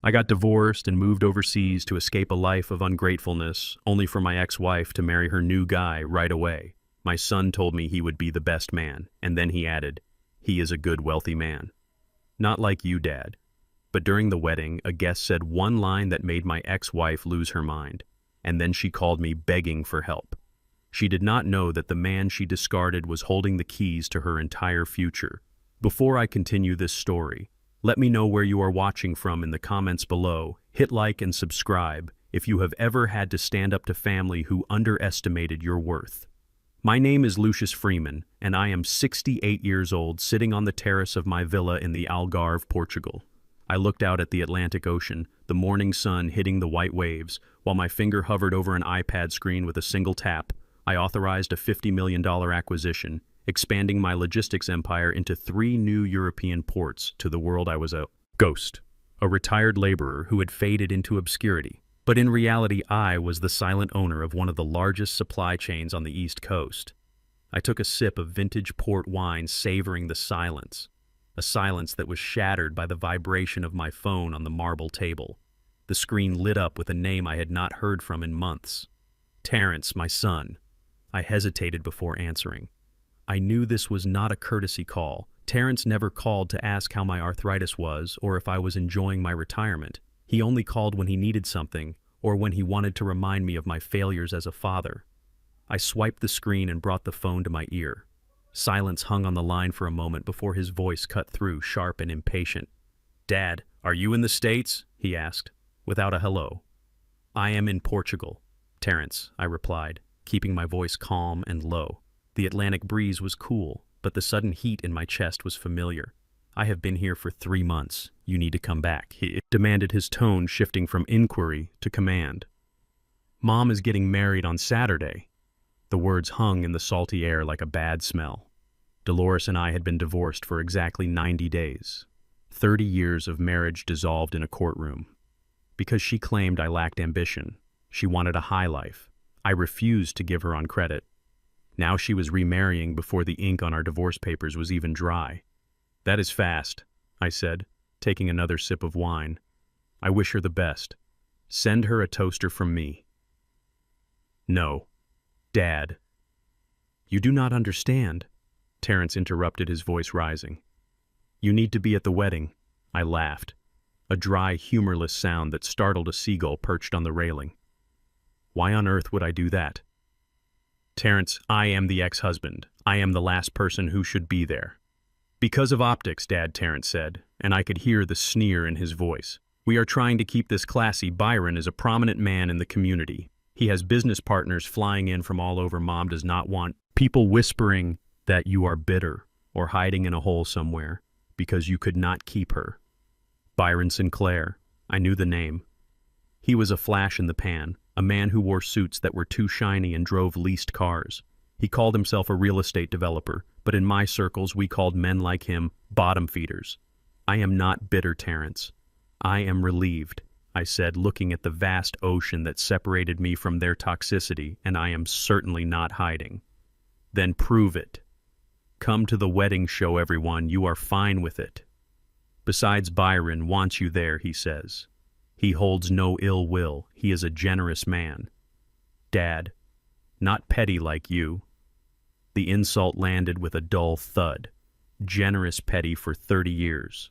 I got divorced and moved overseas to escape a life of ungratefulness, only for my ex-wife to marry her new guy right away. My son told me he would be the best man, and then he added, "He is a good, wealthy man." Not like you, Dad. But during the wedding, a guest said one line that made my ex-wife lose her mind, and then she called me begging for help. She did not know that the man she discarded was holding the keys to her entire future. Before I continue this story, let me know where you are watching from in the comments below. Hit like and subscribe if you have ever had to stand up to family who underestimated your worth. My name is Lucius Freeman, and I am 68 years old, sitting on the terrace of my villa in the Algarve, Portugal. I looked out at the Atlantic Ocean, the morning sun hitting the white waves, while my finger hovered over an iPad screen with a single tap. I authorized a $50 million acquisition, expanding my logistics empire into 3 new European ports. To the world, I was a ghost, a retired laborer who had faded into obscurity. But in reality, I was the silent owner of one of the largest supply chains on the East Coast. I took a sip of vintage port wine, savoring the silence, a silence that was shattered by the vibration of my phone on the marble table. The screen lit up with a name I had not heard from in months. Terrence, my son. I hesitated before answering. I knew this was not a courtesy call. Terrence never called to ask how my arthritis was or if I was enjoying my retirement. He only called when he needed something or when he wanted to remind me of my failures as a father. I swiped the screen and brought the phone to my ear. Silence hung on the line for a moment before his voice cut through, sharp and impatient. "Dad, are you in the States?" he asked, without a hello. "I am in Portugal, Terrence," I replied, keeping my voice calm and low. The Atlantic breeze was cool, but the sudden heat in my chest was familiar. "I have been here for 3 months. You need to come back," he demanded, his tone shifting from inquiry to command. "Mom is getting married on Saturday." The words hung in the salty air like a bad smell. Dolores and I had been divorced for exactly 90 days. 30 years of marriage dissolved in a courtroom. Because she claimed I lacked ambition. She wanted a high life. I refused to give her on credit. Now she was remarrying before the ink on our divorce papers was even dry. "That is fast," I said, taking another sip of wine. "I wish her the best. Send her a toaster from me." "No, Dad." "You do not understand," Terrence interrupted, his voice rising. "You need to be at the wedding." I laughed, a dry, humorless sound that startled a seagull perched on the railing. "Why on earth would I do that?" "Terrence, I am the ex-husband. I am the last person who should be there." "Because of optics, Dad," Terrence said, and I could hear the sneer in his voice. "We are trying to keep this classy. Byron is a prominent man in the community. He has business partners flying in from all over. Mom does not want people whispering that you are bitter or hiding in a hole somewhere because you could not keep her." Byron Sinclair. I knew the name. He was a flash in the pan, a man who wore suits that were too shiny and drove leased cars. He called himself a real estate developer, but in my circles we called men like him bottom feeders. "I am not bitter, Terrence. I am relieved," I said, looking at the vast ocean that separated me from their toxicity, "and I am certainly not hiding." "Then prove it. Come to the wedding show, everyone. You are fine with it. Besides, Byron wants you there," he says. "He holds no ill will. He is a generous man. Dad, not petty like you." The insult landed with a dull thud. Generous petty for 30 years.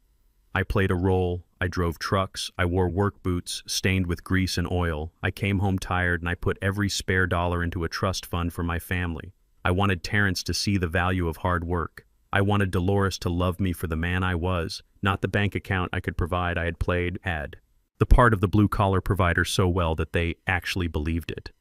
I played a role. I drove trucks. I wore work boots stained with grease and oil. I came home tired and I put every spare dollar into a trust fund for my family. I wanted Terrence to see the value of hard work. I wanted Dolores to love me for the man I was, not the bank account I could provide. I had played the part of the blue-collar provider so well that they actually believed it.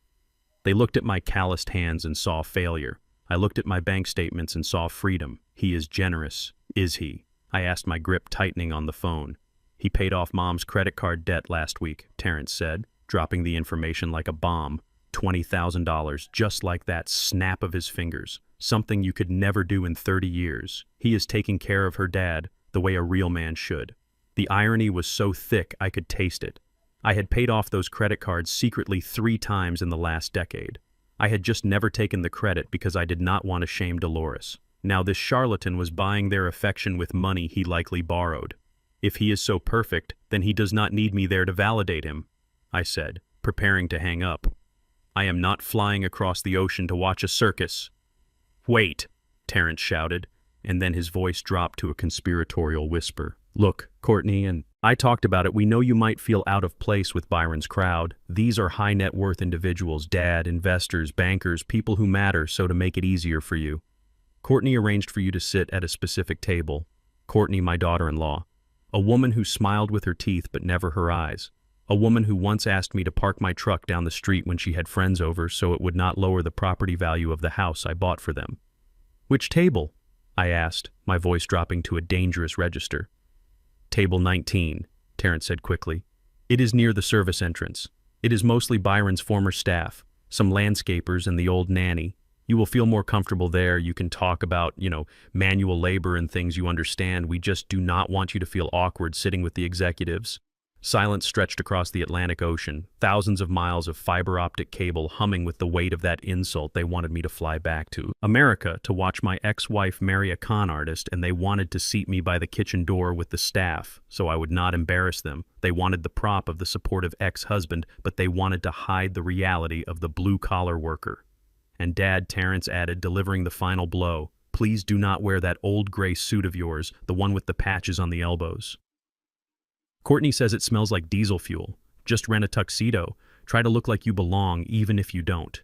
They looked at my calloused hands and saw failure. I looked at my bank statements and saw freedom. "He is generous, is he?" I asked, my grip tightening on the phone. "He paid off Mom's credit card debt last week," Terrence said, dropping the information like a bomb. $20,000, just like that snap of his fingers. Something you could never do in 30 years. He is taking care of her, Dad, the way a real man should. The irony was so thick I could taste it. I had paid off those credit cards secretly 3 times in the last decade. I had just never taken the credit because I did not want to shame Dolores. Now this charlatan was buying their affection with money he likely borrowed. If he is so perfect, then he does not need me there to validate him, I said, preparing to hang up. I am not flying across the ocean to watch a circus. Wait, Terrence shouted, and then his voice dropped to a conspiratorial whisper. Look, Courtney, and I talked about it. We know you might feel out of place with Byron's crowd. These are high net worth individuals, dad, investors, bankers, people who matter, so to make it easier for you, Courtney arranged for you to sit at a specific table. Courtney, my daughter-in-law. A woman who smiled with her teeth but never her eyes. A woman who once asked me to park my truck down the street when she had friends over so it would not lower the property value of the house I bought for them. Which table? I asked, my voice dropping to a dangerous register. Table 19, Terrence said quickly. It is near the service entrance. It is mostly Byron's former staff, some landscapers and the old nanny. You will feel more comfortable there. You can talk about, manual labor and things you understand. We just do not want you to feel awkward sitting with the executives. Silence stretched across the Atlantic Ocean, thousands of miles of fiber optic cable humming with the weight of that insult they wanted me to fly back to America to watch my ex-wife marry a con artist, and they wanted to seat me by the kitchen door with the staff so I would not embarrass them. They wanted the prop of the supportive ex-husband, but they wanted to hide the reality of the blue-collar worker. And Dad, Terrence added, delivering the final blow, please do not wear that old gray suit of yours, the one with the patches on the elbows. Courtney says it smells like diesel fuel. Just rent a tuxedo. Try to look like you belong, even if you don't.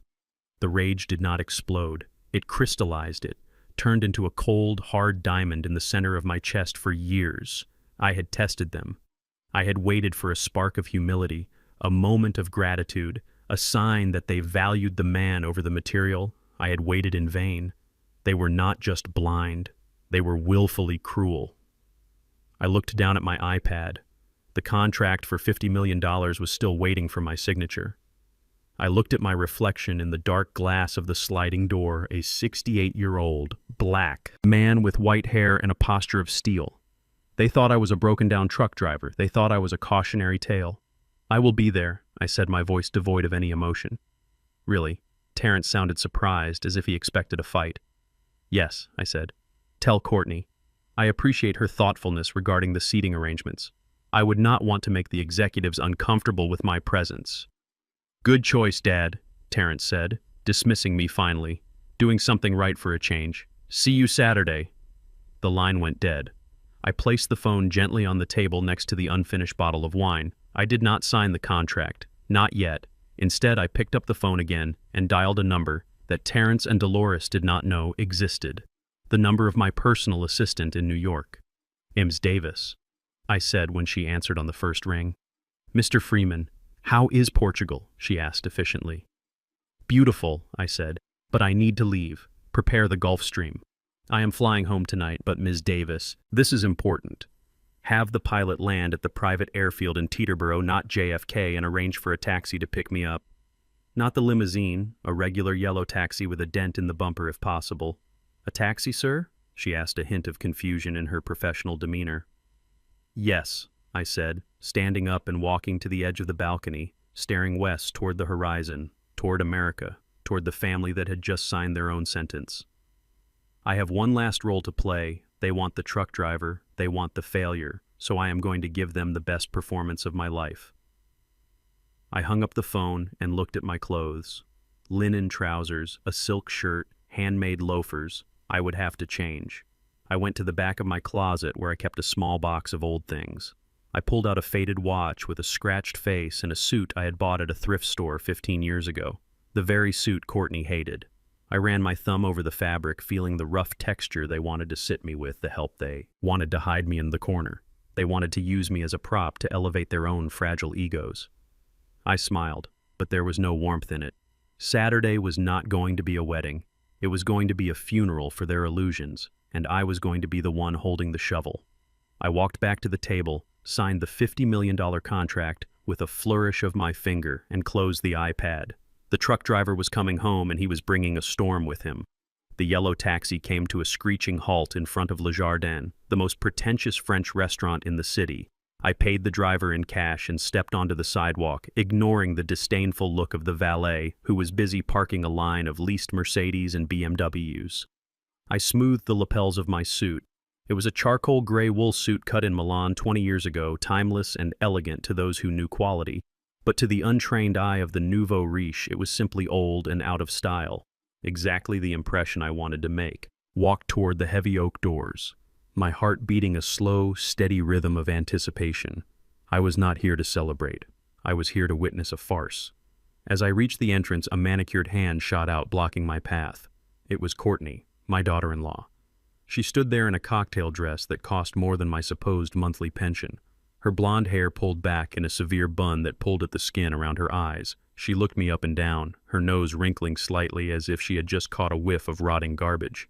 The rage did not explode. It crystallized it, turned into a cold, hard diamond in the center of my chest for years. I had tested them. I had waited for a spark of humility, a moment of gratitude, a sign that they valued the man over the material. I had waited in vain. They were not just blind. They were willfully cruel. I looked down at my iPad. The contract for $50 million was still waiting for my signature. I looked at my reflection in the dark glass of the sliding door, a 68-year-old, black man with white hair and a posture of steel. They thought I was a broken-down truck driver. They thought I was a cautionary tale. I will be there, I said, my voice devoid of any emotion. Really, Terrence sounded surprised, as if he expected a fight. Yes, I said. Tell Courtney. I appreciate her thoughtfulness regarding the seating arrangements. I would not want to make the executives uncomfortable with my presence. Good choice, Dad, Terrence said, dismissing me finally, doing something right for a change. See you Saturday. The line went dead. I placed the phone gently on the table next to the unfinished bottle of wine. I did not sign the contract, not yet. Instead, I picked up the phone again and dialed a number that Terrence and Dolores did not know existed. The number of my personal assistant in New York. Ms. Davis, I said when she answered on the first ring. Mr. Freeman, how is Portugal? She asked efficiently. Beautiful, I said, but I need to leave. Prepare the Gulf Stream. I am flying home tonight, but Ms. Davis, this is important. Have the pilot land at the private airfield in Teterboro, not JFK, and arrange for a taxi to pick me up. Not the limousine, a regular yellow taxi with a dent in the bumper if possible. A taxi, sir? She asked, a hint of confusion in her professional demeanor. Yes, I said, standing up and walking to the edge of the balcony, staring west toward the horizon, toward America, toward the family that had just signed their own sentence. I have one last role to play. They want the truck driver, they want the failure, so I am going to give them the best performance of my life. I hung up the phone and looked at my clothes. Linen trousers, a silk shirt, handmade loafers. I would have to change. I went to the back of my closet where I kept a small box of old things. I pulled out a faded watch with a scratched face and a suit I had bought at a thrift store 15 years ago. The very suit Courtney hated. I ran my thumb over the fabric, feeling the rough texture they wanted to sit me with, the help they wanted to hide me in the corner. They wanted to use me as a prop to elevate their own fragile egos. I smiled, but there was no warmth in it. Saturday was not going to be a wedding. It was going to be a funeral for their illusions, and I was going to be the one holding the shovel. I walked back to the table, signed the $50 million contract with a flourish of my finger, and closed the iPad. The truck driver was coming home, and he was bringing a storm with him. The yellow taxi came to a screeching halt in front of Le Jardin, the most pretentious French restaurant in the city. I paid the driver in cash and stepped onto the sidewalk, ignoring the disdainful look of the valet, who was busy parking a line of leased Mercedes and BMWs. I smoothed the lapels of my suit, It was a charcoal gray wool suit cut in Milan 20 years ago, timeless and elegant to those who knew quality. But to the untrained eye of the nouveau riche, it was simply old and out of style. Exactly the impression I wanted to make. Walked toward the heavy oak doors, my heart beating a slow, steady rhythm of anticipation. I was not here to celebrate. I was here to witness a farce. As I reached the entrance, a manicured hand shot out, blocking my path. It was Courtney, my daughter-in-law. She stood there in a cocktail dress that cost more than my supposed monthly pension. Her blonde hair pulled back in a severe bun that pulled at the skin around her eyes. She looked me up and down, her nose wrinkling slightly as if she had just caught a whiff of rotting garbage.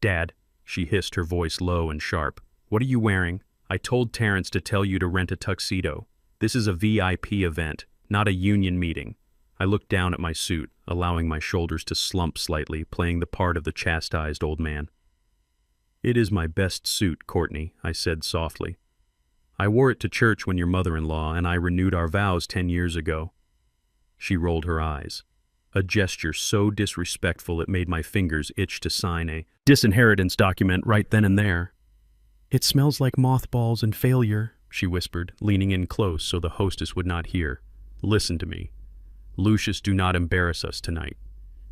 "Dad," she hissed, her voice low and sharp. "What are you wearing? I told Terrence to tell you to rent a tuxedo. This is a VIP event, not a union meeting." I looked down at my suit, allowing my shoulders to slump slightly, playing the part of the chastised old man. "It is my best suit, Courtney," I said softly. "I wore it to church when your mother-in-law and I renewed our vows 10 years ago." She rolled her eyes. A gesture so disrespectful it made my fingers itch to sign a disinheritance document right then and there. "It smells like mothballs and failure," she whispered, leaning in close so the hostess would not hear. "Listen to me. Lucius, do not embarrass us tonight.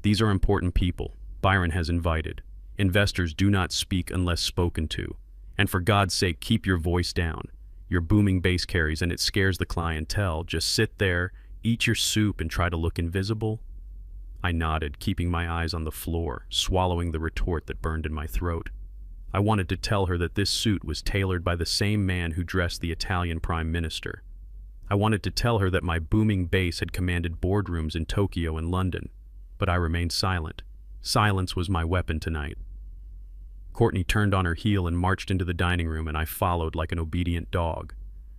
These are important people. Byron has invited. Investors do not speak unless spoken to. And for God's sake, keep your voice down. Your booming bass carries and it scares the clientele. Just sit there, eat your soup, and try to look invisible." I nodded, keeping my eyes on the floor, swallowing the retort that burned in my throat. I wanted to tell her that this suit was tailored by the same man who dressed the Italian Prime Minister. I wanted to tell her that my booming bass had commanded boardrooms in Tokyo and London, but I remained silent. Silence was my weapon tonight. Courtney turned on her heel and marched into the dining room, and I followed like an obedient dog.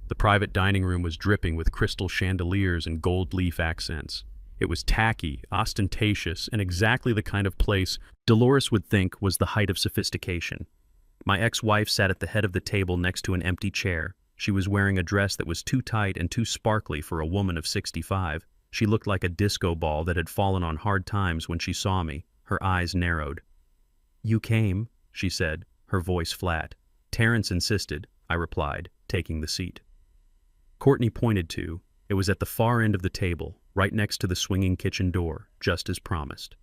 The private dining room was dripping with crystal chandeliers and gold leaf accents. It was tacky, ostentatious, and exactly the kind of place Dolores would think was the height of sophistication. My ex-wife sat at the head of the table next to an empty chair. She was wearing a dress that was too tight and too sparkly for a woman of 65. She looked like a disco ball that had fallen on hard times when she saw me. Her eyes narrowed. "You came," she said, her voice flat. "Terrence insisted," I replied, taking the seat. Courtney pointed to. It was at the far end of the table, right next to the swinging kitchen door, just as promised.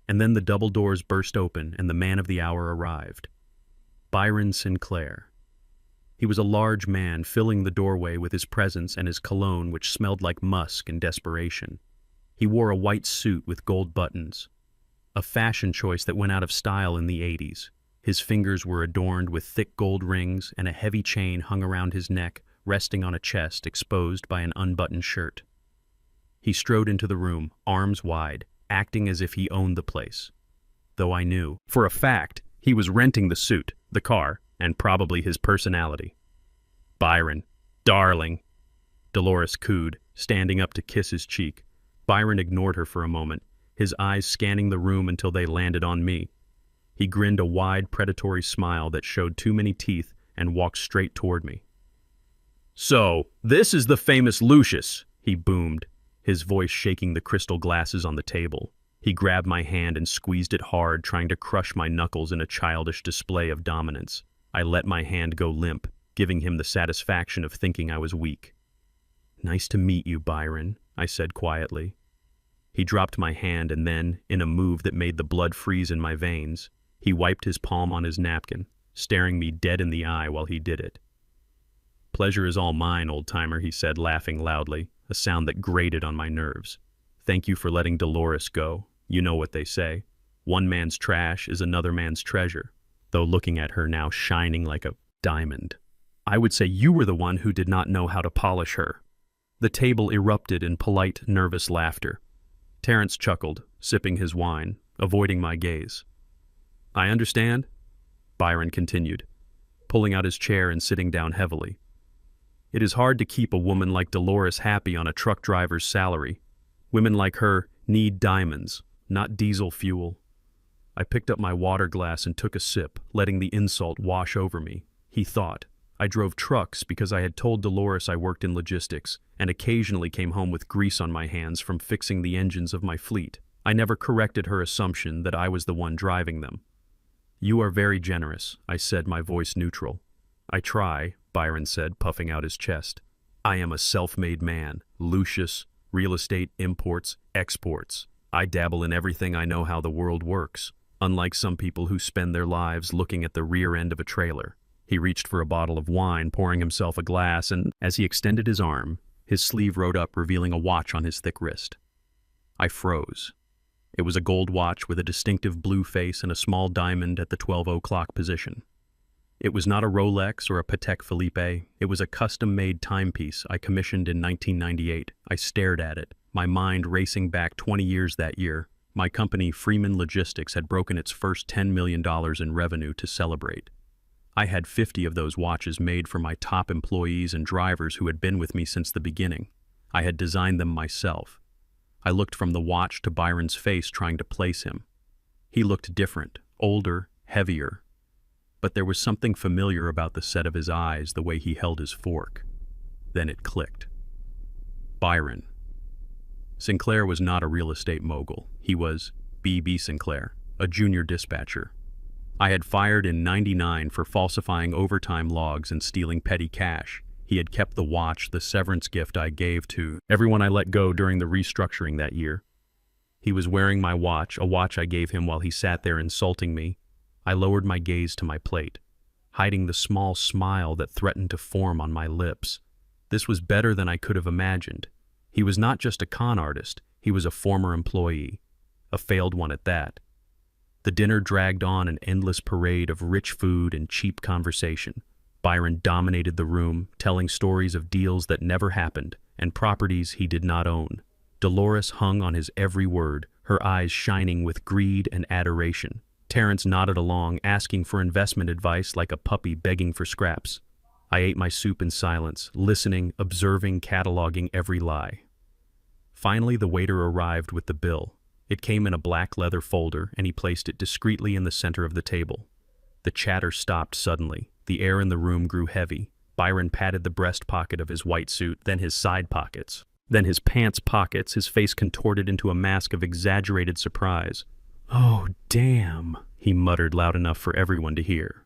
And then the double doors burst open and the man of the hour arrived. Byron Sinclair. He was a large man, filling the doorway with his presence and his cologne, which smelled like musk and desperation. He wore a white suit with gold buttons, a fashion choice that went out of style in the 80s. His fingers were adorned with thick gold rings, and a heavy chain hung around his neck, resting on a chest exposed by an unbuttoned shirt. He strode into the room, arms wide, acting as if he owned the place. Though I knew, for a fact, he was renting the suit, the car, and probably his personality. "Byron, darling," Dolores cooed, standing up to kiss his cheek. Byron ignored her for a moment, his eyes scanning the room until they landed on me. He grinned a wide, predatory smile that showed too many teeth and walked straight toward me. "So, this is the famous Lucius," he boomed, his voice shaking the crystal glasses on the table. He grabbed my hand and squeezed it hard, trying to crush my knuckles in a childish display of dominance. I let my hand go limp, giving him the satisfaction of thinking I was weak. "Nice to meet you, Byron," I said quietly. He dropped my hand and then, in a move that made the blood freeze in my veins, he wiped his palm on his napkin, staring me dead in the eye while he did it. "Pleasure is all mine, old-timer," he said, laughing loudly, a sound that grated on my nerves. "Thank you for letting Dolores go. You know what they say. One man's trash is another man's treasure," though looking at her now shining like a diamond. "I would say you were the one who did not know how to polish her." The table erupted in polite, nervous laughter. Terrence chuckled, sipping his wine, avoiding my gaze. "I understand," Byron continued, pulling out his chair and sitting down heavily. "It is hard to keep a woman like Dolores happy on a truck driver's salary. Women like her need diamonds, not diesel fuel." I picked up my water glass and took a sip, letting the insult wash over me. He thought. I drove trucks because I had told Dolores I worked in logistics and occasionally came home with grease on my hands from fixing the engines of my fleet. I never corrected her assumption that I was the one driving them. You are very generous, I said, my voice neutral. I try, Byron said, puffing out his chest. I am a self-made man. Lucius, real estate, imports, exports. I dabble in everything. I know how the world works. Unlike some people who spend their lives looking at the rear end of a trailer. He reached for a bottle of wine, pouring himself a glass, and as he extended his arm, his sleeve rode up, revealing a watch on his thick wrist. I froze. It was a gold watch with a distinctive blue face and a small diamond at the 12 o'clock position. It was not a Rolex or a Patek Philippe. It was a custom-made timepiece I commissioned in 1998. I stared at it, my mind racing back 20 years that year. My company, Freeman Logistics, had broken its first $10 million in revenue to celebrate. I had 50 of those watches made for my top employees and drivers who had been with me since the beginning. I had designed them myself. I looked from the watch to Byron's face, trying to place him. He looked different, older, heavier. But there was something familiar about the set of his eyes, the way he held his fork. Then it clicked. Byron. Sinclair was not a real estate mogul. He was B.B. Sinclair, a junior dispatcher. I had fired in '99 for falsifying overtime logs and stealing petty cash. He had kept the watch, the severance gift I gave to everyone I let go during the restructuring that year. He was wearing my watch, a watch I gave him while he sat there insulting me. I lowered my gaze to my plate, hiding the small smile that threatened to form on my lips. This was better than I could have imagined. He was not just a con artist, he was a former employee, a failed one at that. The dinner dragged on, an endless parade of rich food and cheap conversation. Byron dominated the room, telling stories of deals that never happened and properties he did not own. Dolores hung on his every word, her eyes shining with greed and adoration. Terrence nodded along, asking for investment advice like a puppy begging for scraps. I ate my soup in silence, listening, observing, cataloging every lie. Finally, the waiter arrived with the bill. It came in a black leather folder, and he placed it discreetly in the center of the table. The chatter stopped suddenly. The air in the room grew heavy. Byron patted the breast pocket of his white suit, then his side pockets, then his pants pockets, his face contorted into a mask of exaggerated surprise. "Oh, damn," he muttered loud enough for everyone to hear.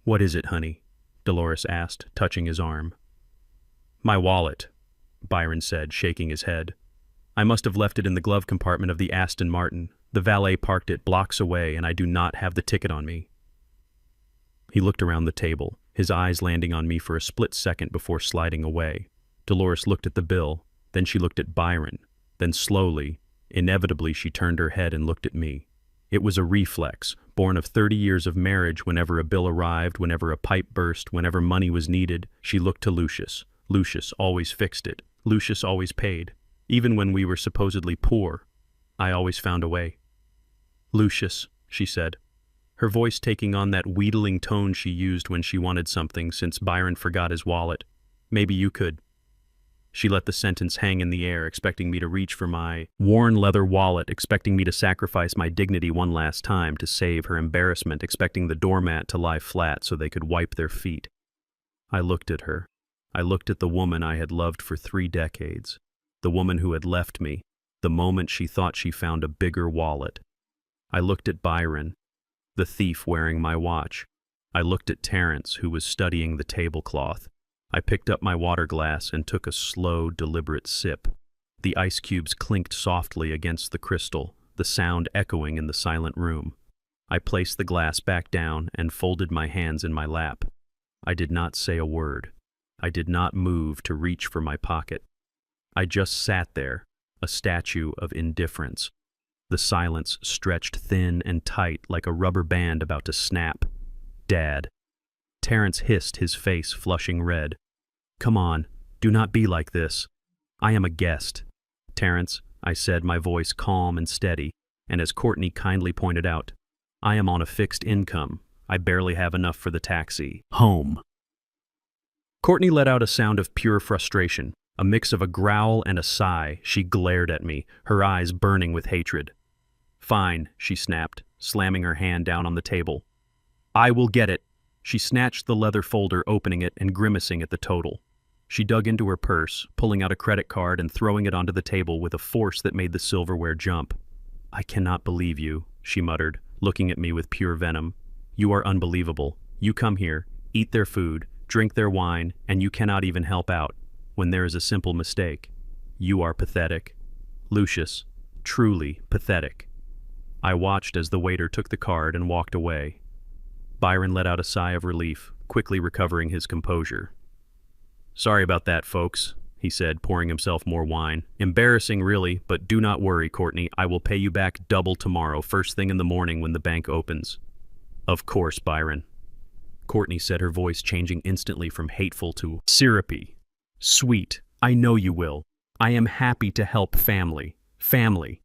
"What is it, honey?" Dolores asked, touching his arm. "My wallet," Byron said, shaking his head. "I must have left it in the glove compartment of the Aston Martin. The valet parked it blocks away, and I do not have the ticket on me." He looked around the table, his eyes landing on me for a split second before sliding away. Dolores looked at the bill, then she looked at Byron, then slowly, inevitably she turned her head and looked at me. It was a reflex, born of 30 years of marriage. Whenever a bill arrived, whenever a pipe burst, whenever money was needed, she looked to Lucius. Lucius always fixed it. Lucius always paid. Even when we were supposedly poor, I always found a way. "Lucius," she said, her voice taking on that wheedling tone she used when she wanted something, since Byron forgot his wallet. "Maybe you could." She let the sentence hang in the air, expecting me to reach for my worn leather wallet, expecting me to sacrifice my dignity one last time to save her embarrassment, expecting the doormat to lie flat so they could wipe their feet. I looked at her. I looked at the woman I had loved for 3 decades, the woman who had left me, the moment she thought she found a bigger wallet. I looked at Byron, the thief wearing my watch. I looked at Terrence, who was studying the tablecloth. I picked up my water glass and took a slow, deliberate sip. The ice cubes clinked softly against the crystal, the sound echoing in the silent room. I placed the glass back down and folded my hands in my lap. I did not say a word. I did not move to reach for my pocket. I just sat there, a statue of indifference. The silence stretched thin and tight like a rubber band about to snap. "Dad." Terrence hissed, his face flushing red. "Come on, do not be like this. I am a guest." "Terrence," I said, my voice calm and steady, and as Courtney kindly pointed out, "I am on a fixed income. I barely have enough for the taxi home." Courtney let out a sound of pure frustration, a mix of a growl and a sigh. She glared at me, her eyes burning with hatred. "Fine," she snapped, slamming her hand down on the table. "I will get it." She snatched the leather folder, opening it and grimacing at the total. She dug into her purse, pulling out a credit card and throwing it onto the table with a force that made the silverware jump. "I cannot believe you," she muttered, looking at me with pure venom. You are unbelievable. You come here, eat their food, drink their wine, and you cannot even help out when there is a simple mistake. You are pathetic. Lucius, truly pathetic. I watched as the waiter took the card and walked away. Byron let out a sigh of relief, quickly recovering his composure. "Sorry about that, folks," he said, pouring himself more wine. "Embarrassing, really, but do not worry, Courtney. I will pay you back double tomorrow, first thing in the morning when the bank opens." "Of course, Byron," Courtney said, her voice changing instantly from hateful to syrupy. "Sweet, I know you will. I am happy to help family. Family."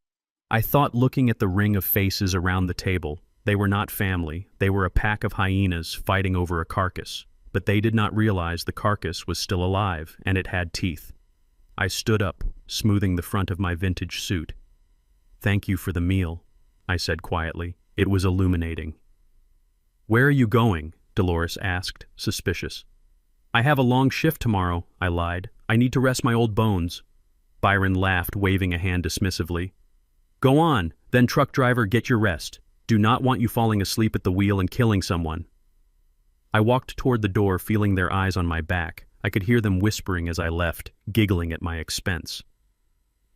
I thought, looking at the ring of faces around the table. They were not family. They were a pack of hyenas fighting over a carcass. But they did not realize the carcass was still alive, and it had teeth. I stood up, smoothing the front of my vintage suit. "Thank you for the meal," I said quietly. It was illuminating. "Where are you going?" Dolores asked, suspicious. "I have a long shift tomorrow," I lied. "I need to rest my old bones." Byron laughed, waving a hand dismissively. "Go on, then, truck driver, get your rest. Do not want you falling asleep at the wheel and killing someone." I walked toward the door, feeling their eyes on my back. I could hear them whispering as I left, giggling at my expense.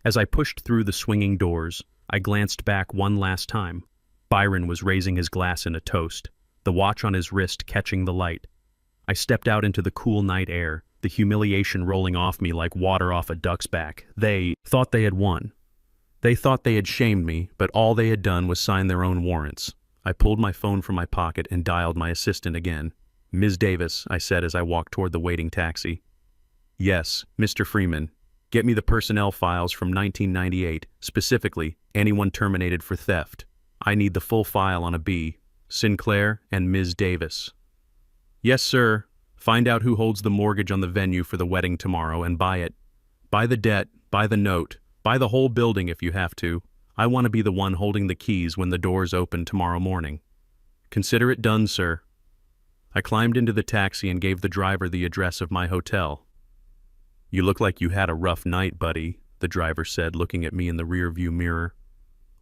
As I pushed through the swinging doors, I glanced back one last time. Byron was raising his glass in a toast, the watch on his wrist catching the light. I stepped out into the cool night air, the humiliation rolling off me like water off a duck's back. They thought they had won. They thought they had shamed me, but all they had done was sign their own warrants. I pulled my phone from my pocket and dialed my assistant again. "Ms. Davis," I said as I walked toward the waiting taxi. "Yes, Mr. Freeman. Get me the personnel files from 1998, specifically anyone terminated for theft. I need the full file on a B. Sinclair and Ms. Davis." "Yes, sir. Find out who holds the mortgage on the venue for the wedding tomorrow and buy it. Buy the debt, buy the note, buy the whole building if you have to. I want to be the one holding the keys when the doors open tomorrow morning." "Consider it done, sir." I climbed into the taxi and gave the driver the address of my hotel. "You look like you had a rough night, buddy," the driver said, looking at me in the rearview mirror.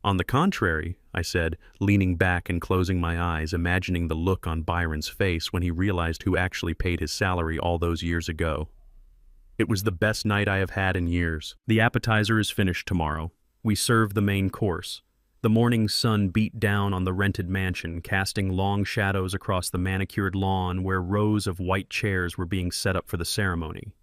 "On the contrary," I said, leaning back and closing my eyes, imagining the look on Byron's face when he realized who actually paid his salary all those years ago. "It was the best night I have had in years. The appetizer is finished tomorrow. We serve the main course." The morning sun beat down on the rented mansion, casting long shadows across the manicured lawn where rows of white chairs were being set up for the ceremony.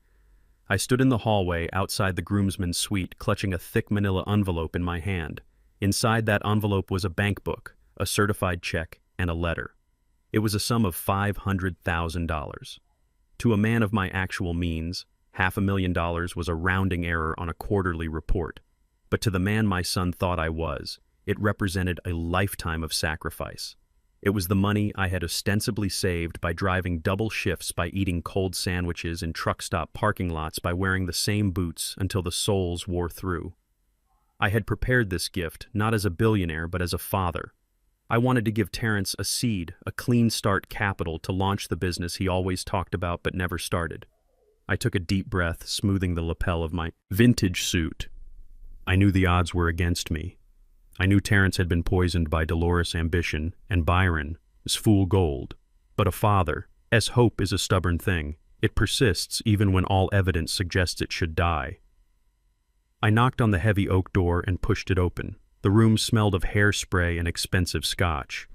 I stood in the hallway outside the groomsman's suite, clutching a thick manila envelope in my hand. Inside that envelope was a bank book, a certified check, and a letter. It was a sum of $500,000. To a man of my actual means, $500,000 was a rounding error on a quarterly report. But to the man my son thought I was, it represented a lifetime of sacrifice. It was the money I had ostensibly saved by driving double shifts, by eating cold sandwiches in truck stop parking lots, by wearing the same boots until the soles wore through. I had prepared this gift, not as a billionaire, but as a father. I wanted to give Terrence a seed, a clean start capital to launch the business he always talked about but never started. I took a deep breath, smoothing the lapel of my vintage suit. I knew the odds were against me. I knew Terrence had been poisoned by Dolores' ambition, and Byron is fool gold. But a father, as hope is a stubborn thing, it persists even when all evidence suggests it should die. I knocked on the heavy oak door and pushed it open. The room smelled of hairspray and expensive scotch.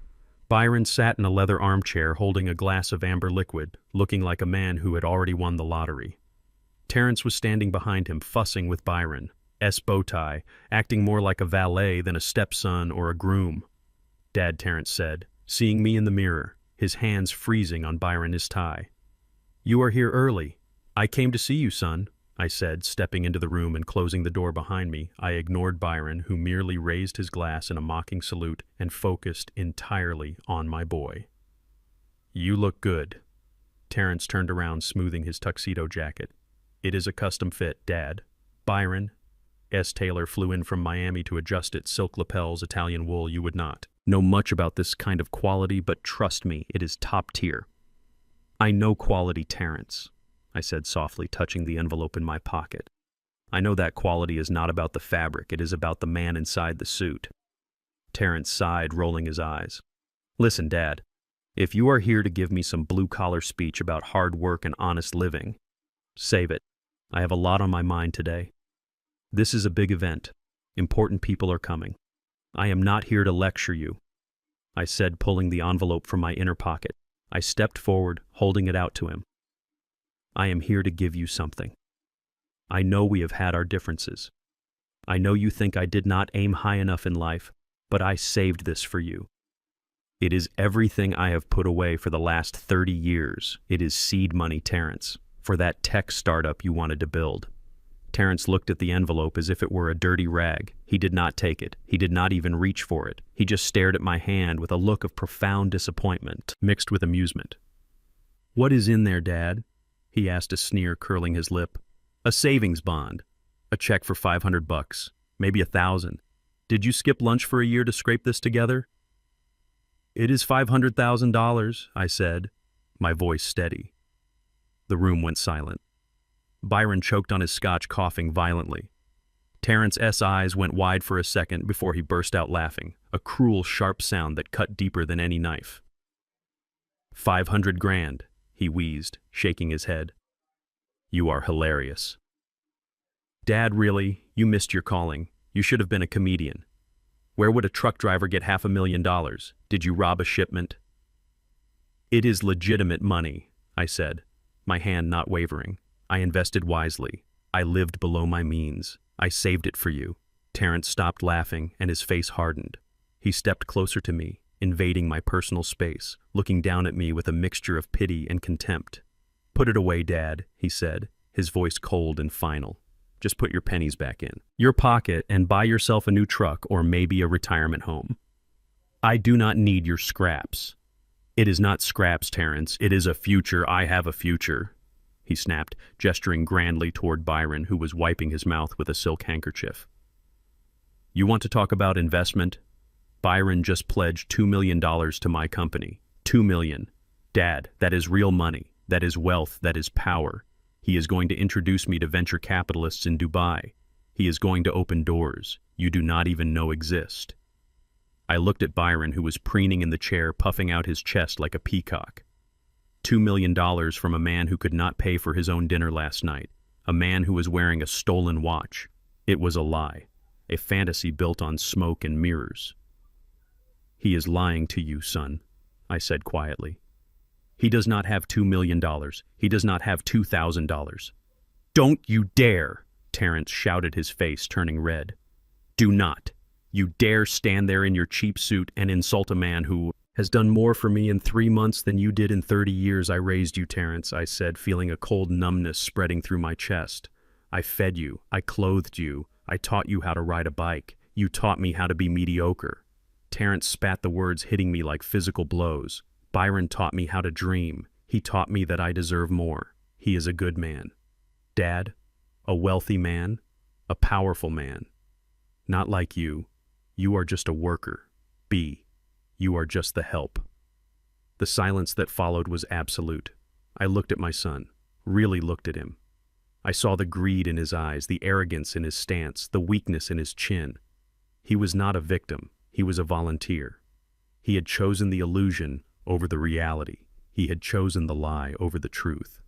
Byron sat in a leather armchair holding a glass of amber liquid, looking like a man who had already won the lottery. Terrence was standing behind him, fussing with Byron. Bow tie, acting more like a valet than a stepson or a groom. "Dad," Terrence said, seeing me in the mirror, his hands freezing on Byron's tie. "You are here early. I came to see you, son," I said, stepping into the room and closing the door behind me. I ignored Byron, who merely raised his glass in a mocking salute and focused entirely on my boy. "You look good." Terrence turned around, smoothing his tuxedo jacket. "It is a custom fit, Dad." Byron S. Taylor flew in from Miami to adjust its silk lapels, Italian wool. "You would not know much about this kind of quality, but trust me, it is top tier." "I know quality, Terrence," I said softly, touching the envelope in my pocket. "I know that quality is not about the fabric, it is about the man inside the suit." Terrence sighed, rolling his eyes. "Listen, Dad, If you are here to give me some blue-collar speech about hard work and honest living, save it. I have a lot on my mind today. This is a big event. Important people are coming. I am not here to lecture you, I said, pulling the envelope from my inner pocket. I stepped forward, holding it out to him. I am here to give you something. I know we have had our differences. I know you think I did not aim high enough in life, but I saved this for you. It is everything I have put away for the last 30 years. It is seed money, Terrence, for that tech startup you wanted to build. Terrence looked at the envelope as if it were a dirty rag. He did not take it. He did not even reach for it. He just stared at my hand with a look of profound disappointment, mixed with amusement. "What is in there, Dad?" he asked, a sneer curling his lip. "A savings bond. A check for $500, maybe $1,000. Did you skip lunch for a year to scrape this together?" "It is $500,000, I said, my voice steady. The room went silent. Byron choked on his scotch, coughing violently. Terrence's eyes went wide for a second before he burst out laughing, a cruel, sharp sound that cut deeper than any knife. "500 grand, he wheezed, shaking his head. "You are hilarious." "Dad, really? You missed your calling. You should have been a comedian. Where would a truck driver get $500,000? Did you rob a shipment?" "It is legitimate money," I said, my hand not wavering. "I invested wisely. I lived below my means. I saved it for you." Terrence stopped laughing and his face hardened. He stepped closer to me, invading my personal space, looking down at me with a mixture of pity and contempt. "Put it away, Dad," he said, his voice cold and final. "Just put your pennies back in your pocket and buy yourself a new truck or maybe a retirement home. I do not need your scraps." "It is not scraps, Terrence. It is a future. I have a future," he snapped, gesturing grandly toward Byron, who was wiping his mouth with a silk handkerchief. "You want to talk about investment? Byron just pledged $2 million to my company. $2 million. Dad, that is real money. That is wealth. That is power. He is going to introduce me to venture capitalists in Dubai. He is going to open doors you do not even know exist." I looked at Byron, who was preening in the chair, puffing out his chest like a peacock. $2 million from a man who could not pay for his own dinner last night, a man who was wearing a stolen watch. It was a lie, a fantasy built on smoke and mirrors. "He is lying to you, son," I said quietly. "He does not have $2 million. He does not have $2,000. "Don't you dare!" Terrence shouted, his face turning red. "Do not. You dare stand there in your cheap suit and insult a man who has done more for me in 3 months than you did in 30 years I raised you, Terrence," I said, feeling a cold numbness spreading through my chest. "I fed you. I clothed you. I taught you how to ride a bike. You taught me how to be mediocre." Terrence spat the words, hitting me like physical blows. "Byron taught me how to dream. He taught me that I deserve more. He is a good man. Dad, a wealthy man, a powerful man. Not like you. You are just a worker. B. You are just the help." The silence that followed was absolute. I looked at my son, really looked at him. I saw the greed in his eyes, the arrogance in his stance, the weakness in his chin. He was not a victim. He was a volunteer. He had chosen the illusion over the reality. He had chosen the lie over the truth.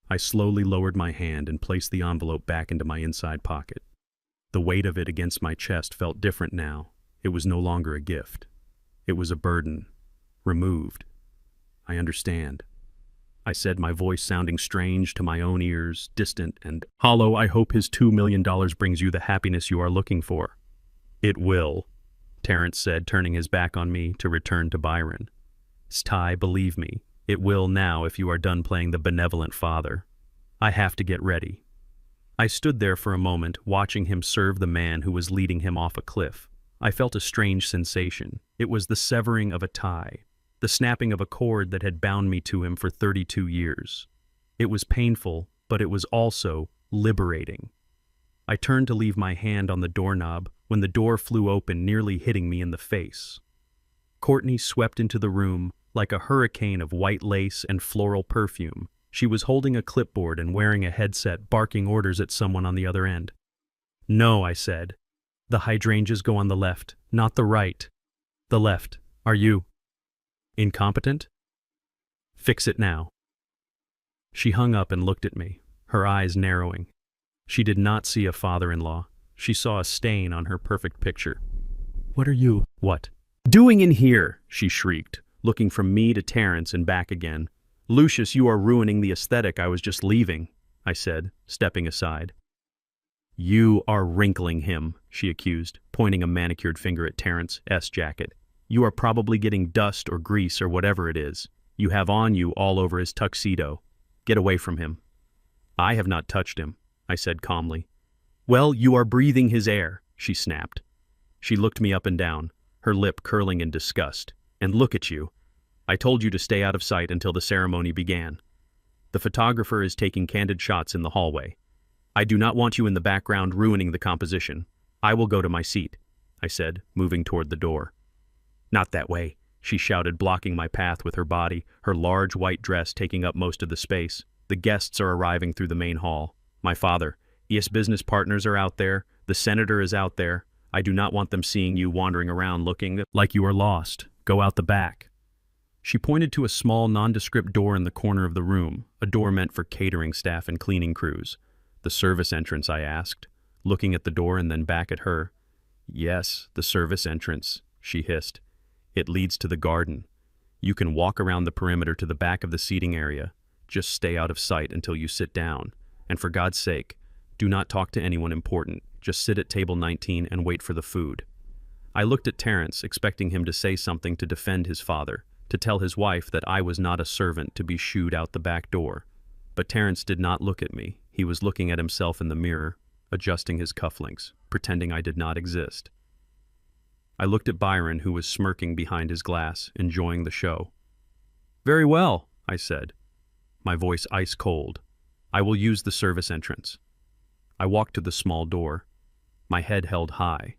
I slowly lowered my hand and placed the envelope back into my inside pocket. The weight of it against my chest felt different now. It was no longer a gift. It was a burden. Removed. "I understand," I said, my voice sounding strange to my own ears, distant and hollow. "I hope his $2 million brings you the happiness you are looking for." "It will," Terrence said, turning his back on me to return to Byron. "Ty, believe me, it will now if you are done playing the benevolent father. I have to get ready." I stood there for a moment, watching him serve the man who was leading him off a cliff. I felt a strange sensation. It was the severing of a tie, the snapping of a cord that had bound me to him for 32 years. It was painful, but it was also liberating. I turned to leave my hand on the doorknob when the door flew open, nearly hitting me in the face. Courtney swept into the room like a hurricane of white lace and floral perfume. She was holding a clipboard and wearing a headset, barking orders at someone on the other end. "No," I said. "The hydrangeas go on the left, not the right." "The left. Are you?" Incompetent? Fix it now. She hung up and looked at me, her eyes narrowing. She did not see a father-in-law. She saw a stain on her perfect picture. What are you? What? Doing in here? She shrieked, looking from me to Terrence and back again. Lucius, you are ruining the aesthetic I was just leaving, I said, stepping aside. You are wrinkling him, she accused, pointing a manicured finger at Terrence's jacket. You are probably getting dust or grease or whatever it is you have on you all over his tuxedo. Get away from him. I have not touched him, I said calmly. Well, you are breathing his air, she snapped. She looked me up and down, her lip curling in disgust. And look at you. I told you to stay out of sight until the ceremony began. The photographer is taking candid shots in the hallway. I do not want you in the background ruining the composition. I will go to my seat, I said, moving toward the door. Not that way, she shouted, blocking my path with her body, her large white dress taking up most of the space. The guests are arriving through the main hall. My father, yes, business partners are out there. The senator is out there. I do not want them seeing you wandering around looking like you are lost. Go out the back. She pointed to a small, nondescript door in the corner of the room, a door meant for catering staff and cleaning crews. The service entrance, I asked, looking at the door and then back at her. Yes, the service entrance, she hissed. It leads to the garden. You can walk around the perimeter to the back of the seating area. Just stay out of sight until you sit down. And for God's sake, do not talk to anyone important. Just sit at table 19 and wait for the food. I looked at Terrence, expecting him to say something to defend his father, to tell his wife that I was not a servant to be shooed out the back door. But Terrence did not look at me. He was looking at himself in the mirror, adjusting his cufflinks, pretending I did not exist. I looked at Byron, who was smirking behind his glass, enjoying the show. Very well, I said, my voice ice cold. I will use the service entrance. I walked to the small door, my head held high.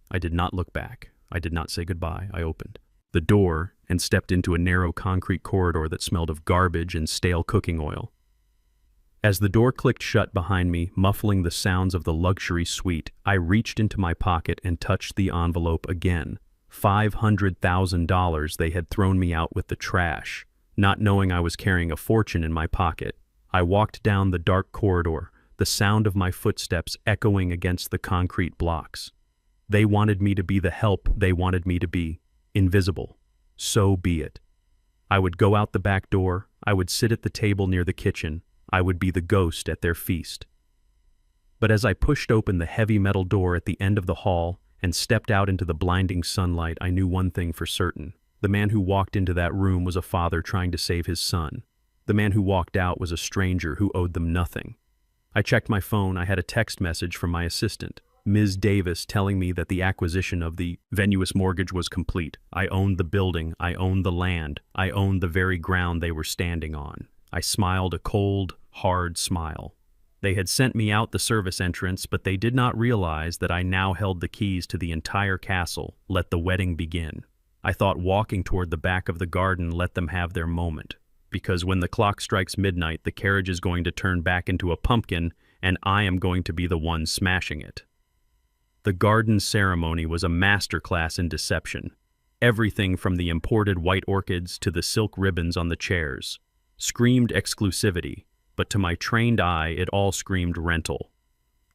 I did not look back. I did not say goodbye. I opened the door and stepped into a narrow concrete corridor that smelled of garbage and stale cooking oil. As the door clicked shut behind me, muffling the sounds of the luxury suite, I reached into my pocket and touched the envelope again. $500,000 they had thrown me out with the trash. Not knowing I was carrying a fortune in my pocket, I walked down the dark corridor, the sound of my footsteps echoing against the concrete blocks. They wanted me to be the help they wanted me to be, invisible. So be it. I would go out the back door, I would sit at the table near the kitchen, I would be the ghost at their feast. But as I pushed open the heavy metal door at the end of the hall and stepped out into the blinding sunlight, I knew one thing for certain. The man who walked into that room was a father trying to save his son. The man who walked out was a stranger who owed them nothing. I checked my phone. I had a text message from my assistant, Ms. Davis, telling me that the acquisition of the Venus mortgage was complete. I owned the building, I owned the land, I owned the very ground they were standing on. I smiled a cold, hard smile. They had sent me out the service entrance, but they did not realize that I now held the keys to the entire castle. Let the wedding begin. I thought walking toward the back of the garden let them have their moment, because when the clock strikes midnight, the carriage is going to turn back into a pumpkin, and I am going to be the one smashing it. The garden ceremony was a masterclass in deception. Everything from the imported white orchids to the silk ribbons on the chairs screamed exclusivity, but to my trained eye it all screamed rental.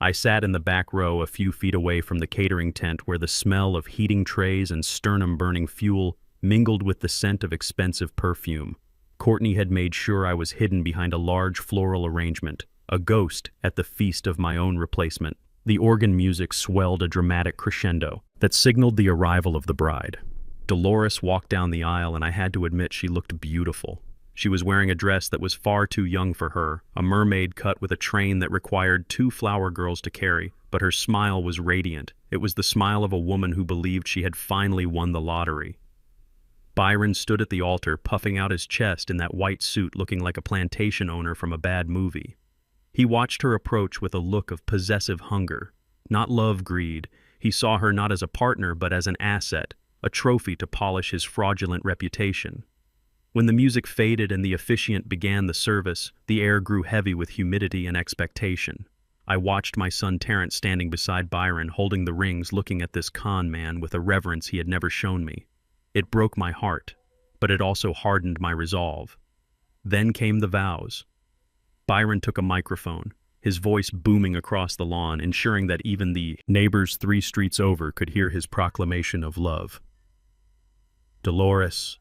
I sat in the back row a few feet away from the catering tent where the smell of heating trays and sternum-burning fuel mingled with the scent of expensive perfume. Courtney had made sure I was hidden behind a large floral arrangement, a ghost at the feast of my own replacement. The organ music swelled a dramatic crescendo that signaled the arrival of the bride. Dolores walked down the aisle, and I had to admit she looked beautiful. She was wearing a dress that was far too young for her, a mermaid cut with a train that required 2 flower girls to carry, but her smile was radiant. It was the smile of a woman who believed she had finally won the lottery. Byron stood at the altar, puffing out his chest in that white suit, looking like a plantation owner from a bad movie. He watched her approach with a look of possessive hunger, not love-greed. He saw her not as a partner, but as an asset, a trophy to polish his fraudulent reputation. When the music faded and the officiant began the service, the air grew heavy with humidity and expectation. I watched my son Terrence standing beside Byron, holding the rings, looking at this con man with a reverence he had never shown me. It broke my heart. but it also hardened my resolve. Then came the vows. Byron took a microphone, his voice booming across the lawn, ensuring that even the neighbors 3 streets over could hear his proclamation of love. "Dolores,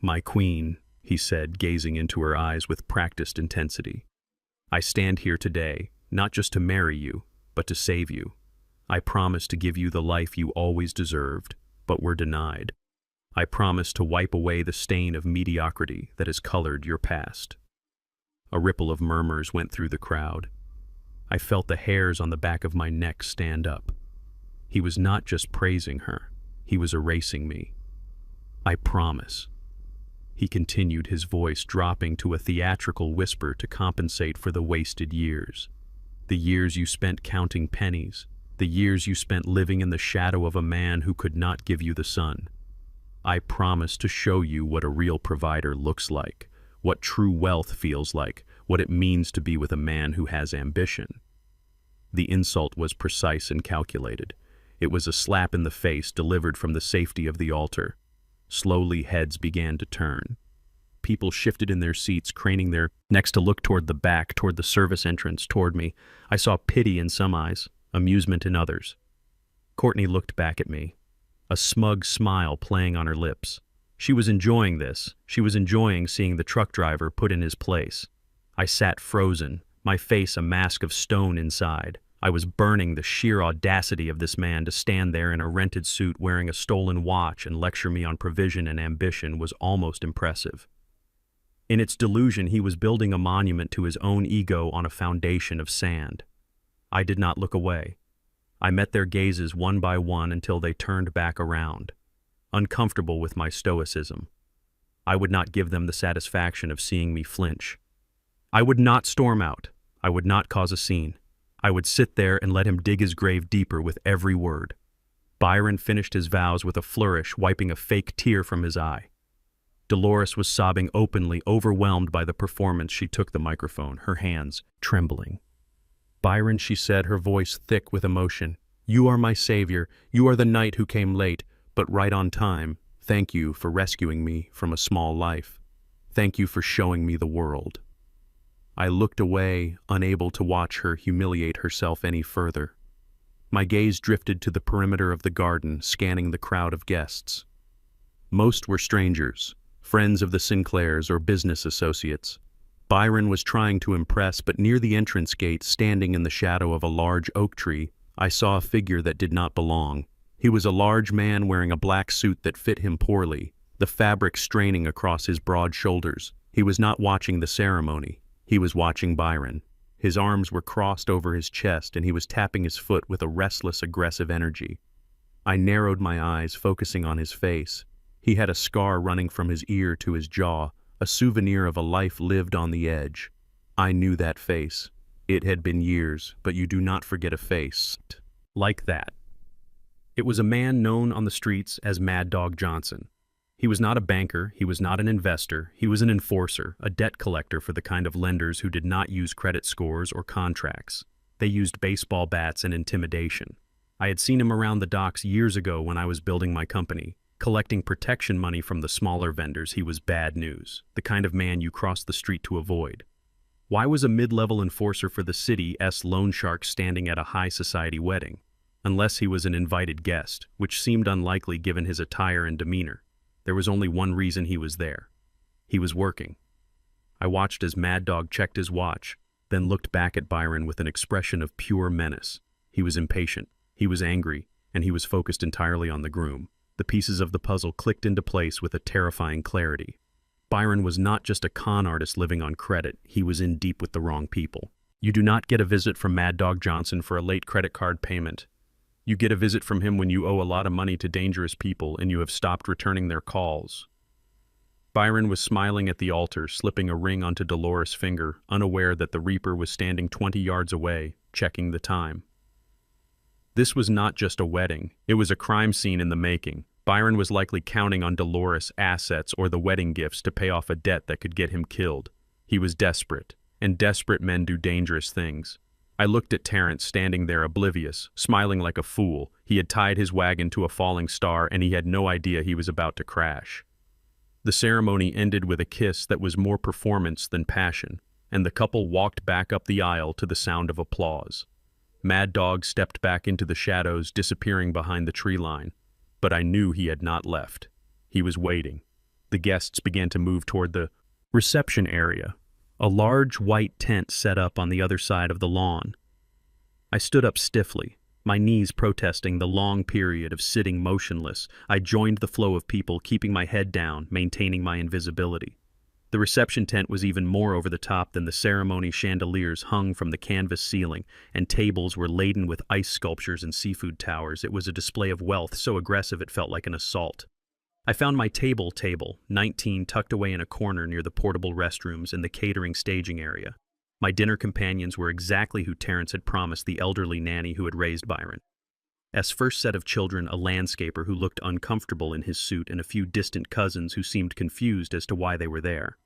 my queen," he said, gazing into her eyes with practiced intensity. "I stand here today, not just to marry you, but to save you. I promise to give you the life you always deserved, but were denied. I promise to wipe away the stain of mediocrity that has colored your past." A ripple of murmurs went through the crowd. I felt the hairs on the back of my neck stand up. He was not just praising her, he was erasing me. "I promise." He continued, his voice dropping to a theatrical whisper to compensate for the wasted years. "The years you spent counting pennies, the years you spent living in the shadow of a man who could not give you the sun. I promise to show you what a real provider looks like, what true wealth feels like, what it means to be with a man who has ambition." The insult was precise and calculated. It was a slap in the face delivered from the safety of the altar. Slowly, heads began to turn. People shifted in their seats, craning their necks to look toward the back, toward the service entrance, toward me. I saw pity in some eyes, amusement in others. Courtney looked back at me, a smug smile playing on her lips. She was enjoying this. She was enjoying seeing the truck driver put in his place. I sat frozen, my face a mask of stone inside. I was burning. The sheer audacity of this man to stand there in a rented suit wearing a stolen watch and lecture me on provision and ambition was almost impressive. In its delusion, he was building a monument to his own ego on a foundation of sand. I did not look away. I met their gazes one by one until they turned back around, uncomfortable with my stoicism. I would not give them the satisfaction of seeing me flinch. I would not storm out. I would not cause a scene. I would sit there and let him dig his grave deeper with every word. Byron finished his vows with a flourish, wiping a fake tear from his eye. Dolores was sobbing openly, overwhelmed by the performance. She took the microphone, her hands trembling. "Byron," she said, her voice thick with emotion, "you are my savior. You are the knight who came late, but right on time. Thank you for rescuing me from a small life. Thank you for showing me the world." I looked away, unable to watch her humiliate herself any further. My gaze drifted to the perimeter of the garden, scanning the crowd of guests. Most were strangers, friends of the Sinclairs or business associates. Byron was trying to impress, but near the entrance gate, standing in the shadow of a large oak tree, I saw a figure that did not belong. He was a large man wearing a black suit that fit him poorly, the fabric straining across his broad shoulders. He was not watching the ceremony. He was watching Byron. His arms were crossed over his chest, and he was tapping his foot with a restless, aggressive energy. I narrowed my eyes, focusing on his face. He had a scar running from his ear to his jaw, a souvenir of a life lived on the edge. I knew that face. It had been years, but you do not forget a face like that. It was a man known on the streets as Mad Dog Johnson. He was not a banker, he was not an investor, he was an enforcer, a debt collector for the kind of lenders who did not use credit scores or contracts. They used baseball bats and intimidation. I had seen him around the docks years ago when I was building my company. Collecting protection money from the smaller vendors, he was bad news, the kind of man you cross the street to avoid. Why was a mid-level enforcer for the city's loan shark standing at a high society wedding? Unless he was an invited guest, which seemed unlikely given his attire and demeanor. There was only one reason he was there. He was working. I watched as Mad Dog checked his watch, then looked back at Byron with an expression of pure menace. He was impatient, he was angry, and he was focused entirely on the groom. The pieces of the puzzle clicked into place with a terrifying clarity. Byron was not just a con artist living on credit, he was in deep with the wrong people. You do not get a visit from Mad Dog Johnson for a late credit card payment. You get a visit from him when you owe a lot of money to dangerous people and you have stopped returning their calls. Byron was smiling at the altar, slipping a ring onto Dolores' finger, unaware that the Reaper was standing 20 yards away, checking the time. This was not just a wedding, it was a crime scene in the making. Byron was likely counting on Dolores' assets or the wedding gifts to pay off a debt that could get him killed. He was desperate, and desperate men do dangerous things. I looked at Terrence standing there oblivious, smiling like a fool. He had tied his wagon to a falling star and he had no idea he was about to crash. The ceremony ended with a kiss that was more performance than passion, and the couple walked back up the aisle to the sound of applause. Mad Dog stepped back into the shadows, disappearing behind the tree line. But I knew he had not left. He was waiting. The guests began to move toward the reception area, a large white tent set up on the other side of the lawn. I stood up stiffly, my knees protesting the long period of sitting motionless. I joined the flow of people, keeping my head down, maintaining my invisibility. The reception tent was even more over the top than the ceremony. Chandeliers hung from the canvas ceiling, and tables were laden with ice sculptures and seafood towers. It was a display of wealth so aggressive it felt like an assault. I found my table 19, tucked away in a corner near the portable restrooms and the catering staging area. My dinner companions were exactly who Terrence had promised, the elderly nanny who had raised Byron. As first set of children, a landscaper who looked uncomfortable in his suit, and a few distant cousins who seemed confused as to why they were there.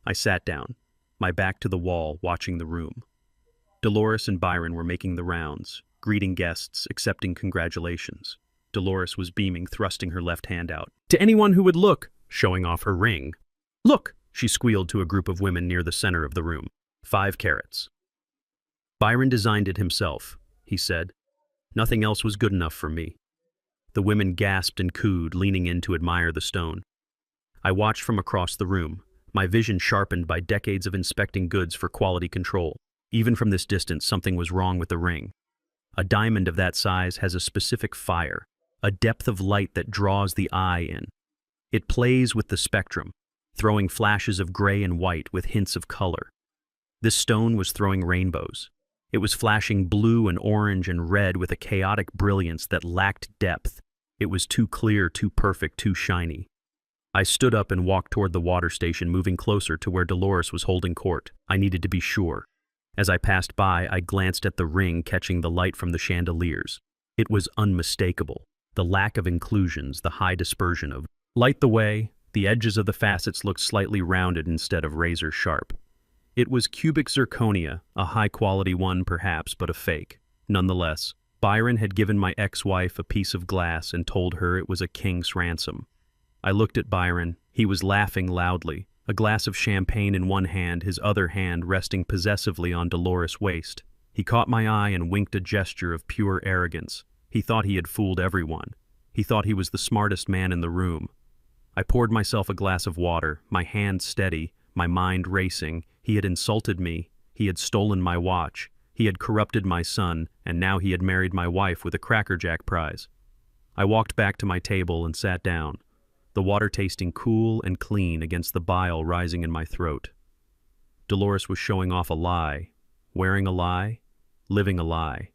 I sat down, my back to the wall, watching the room. Dolores and Byron were making the rounds, greeting guests, accepting congratulations. Dolores was beaming, thrusting her left hand out. "To anyone who would look," showing off her ring. "Look," she squealed to a group of women near the center of the room. 5 carats. "Byron designed it himself," he said. "Nothing else was good enough for me." The women gasped and cooed, leaning in to admire the stone. I watched from across the room, my vision sharpened by decades of inspecting goods for quality control. Even from this distance, something was wrong with the ring. A diamond of that size has a specific fire, a depth of light that draws the eye in. It plays with the spectrum, throwing flashes of gray and white with hints of color. This stone was throwing rainbows. It was flashing blue and orange and red with a chaotic brilliance that lacked depth. It was too clear, too perfect, too shiny. I stood up and walked toward the water station, moving closer to where Dolores was holding court. I needed to be sure. As I passed by, I glanced at the ring, catching the light from the chandeliers. It was unmistakable. The lack of inclusions, the high dispersion of light the way, the edges of the facets looked slightly rounded instead of razor sharp. It was cubic zirconia, a high-quality one perhaps, but a fake. Nonetheless, Byron had given my ex-wife a piece of glass and told her it was a king's ransom. I looked at Byron. He was laughing loudly, a glass of champagne in one hand, his other hand resting possessively on Dolores' waist. He caught my eye and winked, a gesture of pure arrogance. He thought he had fooled everyone. He thought he was the smartest man in the room. I poured myself a glass of water, my hand steady, my mind racing. He had insulted me. He had stolen my watch. He had corrupted my son, and now he had married my wife with a Cracker Jack prize. I walked back to my table and sat down, the water tasting cool and clean against the bile rising in my throat. Dolores was showing off a lie, wearing a lie, living a lie.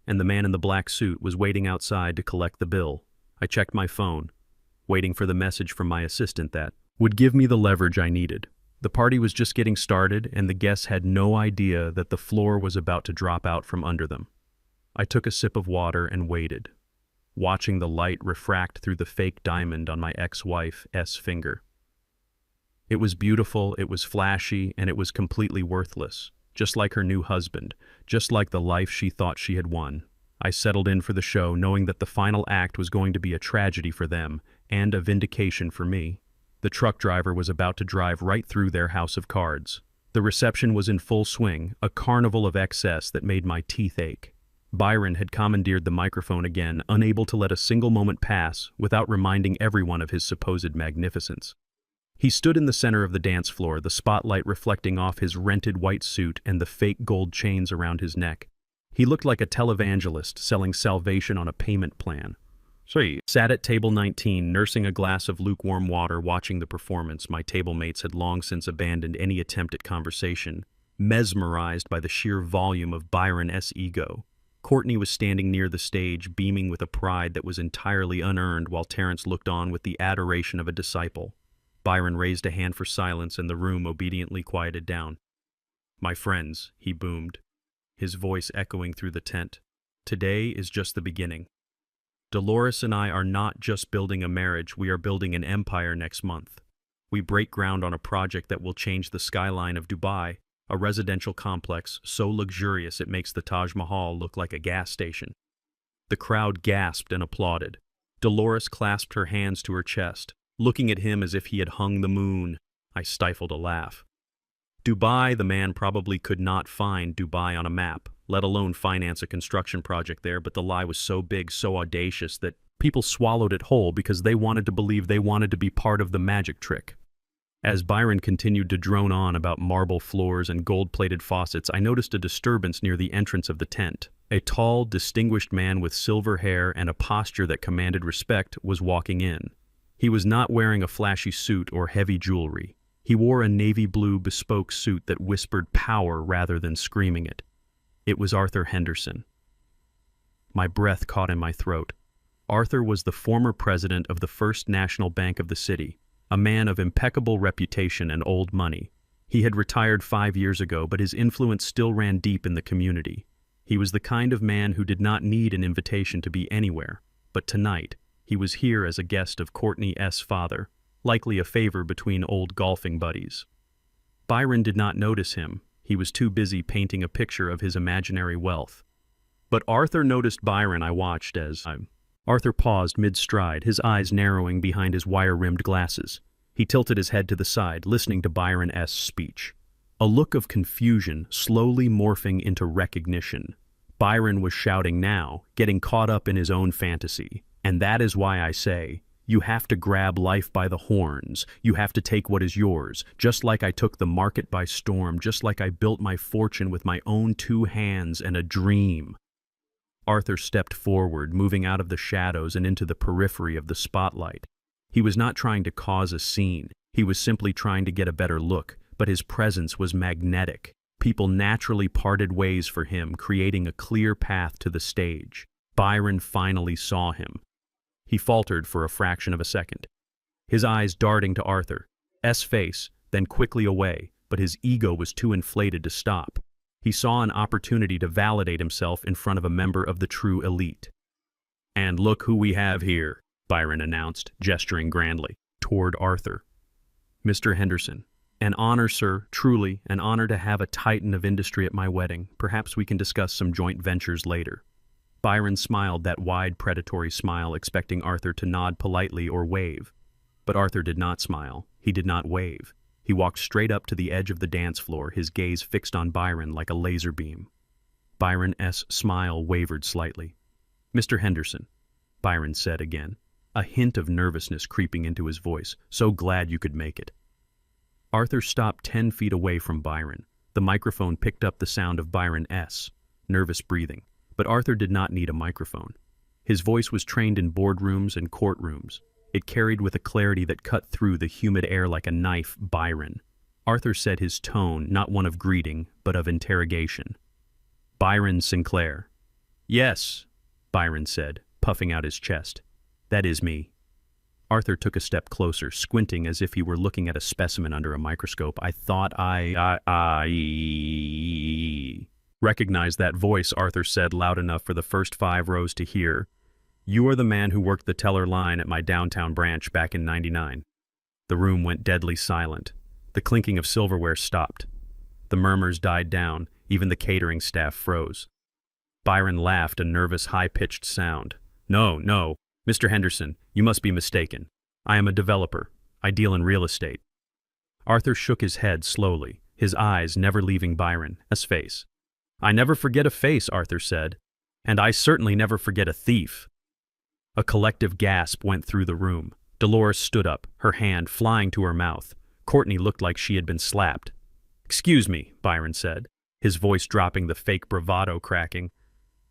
And the man in the black suit was waiting outside to collect the bill. I checked my phone, waiting for the message from my assistant that would give me the leverage I needed. The party was just getting started, and the guests had no idea that the floor was about to drop out from under them. I took a sip of water and waited, watching the light refract through the fake diamond on my ex-wife's finger. It was beautiful, it was flashy, and it was completely worthless, just like her new husband, just like the life she thought she had won. I settled in for the show, knowing that the final act was going to be a tragedy for them and a vindication for me. The truck driver was about to drive right through their house of cards. The reception was in full swing, a carnival of excess that made my teeth ache. Byron had commandeered the microphone again, unable to let a single moment pass without reminding everyone of his supposed magnificence. He stood in the center of the dance floor, the spotlight reflecting off his rented white suit and the fake gold chains around his neck. He looked like a televangelist selling salvation on a payment plan. Sat at table 19, nursing a glass of lukewarm water, watching the performance. My table mates had long since abandoned any attempt at conversation, mesmerized by the sheer volume of Byron's ego. Courtney was standing near the stage, beaming with a pride that was entirely unearned, while Terrence looked on with the adoration of a disciple. Byron raised a hand for silence, and the room obediently quieted down. "My friends," he boomed, his voice echoing through the tent, "today is just the beginning. Dolores and I are not just building a marriage, we are building an empire next month. We break ground on a project that will change the skyline of Dubai, a residential complex so luxurious it makes the Taj Mahal look like a gas station." The crowd gasped and applauded. Dolores clasped her hands to her chest. looking at him as if he had hung the moon. I stifled a laugh. Dubai, the man probably could not find Dubai on a map, let alone finance a construction project there, but the lie was so big, so audacious, that people swallowed it whole because they wanted to believe they wanted to be part of the magic trick. As Byron continued to drone on about marble floors and gold-plated faucets, I noticed a disturbance near the entrance of the tent. A tall, distinguished man with silver hair and a posture that commanded respect was walking in. He was not wearing a flashy suit or heavy jewelry. He wore a navy blue bespoke suit that whispered power rather than screaming it. It was Arthur Henderson. My breath caught in my throat. Arthur was the former president of the First National Bank of the city, a man of impeccable reputation and old money. He had retired 5 years ago, but his influence still ran deep in the community. He was the kind of man who did not need an invitation to be anywhere, but tonight he was here as a guest of Courtney S. father, likely a favor between old golfing buddies. Byron did not notice him. He was too busy painting a picture of his imaginary wealth. But Arthur noticed Byron. I watched as Arthur paused mid-stride, his eyes narrowing behind his wire-rimmed glasses. He tilted his head to the side, listening to Byron S.'s speech. A look of confusion slowly morphing into recognition. Byron was shouting now, getting caught up in his own fantasy. And that is why I say, you have to grab life by the horns. You have to take what is yours, just like I took the market by storm, just like I built my fortune with my own 2 hands and a dream. Arthur stepped forward, moving out of the shadows and into the periphery of the spotlight. He was not trying to cause a scene. He was simply trying to get a better look, but his presence was magnetic. People naturally parted ways for him, creating a clear path to the stage. Byron finally saw him. He faltered for a fraction of a second, his eyes darting to Arthur's face, then quickly away, but his ego was too inflated to stop. He saw an opportunity to validate himself in front of a member of the true elite. "And look who we have here," Byron announced, gesturing grandly toward Arthur. "Mr. Henderson, an honor, sir, truly an honor to have a titan of industry at my wedding. Perhaps we can discuss some joint ventures later." Byron smiled that wide, predatory smile, expecting Arthur to nod politely or wave. But Arthur did not smile. He did not wave. He walked straight up to the edge of the dance floor, his gaze fixed on Byron like a laser beam. Byron's smile wavered slightly. "Mr. Henderson," Byron said again, a hint of nervousness creeping into his voice. "So glad you could make it." Arthur stopped 10 feet away from Byron. The microphone picked up the sound of Byron's nervous breathing. But Arthur did not need a microphone. His voice was trained in boardrooms and courtrooms. It carried with a clarity that cut through the humid air like a knife. "Byron." Arthur said, his tone not one of greeting, but of interrogation. "Byron Sinclair." "Yes," Byron said, puffing out his chest. "That is me." Arthur took a step closer, squinting as if he were looking at a specimen under a microscope. "I thought I recognize that voice," Arthur said loud enough for the first 5 rows to hear. "You are the man who worked the teller line at my downtown branch back in '99. The room went deadly silent. The clinking of silverware stopped. The murmurs died down. Even the catering staff froze. Byron laughed, a nervous, high-pitched sound. No, Mr. Henderson, you must be mistaken. I am a developer. I deal in real estate." Arthur shook his head slowly, his eyes never leaving Byron's face. "I never forget a face," Arthur said, "and I certainly never forget a thief." A collective gasp went through the room. Dolores stood up, her hand flying to her mouth. Courtney looked like she had been slapped. "Excuse me," Byron said, his voice dropping, the fake bravado cracking.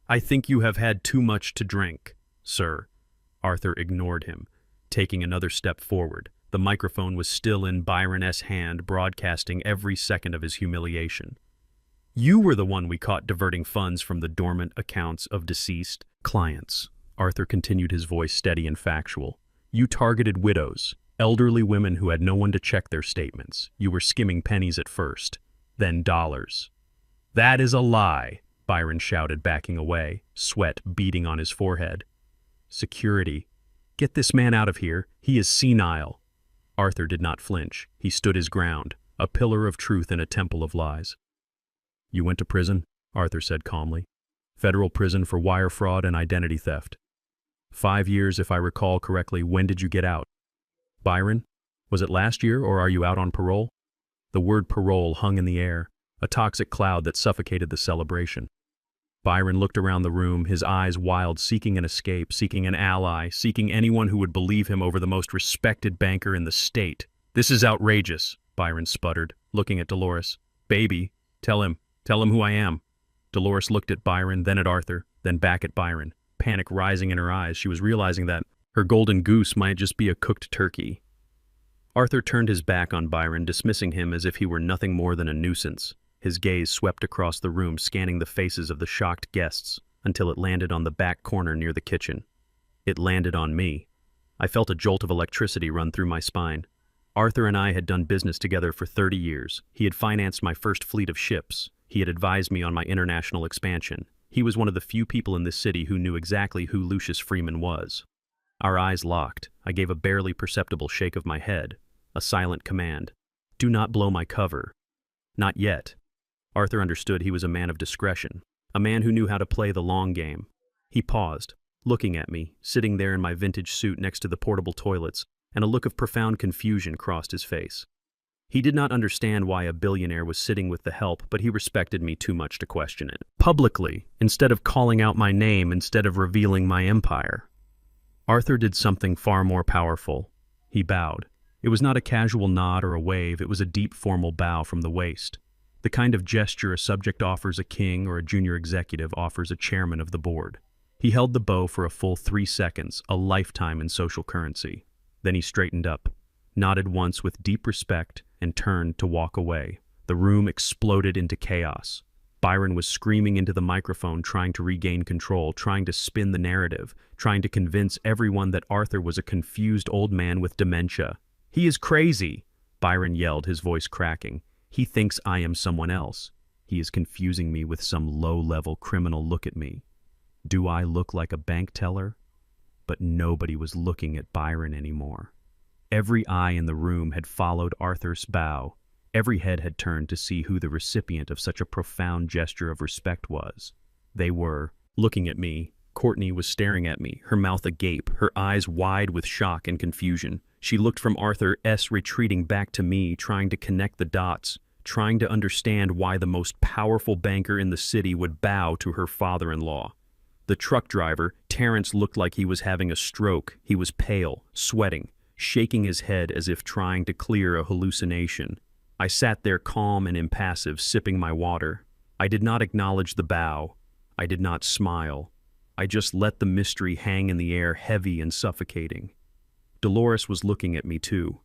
"I think you have had too much to drink, sir." Arthur ignored him, taking another step forward. The microphone was still in Byron's hand, broadcasting every second of his humiliation. "You were the one we caught diverting funds from the dormant accounts of deceased clients." Arthur continued, his voice steady and factual. "You targeted widows, elderly women who had no one to check their statements. You were skimming pennies at first, then dollars." "That is a lie," Byron shouted, backing away, sweat beading on his forehead. "Security. Get this man out of here. He is senile." Arthur did not flinch. He stood his ground, a pillar of truth in a temple of lies. "You went to prison," Arthur said calmly. "Federal prison for wire fraud and identity theft. 5 years, if I recall correctly. When did you get out?" Byron? Was it last year, or are you out on parole? The word parole hung in the air, a toxic cloud that suffocated the celebration. Byron looked around the room, his eyes wild, seeking an escape, seeking an ally, seeking anyone who would believe him over the most respected banker in the state. "This is outrageous," Byron sputtered, looking at Dolores. "Baby, tell him who I am." Dolores looked at Byron, then at Arthur, then back at Byron. Panic rising in her eyes, she was realizing that her golden goose might just be a cooked turkey. Arthur turned his back on Byron, dismissing him as if he were nothing more than a nuisance. His gaze swept across the room, scanning the faces of the shocked guests, until it landed on the back corner near the kitchen. It landed on me. I felt a jolt of electricity run through my spine. Arthur and I had done business together for 30 years. He had financed my first fleet of ships. He had advised me on my international expansion. He was one of the few people in this city who knew exactly who Lucius Freeman was. Our eyes locked. I gave a barely perceptible shake of my head, a silent command. "Do not blow my cover." "Not yet." Arthur understood he was a man of discretion, a man who knew how to play the long game. He paused, looking at me, sitting there in my vintage suit next to the portable toilets, and a look of profound confusion crossed his face. He did not understand why a billionaire was sitting with the help, but he respected me too much to question it. Publicly, instead of calling out my name, instead of revealing my empire. Arthur did something far more powerful. He bowed. It was not a casual nod or a wave, it was a deep formal bow from the waist. The kind of gesture a subject offers a king or a junior executive offers a chairman of the board. He held the bow for a full 3 seconds, a lifetime in social currency. Then he straightened up, nodded once with deep respect, and turned to walk away. The room exploded into chaos. Byron was screaming into the microphone, trying to regain control, trying to spin the narrative, trying to convince everyone that Arthur was a confused old man with dementia. "He is crazy," Byron yelled, his voice cracking. "He thinks I am someone else. He is confusing me with some low-level criminal. Look at me. Do I look like a bank teller?" But nobody was looking at Byron anymore. Every eye in the room had followed Arthur's bow. Every head had turned to see who the recipient of such a profound gesture of respect was. They were looking at me. Courtney was staring at me, her mouth agape, her eyes wide with shock and confusion. She looked from Arthur's retreating back to me, trying to connect the dots, trying to understand why the most powerful banker in the city would bow to her father-in-law. The truck driver, Terrence, looked like he was having a stroke. He was pale, sweating, shaking his head as if trying to clear a hallucination. I sat there calm and impassive, sipping my water. I did not acknowledge the bow. I did not smile. I just let the mystery hang in the air, heavy and suffocating. Dolores was looking at me too.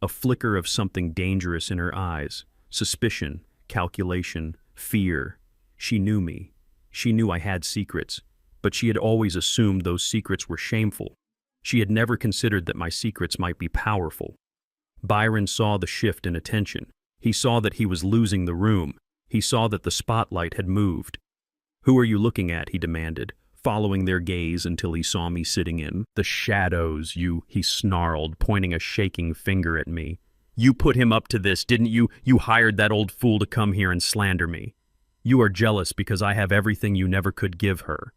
A flicker of something dangerous in her eyes. Suspicion, calculation, fear. She knew me. She knew I had secrets, but she had always assumed those secrets were shameful. She had never considered that my secrets might be powerful. Byron saw the shift in attention. He saw that he was losing the room. He saw that the spotlight had moved. "Who are you looking at?" he demanded, following their gaze until he saw me sitting in the shadows. He snarled, pointing a shaking finger at me. "You put him up to this, didn't you? You hired that old fool to come here and slander me. You are jealous because I have everything you never could give her."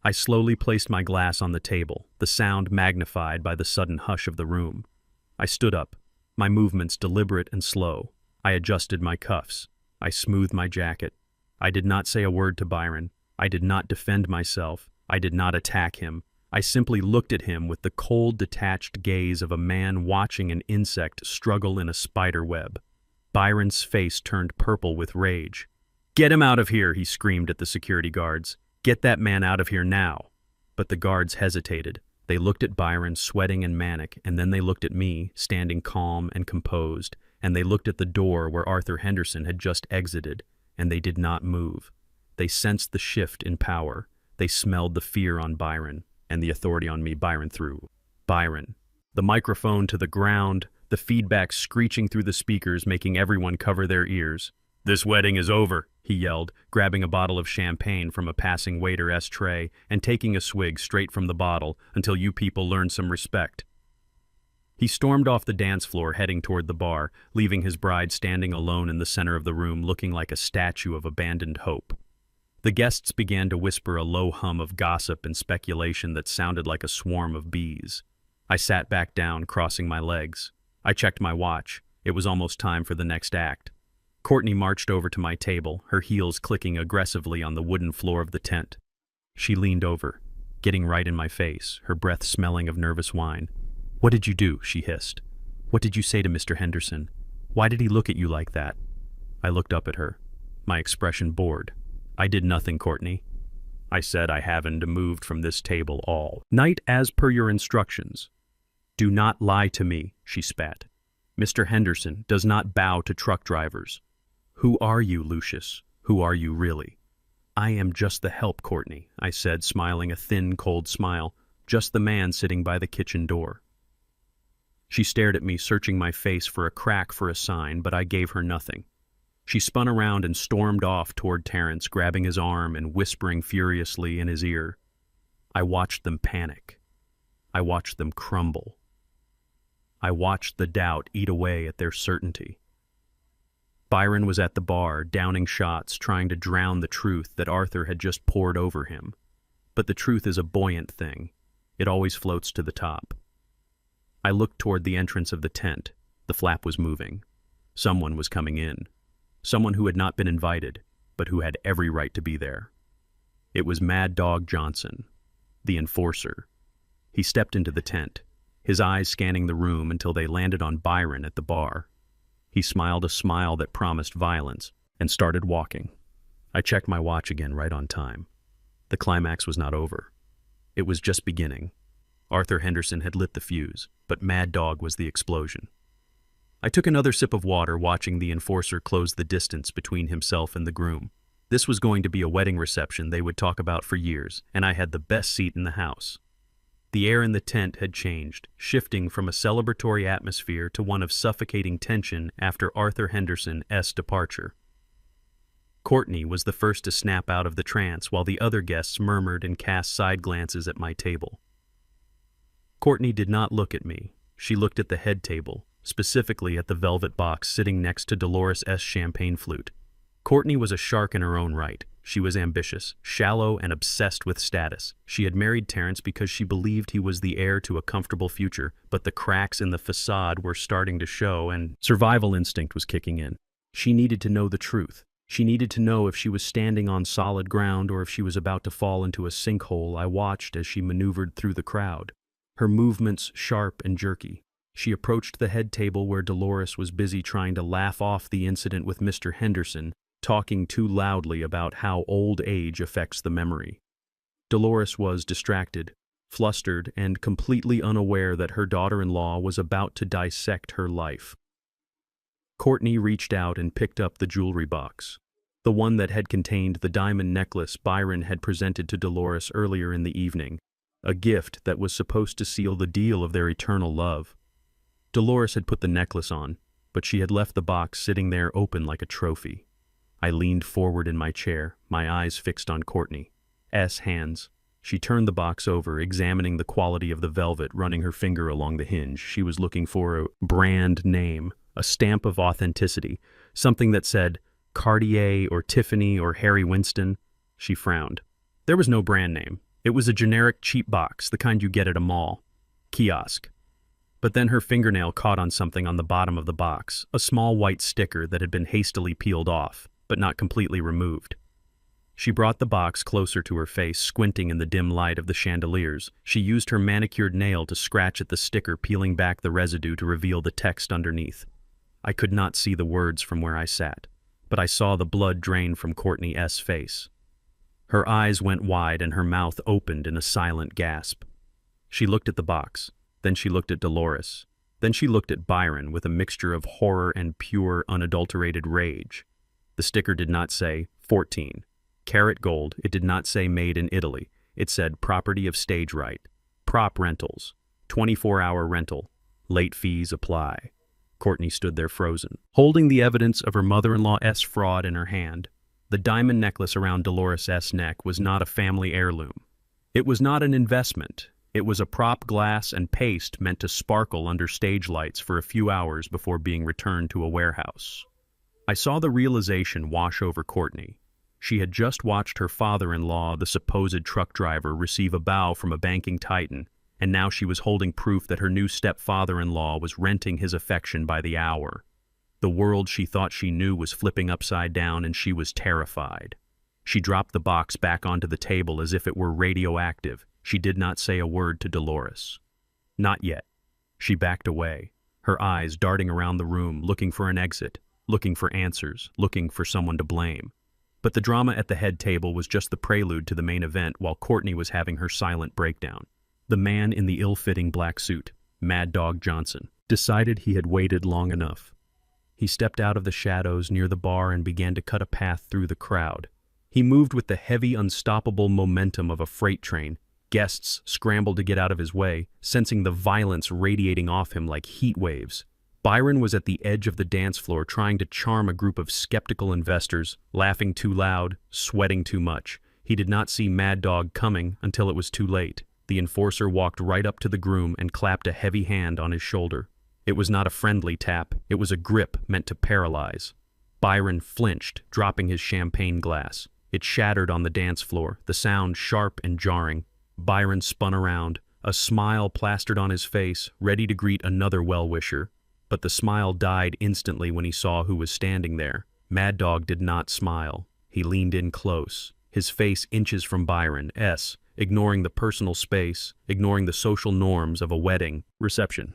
I slowly placed my glass on the table, the sound magnified by the sudden hush of the room. I stood up, my movements deliberate and slow. I adjusted my cuffs. I smoothed my jacket. I did not say a word to Byron. I did not defend myself. I did not attack him. I simply looked at him with the cold, detached gaze of a man watching an insect struggle in a spider web. Byron's face turned purple with rage. "Get him out of here," he screamed at the security guards. "Get that man out of here now." But the guards hesitated. They looked at Byron, sweating and manic, and then they looked at me, standing calm and composed, and they looked at the door where Arthur Henderson had just exited, and they did not move. They sensed the shift in power. They smelled the fear on Byron, and the authority on me. Byron threw. Byron. The microphone to the ground, the feedback screeching through the speakers, making everyone cover their ears. "This wedding is over," he yelled, grabbing a bottle of champagne from a passing waiter's tray and taking a swig straight from the bottle, "until you people learn some respect." He stormed off the dance floor, heading toward the bar, leaving his bride standing alone in the center of the room, looking like a statue of abandoned hope. The guests began to whisper a low hum of gossip and speculation that sounded like a swarm of bees. I sat back down, crossing my legs. I checked my watch. It was almost time for the next act. Courtney marched over to my table, her heels clicking aggressively on the wooden floor of the tent. She leaned over, getting right in my face, her breath smelling of nervous wine. "What did you do?" she hissed. "What did you say to Mr. Henderson? Why did he look at you like that?" I looked up at her, my expression bored. "I did nothing, Courtney. I said I haven't moved from this table all night as per your instructions." "Do not lie to me," she spat. "Mr. Henderson does not bow to truck drivers." "Who are you, Lucius? Who are you really?" "I am just the help, Courtney," I said, smiling a thin, cold smile, "just the man sitting by the kitchen door." She stared at me, searching my face for a crack for a sign, but I gave her nothing. She spun around and stormed off toward Terrence, grabbing his arm and whispering furiously in his ear. I watched them panic. I watched them crumble. I watched the doubt eat away at their certainty. Byron was at the bar, downing shots, trying to drown the truth that Arthur had just poured over him. But the truth is a buoyant thing. It always floats to the top. I looked toward the entrance of the tent. The flap was moving. Someone was coming in. Someone who had not been invited, but who had every right to be there. It was Mad Dog Johnson, the enforcer. He stepped into the tent, his eyes scanning the room until they landed on Byron at the bar. He smiled a smile that promised violence and started walking. I checked my watch again, right on time. The climax was not over. It was just beginning. Arthur Henderson had lit the fuse, but Mad Dog was the explosion. I took another sip of water, watching the enforcer close the distance between himself and the groom. This was going to be a wedding reception they would talk about for years, and I had the best seat in the house. The air in the tent had changed, shifting from a celebratory atmosphere to one of suffocating tension after Arthur Henderson's departure. Courtney was the first to snap out of the trance, while the other guests murmured and cast side glances at my table. Courtney did not look at me. She looked at the head table, specifically at the velvet box sitting next to Dolores' champagne flute. Courtney was a shark in her own right. She was ambitious, shallow, and obsessed with status. She had married Terrence because she believed he was the heir to a comfortable future, but the cracks in the facade were starting to show, and survival instinct was kicking in. She needed to know the truth. She needed to know if she was standing on solid ground or if she was about to fall into a sinkhole. I watched as she maneuvered through the crowd, her movements sharp and jerky. She approached the head table where Dolores was busy trying to laugh off the incident with Mr. Henderson, talking too loudly about how old age affects the memory. Dolores was distracted, flustered, and completely unaware that her daughter-in-law was about to dissect her life. Courtney reached out and picked up the jewelry box, the one that had contained the diamond necklace Byron had presented to Dolores earlier in the evening, a gift that was supposed to seal the deal of their eternal love. Dolores had put the necklace on, but she had left the box sitting there open like a trophy. I leaned forward in my chair, my eyes fixed on Courtney's hands. She turned the box over, examining the quality of the velvet, running her finger along the hinge. She was looking for a brand name, a stamp of authenticity, something that said Cartier or Tiffany or Harry Winston. She frowned. There was no brand name. It was a generic cheap box, the kind you get at a mall kiosk. But then her fingernail caught on something on the bottom of the box, a small white sticker that had been hastily peeled off, but not completely removed. She brought the box closer to her face, squinting in the dim light of the chandeliers. She used her manicured nail to scratch at the sticker, peeling back the residue to reveal the text underneath. I could not see the words from where I sat, but I saw the blood drain from Courtney's face. Her eyes went wide and her mouth opened in a silent gasp. She looked at the box. Then she looked at Dolores. Then she looked at Byron with a mixture of horror and pure, unadulterated rage. The sticker did not say 14. Carat gold. It did not say made in Italy. It said property of stage right. Prop rentals. 24-hour rental. Late fees apply. Courtney stood there frozen, holding the evidence of her mother-in-law's fraud in her hand. The diamond necklace around Dolores' neck was not a family heirloom. It was not an investment. It was a prop glass and paste meant to sparkle under stage lights for a few hours before being returned to a warehouse. I saw the realization wash over Courtney. She had just watched her father-in-law, the supposed truck driver, receive a bow from a banking titan, and now she was holding proof that her new stepfather-in-law was renting his affection by the hour. The world she thought she knew was flipping upside down, and she was terrified. She dropped the box back onto the table as if it were radioactive. She did not say a word to Dolores. Not yet. She backed away, her eyes darting around the room, looking for an exit, looking for answers, looking for someone to blame. But the drama at the head table was just the prelude to the main event while Courtney was having her silent breakdown. The man in the ill-fitting black suit, Mad Dog Johnson, decided he had waited long enough. He stepped out of the shadows near the bar and began to cut a path through the crowd. He moved with the heavy, unstoppable momentum of a freight train. Guests scrambled to get out of his way, sensing the violence radiating off him like heat waves. Byron was at the edge of the dance floor trying to charm a group of skeptical investors, laughing too loud, sweating too much. He did not see Mad Dog coming until it was too late. The enforcer walked right up to the groom and clapped a heavy hand on his shoulder. It was not a friendly tap, it was a grip meant to paralyze. Byron flinched, dropping his champagne glass. It shattered on the dance floor, the sound sharp and jarring. Byron spun around, a smile plastered on his face, ready to greet another well-wisher. But the smile died instantly when he saw who was standing there. Mad Dog did not smile. He leaned in close, his face inches from Byron's, ignoring the personal space, ignoring the social norms of a wedding reception.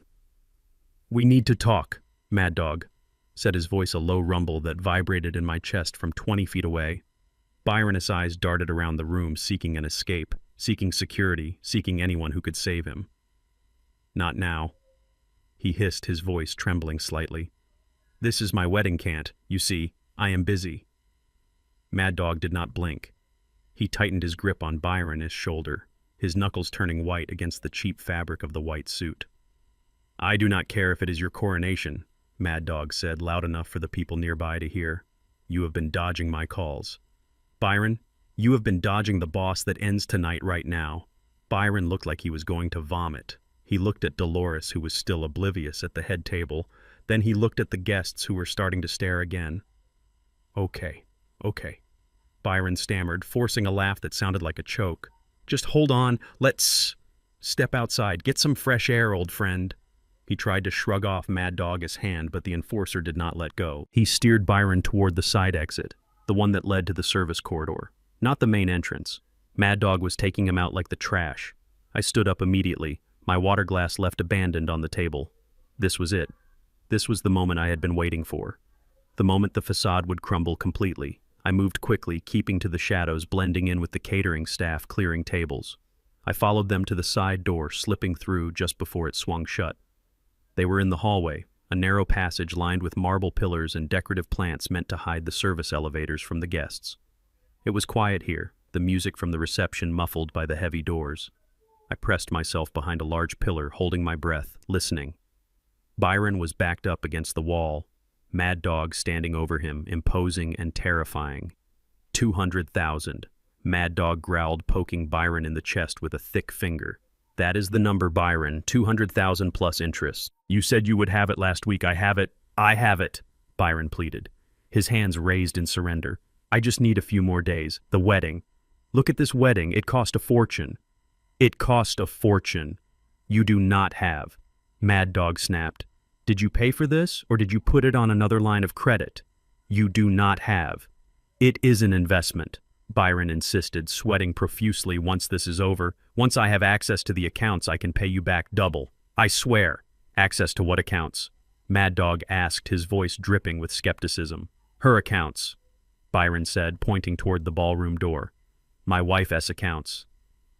"We need to talk, Mad Dog," said his voice, a low rumble that vibrated in my chest from 20 feet away. Byron's eyes darted around the room, seeking an escape, seeking security, seeking anyone who could save him. "Not now," he hissed, his voice trembling slightly. "This is my wedding, can't you see? I am busy." Mad Dog did not blink. He tightened his grip on Byron's shoulder, his knuckles turning white against the cheap fabric of the white suit. "I do not care if it is your coronation," Mad Dog said, loud enough for the people nearby to hear. "You have been dodging my calls. Byron, you have been dodging the boss that ends tonight right now." Byron looked like he was going to vomit. He looked at Dolores, who was still oblivious at the head table. Then he looked at the guests, who were starting to stare again. Okay. Byron stammered, forcing a laugh that sounded like a choke. "Just hold on, let's step outside, get some fresh air, old friend." He tried to shrug off Mad Dog's hand, but the enforcer did not let go. He steered Byron toward the side exit, the one that led to the service corridor, not the main entrance. Mad Dog was taking him out like the trash. I stood up immediately, my water glass left abandoned on the table. This was it. This was the moment I had been waiting for. The moment the facade would crumble completely. I moved quickly, keeping to the shadows, blending in with the catering staff clearing tables. I followed them to the side door, slipping through just before it swung shut. They were in the hallway, a narrow passage lined with marble pillars and decorative plants meant to hide the service elevators from the guests. It was quiet here, the music from the reception muffled by the heavy doors. I pressed myself behind a large pillar, holding my breath, listening. Byron was backed up against the wall, Mad Dog standing over him, imposing and terrifying. 200,000. Mad Dog growled, poking Byron in the chest with a thick finger. "That is the number, Byron, 200,000 plus interest. You said you would have it last week. I have it, Byron pleaded, his hands raised in surrender. "I just need a few more days. The wedding. Look at this wedding. It cost a fortune." "It cost a fortune. You do not have." Mad Dog snapped. "Did you pay for this, or did you put it on another line of credit?" "You do not have." "It is an investment," Byron insisted, sweating profusely. "Once this is over, once I have access to the accounts, I can pay you back double. I swear." "Access to what accounts?" Mad Dog asked, his voice dripping with skepticism. "Her accounts," Byron said, pointing toward the ballroom door. "My wife's accounts.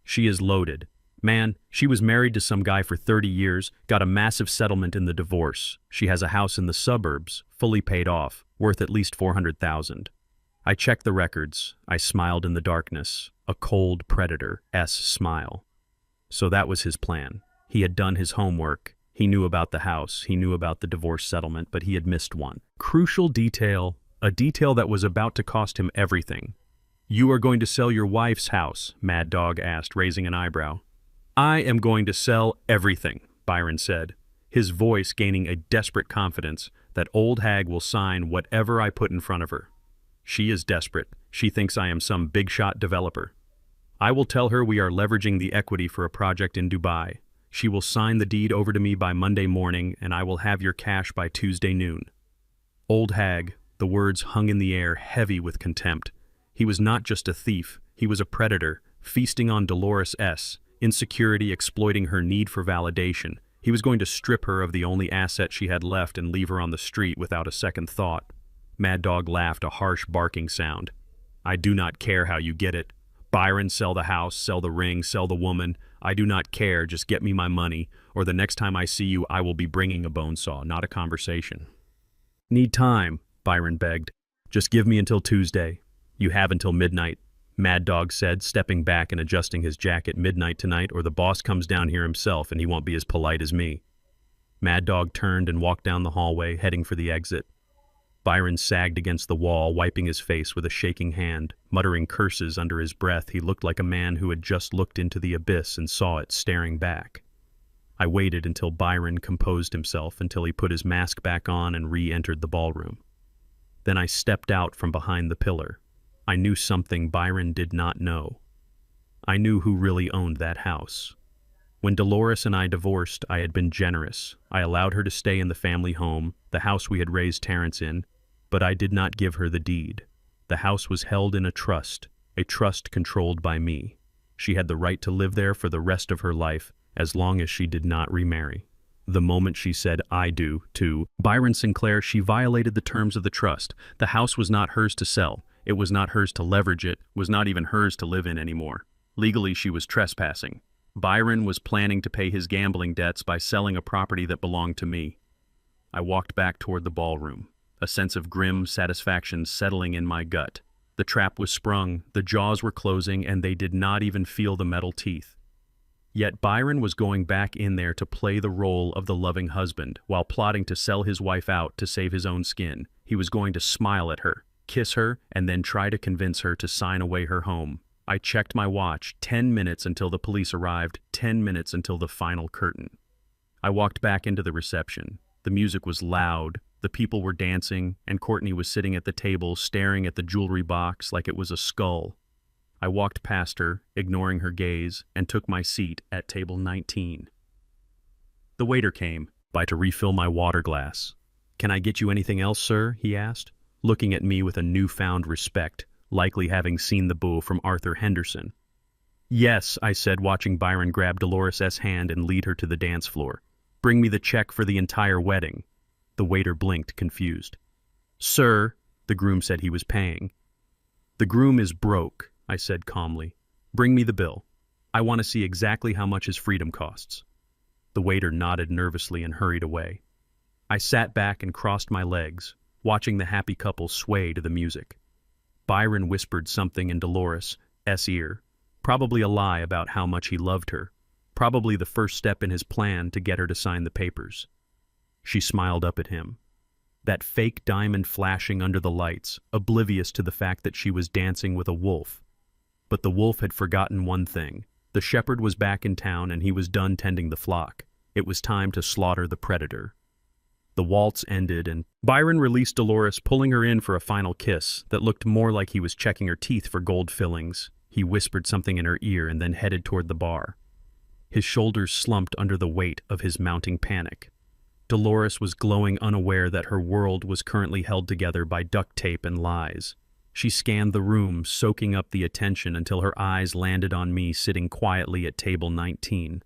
She is loaded. Man, she was married to some guy for 30 years, got a massive settlement in the divorce. She has a house in the suburbs, fully paid off, worth at least 400,000. I checked the records. I smiled in the darkness, a cold predator's smile. So that was his plan. He had done his homework. He knew about the house, he knew about the divorce settlement, but he had missed one crucial detail, a detail that was about to cost him everything. "You are going to sell your wife's house?" Mad Dog asked, raising an eyebrow. "I am going to sell everything," Byron said, his voice gaining a desperate confidence. "That old hag will sign whatever I put in front of her. She is desperate. She thinks I am some big-shot developer. I will tell her we are leveraging the equity for a project in Dubai. She will sign the deed over to me by Monday morning, and I will have your cash by Tuesday noon." Old hag, the words hung in the air, heavy with contempt. He was not just a thief, he was a predator, feasting on Dolores S., insecurity exploiting her need for validation. He was going to strip her of the only asset she had left and leave her on the street without a second thought. Mad Dog laughed, a harsh barking sound. "I do not care how you get it. Byron, sell the house, sell the ring, sell the woman. I do not care, just get me my money, or the next time I see you I will be bringing a bone saw, not a conversation." "Need time," Byron begged. "Just give me until Tuesday." "You have until midnight," Mad Dog said, stepping back and adjusting his jacket. "Midnight tonight, or the boss comes down here himself and he won't be as polite as me." Mad Dog turned and walked down the hallway, heading for the exit. Byron sagged against the wall, wiping his face with a shaking hand. Muttering curses under his breath, he looked like a man who had just looked into the abyss and saw it staring back. I waited until Byron composed himself, until he put his mask back on and re-entered the ballroom. Then I stepped out from behind the pillar. I knew something Byron did not know. I knew who really owned that house. When Dolores and I divorced, I had been generous. I allowed her to stay in the family home, the house we had raised Terrence in, but I did not give her the deed. The house was held in a trust controlled by me. She had the right to live there for the rest of her life, as long as she did not remarry. The moment she said "I do" to Byron Sinclair, she violated the terms of the trust. The house was not hers to sell. It was not hers to leverage. It was not even hers to live in anymore. Legally, she was trespassing. Byron was planning to pay his gambling debts by selling a property that belonged to me. I walked back toward the ballroom, a sense of grim satisfaction settling in my gut. The trap was sprung, the jaws were closing, and they did not even feel the metal teeth. Yet Byron was going back in there to play the role of the loving husband, while plotting to sell his wife out to save his own skin. He was going to smile at her, kiss her, and then try to convince her to sign away her home. I checked my watch. 10 minutes until the police arrived, 10 minutes until the final curtain. I walked back into the reception. The music was loud, the people were dancing, and Courtney was sitting at the table staring at the jewelry box like it was a skull. I walked past her, ignoring her gaze, and took my seat at table 19. The waiter came by to refill my water glass. "Can I get you anything else, sir?" he asked, looking at me with a newfound respect, likely having seen the bull from Arthur Henderson. "Yes," I said, watching Byron grab Dolores' hand and lead her to the dance floor. "Bring me the check for the entire wedding." The waiter blinked, confused. "Sir," the groom said he was paying. "The groom is broke," I said calmly. "Bring me the bill. I want to see exactly how much his freedom costs." The waiter nodded nervously and hurried away. I sat back and crossed my legs, watching the happy couple sway to the music. Byron whispered something in Dolores' ear, probably a lie about how much he loved her, probably the first step in his plan to get her to sign the papers. She smiled up at him, that fake diamond flashing under the lights, oblivious to the fact that she was dancing with a wolf. But the wolf had forgotten one thing. The shepherd was back in town and he was done tending the flock. It was time to slaughter the predator. The waltz ended and Byron released Dolores, pulling her in for a final kiss that looked more like he was checking her teeth for gold fillings. He whispered something in her ear and then headed toward the bar. His shoulders slumped under the weight of his mounting panic. Dolores was glowing, unaware that her world was currently held together by duct tape and lies. She scanned the room, soaking up the attention until her eyes landed on me sitting quietly at table 19.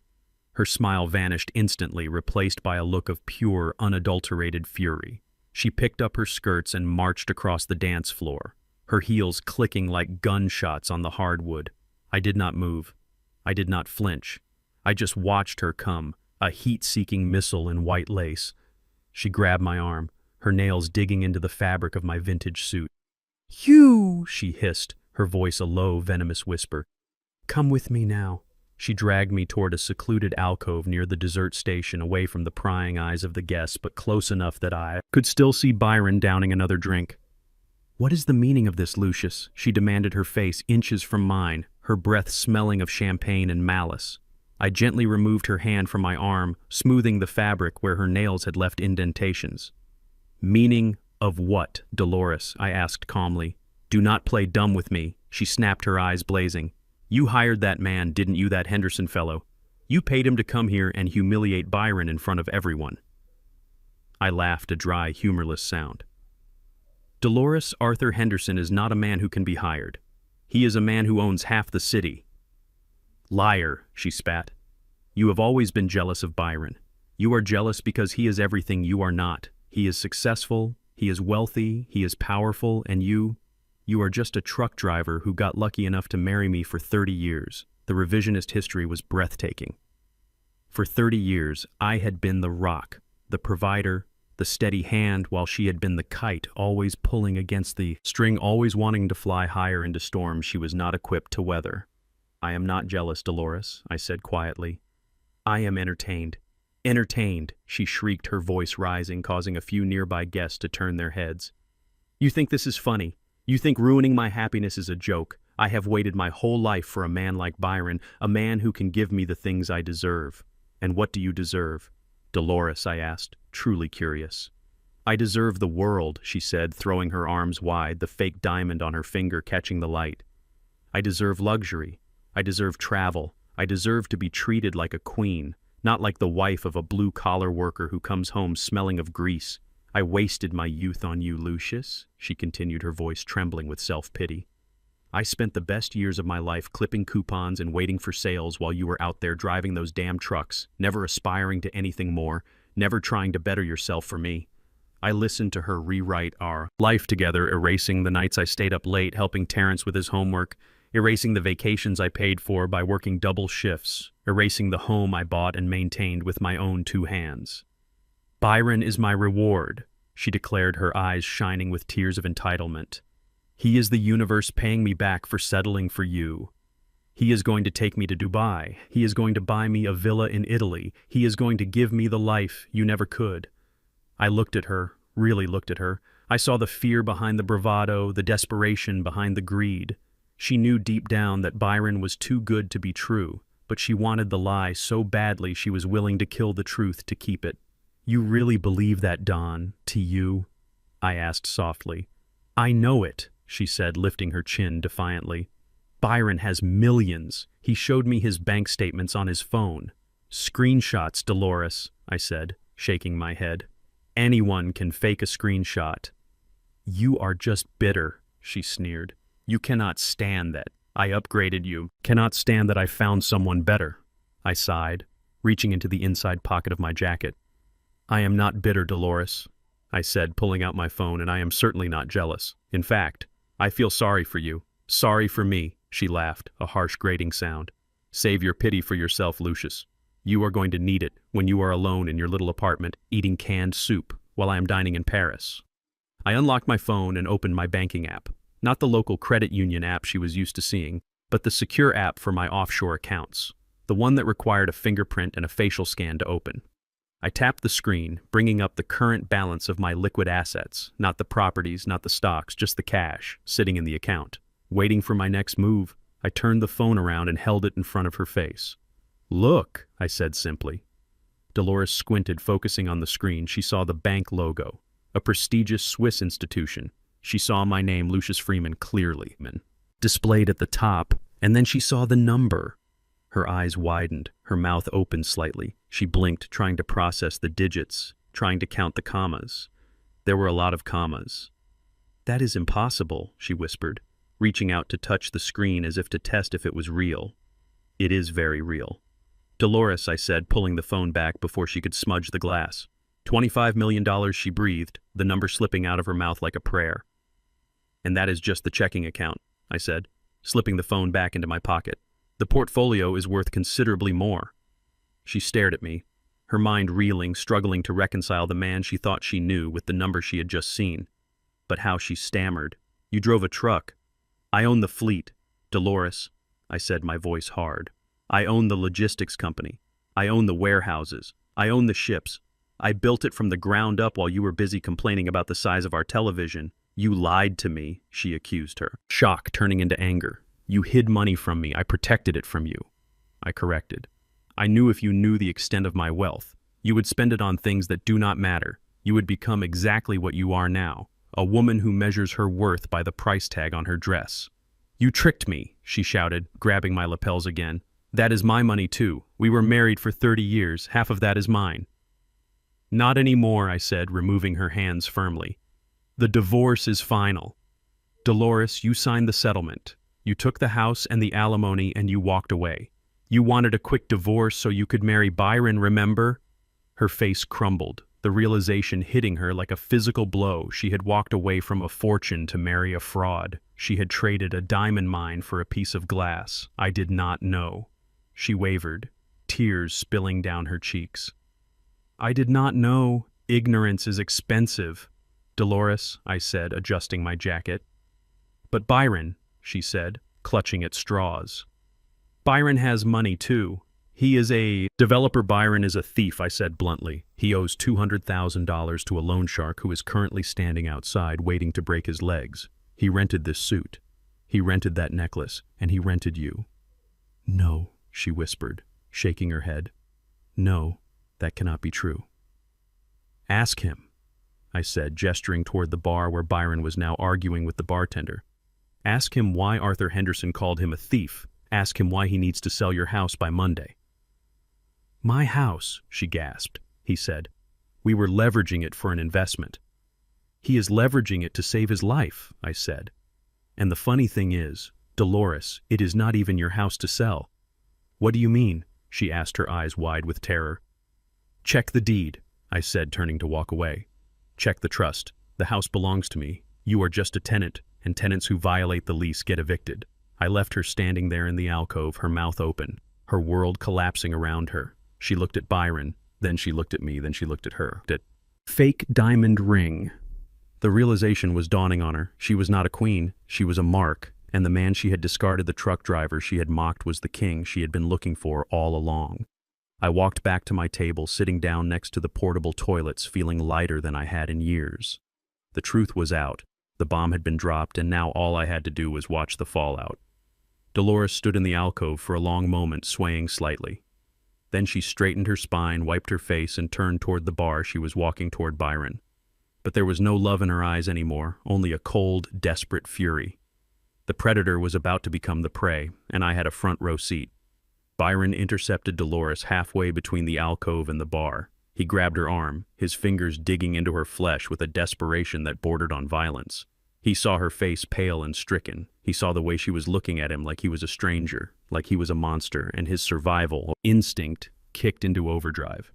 Her smile vanished instantly, replaced by a look of pure, unadulterated fury. She picked up her skirts and marched across the dance floor, her heels clicking like gunshots on the hardwood. I did not move. I did not flinch. I just watched her come, a heat-seeking missile in white lace. She grabbed my arm, her nails digging into the fabric of my vintage suit. "You!" she hissed, her voice a low, venomous whisper. "Come with me now." She dragged me toward a secluded alcove near the dessert station, away from the prying eyes of the guests, but close enough that I could still see Byron downing another drink. "What is the meaning of this, Lucius?" she demanded, her face inches from mine, her breath smelling of champagne and malice. I gently removed her hand from my arm, smoothing the fabric where her nails had left indentations. "Meaning of what, Dolores?" I asked calmly. "Do not play dumb with me," she snapped, her eyes blazing. "You hired that man, didn't you, that Henderson fellow? You paid him to come here and humiliate Byron in front of everyone." I laughed, a dry, humorless sound. "Dolores Arthur Henderson is not a man who can be hired. He is a man who owns half the city." "Liar," she spat. "You have always been jealous of Byron. You are jealous because he is everything you are not. He is successful, he is wealthy, he is powerful, and you are just a truck driver who got lucky enough to marry me for 30 years. The revisionist history was breathtaking. For 30 years, I had been the rock, the provider, the steady hand, while she had been the kite, always pulling against the string, always wanting to fly higher into storms she was not equipped to weather. "I am not jealous, Dolores," I said quietly. "I am entertained." "Entertained," she shrieked, her voice rising, causing a few nearby guests to turn their heads. "You think this is funny? You think ruining my happiness is a joke? I have waited my whole life for a man like Byron, a man who can give me the things I deserve." "And what do you deserve?" "Dolores," I asked, truly curious. "I deserve the world," she said, throwing her arms wide, the fake diamond on her finger catching the light. "I deserve luxury. I deserve travel. I deserve to be treated like a queen, not like the wife of a blue-collar worker who comes home smelling of grease. I wasted my youth on you, Lucius," she continued, her voice trembling with self-pity. "I spent the best years of my life clipping coupons and waiting for sales while you were out there driving those damn trucks, never aspiring to anything more, never trying to better yourself for me." I listened to her rewrite our life together, erasing the nights I stayed up late helping Terrence with his homework, erasing the vacations I paid for by working double shifts, erasing the home I bought and maintained with my own 2 hands. "Byron is my reward," she declared, her eyes shining with tears of entitlement. "He is the universe paying me back for settling for you. He is going to take me to Dubai. He is going to buy me a villa in Italy. He is going to give me the life you never could." I looked at her, really looked at her. I saw the fear behind the bravado, the desperation behind the greed. She knew deep down that Byron was too good to be true, but she wanted the lie so badly she was willing to kill the truth to keep it. "You really believe that, Dawn, to you?" I asked softly. "I know it," she said, lifting her chin defiantly. "Byron has millions. He showed me his bank statements on his phone." "Screenshots, Dolores," I said, shaking my head. "Anyone can fake a screenshot." "You are just bitter," she sneered. "You cannot stand that I upgraded you, cannot stand that I found someone better." I sighed, reaching into the inside pocket of my jacket. "I am not bitter, Dolores," I said, pulling out my phone, "and I am certainly not jealous. In fact, I feel sorry for you. Sorry for me," she laughed, a harsh grating sound. "Save your pity for yourself, Lucius. You are going to need it when you are alone in your little apartment, eating canned soup, while I am dining in Paris." I unlocked my phone and opened my banking app. Not the local credit union app she was used to seeing, but the secure app for my offshore accounts, the one that required a fingerprint and a facial scan to open. I tapped the screen, bringing up the current balance of my liquid assets, not the properties, not the stocks, just the cash, sitting in the account. Waiting for my next move, I turned the phone around and held it in front of her face. "Look," I said simply. Dolores squinted, focusing on the screen. She saw the bank logo, a prestigious Swiss institution. She saw my name, Lucius Freeman, clearly, displayed at the top, and then she saw the number. Her eyes widened, her mouth opened slightly. She blinked, trying to process the digits, trying to count the commas. There were a lot of commas. "That is impossible," she whispered, reaching out to touch the screen as if to test if it was real. "It is very real." "Dolores," I said, pulling the phone back before she could smudge the glass. $25 million, she breathed, the number slipping out of her mouth like a prayer. "And that is just the checking account," I said, slipping the phone back into my pocket. "The portfolio is worth considerably more." She stared at me, her mind reeling, struggling to reconcile the man she thought she knew with the number she had just seen. But how she stammered. "You drove a truck." "I own the fleet, Dolores," I said, my voice hard. "I own the logistics company. I own the warehouses. I own the ships. I built it from the ground up while you were busy complaining about the size of our television." "You lied to me," she accused her, shock turning into anger. "You hid money from me. I protected it from you." I corrected. "I knew if you knew the extent of my wealth, you would spend it on things that do not matter. You would become exactly what you are now, a woman who measures her worth by the price tag on her dress." "You tricked me," she shouted, grabbing my lapels again. That is my money too. We were married for 30 years. Half of that is mine. Not anymore, I said, removing her hands firmly. The divorce is final. Dolores, you signed the settlement. You took the house and the alimony and you walked away. You wanted a quick divorce so you could marry Byron, remember? Her face crumbled, the realization hitting her like a physical blow. She had walked away from a fortune to marry a fraud. She had traded a diamond mine for a piece of glass. I did not know. She wavered, tears spilling down her cheeks. I did not know. Ignorance is expensive. Dolores, I said, adjusting my jacket. But Byron, she said, clutching at straws. Byron has money too. He is a developer. Byron is a thief, I said bluntly. He owes $200,000 to a loan shark who is currently standing outside waiting to break his legs. He rented this suit. He rented that necklace, and he rented you. No, she whispered, shaking her head. No, that cannot be true. Ask him, I said, gesturing toward the bar where Byron was now arguing with the bartender. Ask him why Arthur Henderson called him a thief. Ask him why he needs to sell your house by Monday. My house, she gasped, he said. We were leveraging it for an investment. He is leveraging it to save his life, I said. And the funny thing is, Dolores, it is not even your house to sell. What do you mean? She asked, her eyes wide with terror. Check the deed, I said, turning to walk away. Check the trust. The house belongs to me. You are just a tenant, and tenants who violate the lease get evicted. I left her standing there in the alcove, her mouth open, her world collapsing around her. She looked at Byron, then she looked at me, then she looked at her. That fake diamond ring. The realization was dawning on her. She was not a queen, she was a mark, and the man she had discarded, the truck driver she had mocked, was the king she had been looking for all along. I walked back to my table, sitting down next to the portable toilets, feeling lighter than I had in years. The truth was out. The bomb had been dropped, and now all I had to do was watch the fallout. Dolores stood in the alcove for a long moment, swaying slightly. Then she straightened her spine, wiped her face, and turned toward the bar. She was walking toward Byron. But there was no love in her eyes anymore, only a cold, desperate fury. The predator was about to become the prey, and I had a front row seat. Byron intercepted Dolores halfway between the alcove and the bar. He grabbed her arm, his fingers digging into her flesh with a desperation that bordered on violence. He saw her face pale and stricken. He saw the way she was looking at him like he was a stranger, like he was a monster, and his survival instinct kicked into overdrive.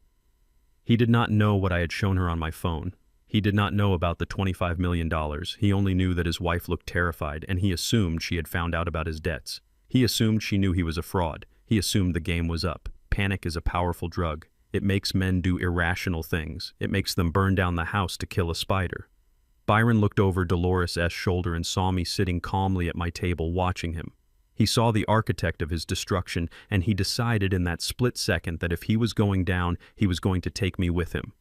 He did not know what I had shown her on my phone. He did not know about the $25 million. He only knew that his wife looked terrified, and he assumed she had found out about his debts. He assumed she knew he was a fraud. He assumed the game was up. Panic is a powerful drug. It makes men do irrational things. It makes them burn down the house to kill a spider. Byron looked over Dolores' shoulder and saw me sitting calmly at my table watching him. He saw the architect of his destruction, and he decided in that split second that if he was going down, he was going to take me with him.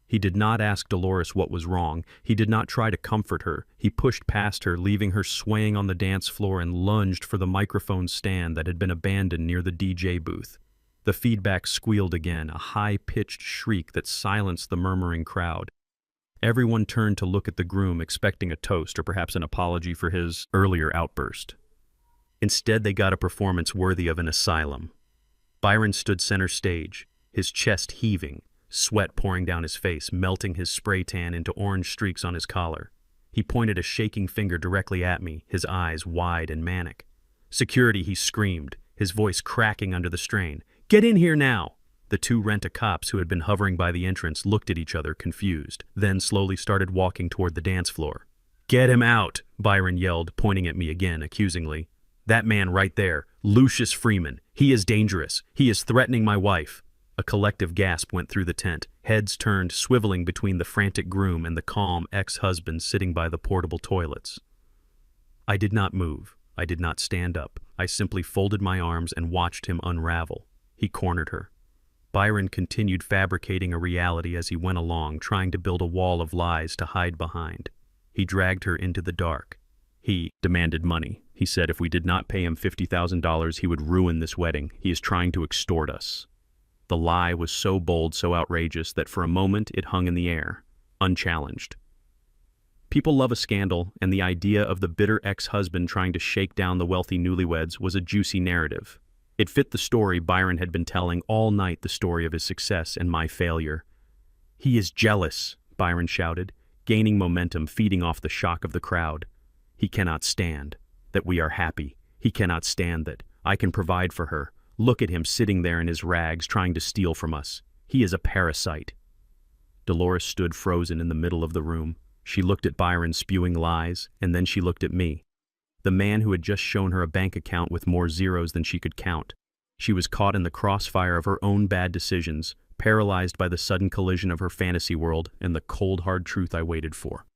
He did not ask Dolores what was wrong. He did not try to comfort her. He pushed past her, leaving her swaying on the dance floor, and lunged for the microphone stand that had been abandoned near the DJ booth. The feedback squealed again, a high-pitched shriek that silenced the murmuring crowd. Everyone turned to look at the groom, expecting a toast or perhaps an apology for his earlier outburst. Instead, they got a performance worthy of an asylum. Byron stood center stage, his chest heaving, sweat pouring down his face, melting his spray tan into orange streaks on his collar. He pointed a shaking finger directly at me, his eyes wide and manic. "Security," he screamed, his voice cracking under the strain. "Get in here now!" The two rent-a-cops who had been hovering by the entrance looked at each other, confused, then slowly started walking toward the dance floor. "Get him out!" Byron yelled, pointing at me again, accusingly. "That man right there, Lucius Freeman. He is dangerous. He is threatening my wife." A collective gasp went through the tent, heads turned, swiveling between the frantic groom and the calm ex-husband sitting by the portable toilets. I did not move. I did not stand up. I simply folded my arms and watched him unravel. He cornered her. Byron continued fabricating a reality as he went along, trying to build a wall of lies to hide behind. He dragged her into the dark. He demanded money. He said if we did not pay him $50,000, he would ruin this wedding. He is trying to extort us. The lie was so bold, so outrageous, that for a moment it hung in the air, unchallenged. People love a scandal, and the idea of the bitter ex-husband trying to shake down the wealthy newlyweds was a juicy narrative. It fit the story Byron had been telling all night, the story of his success and my failure. "He is jealous," Byron shouted, gaining momentum, feeding off the shock of the crowd. "He cannot stand that we are happy. He cannot stand that I can provide for her. Look at him sitting there in his rags, trying to steal from us. He is a parasite." Dolores stood frozen in the middle of the room. She looked at Byron spewing lies, and then she looked at me, the man who had just shown her a bank account with more zeros than she could count. She was caught in the crossfire of her own bad decisions, paralyzed by the sudden collision of her fantasy world and the cold, hard truth I waited for.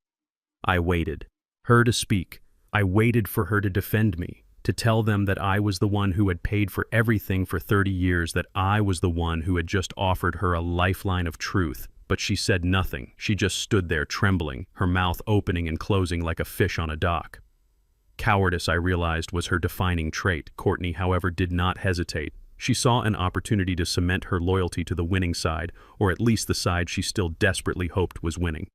I waited. Her to speak. I waited for her to defend me, to tell them that I was the one who had paid for everything for 30 years, that I was the one who had just offered her a lifeline of truth. But she said nothing. She just stood there trembling, her mouth opening and closing like a fish on a dock. Cowardice, I realized, was her defining trait. Courtney, however, did not hesitate. She saw an opportunity to cement her loyalty to the winning side, or at least the side she still desperately hoped was winning.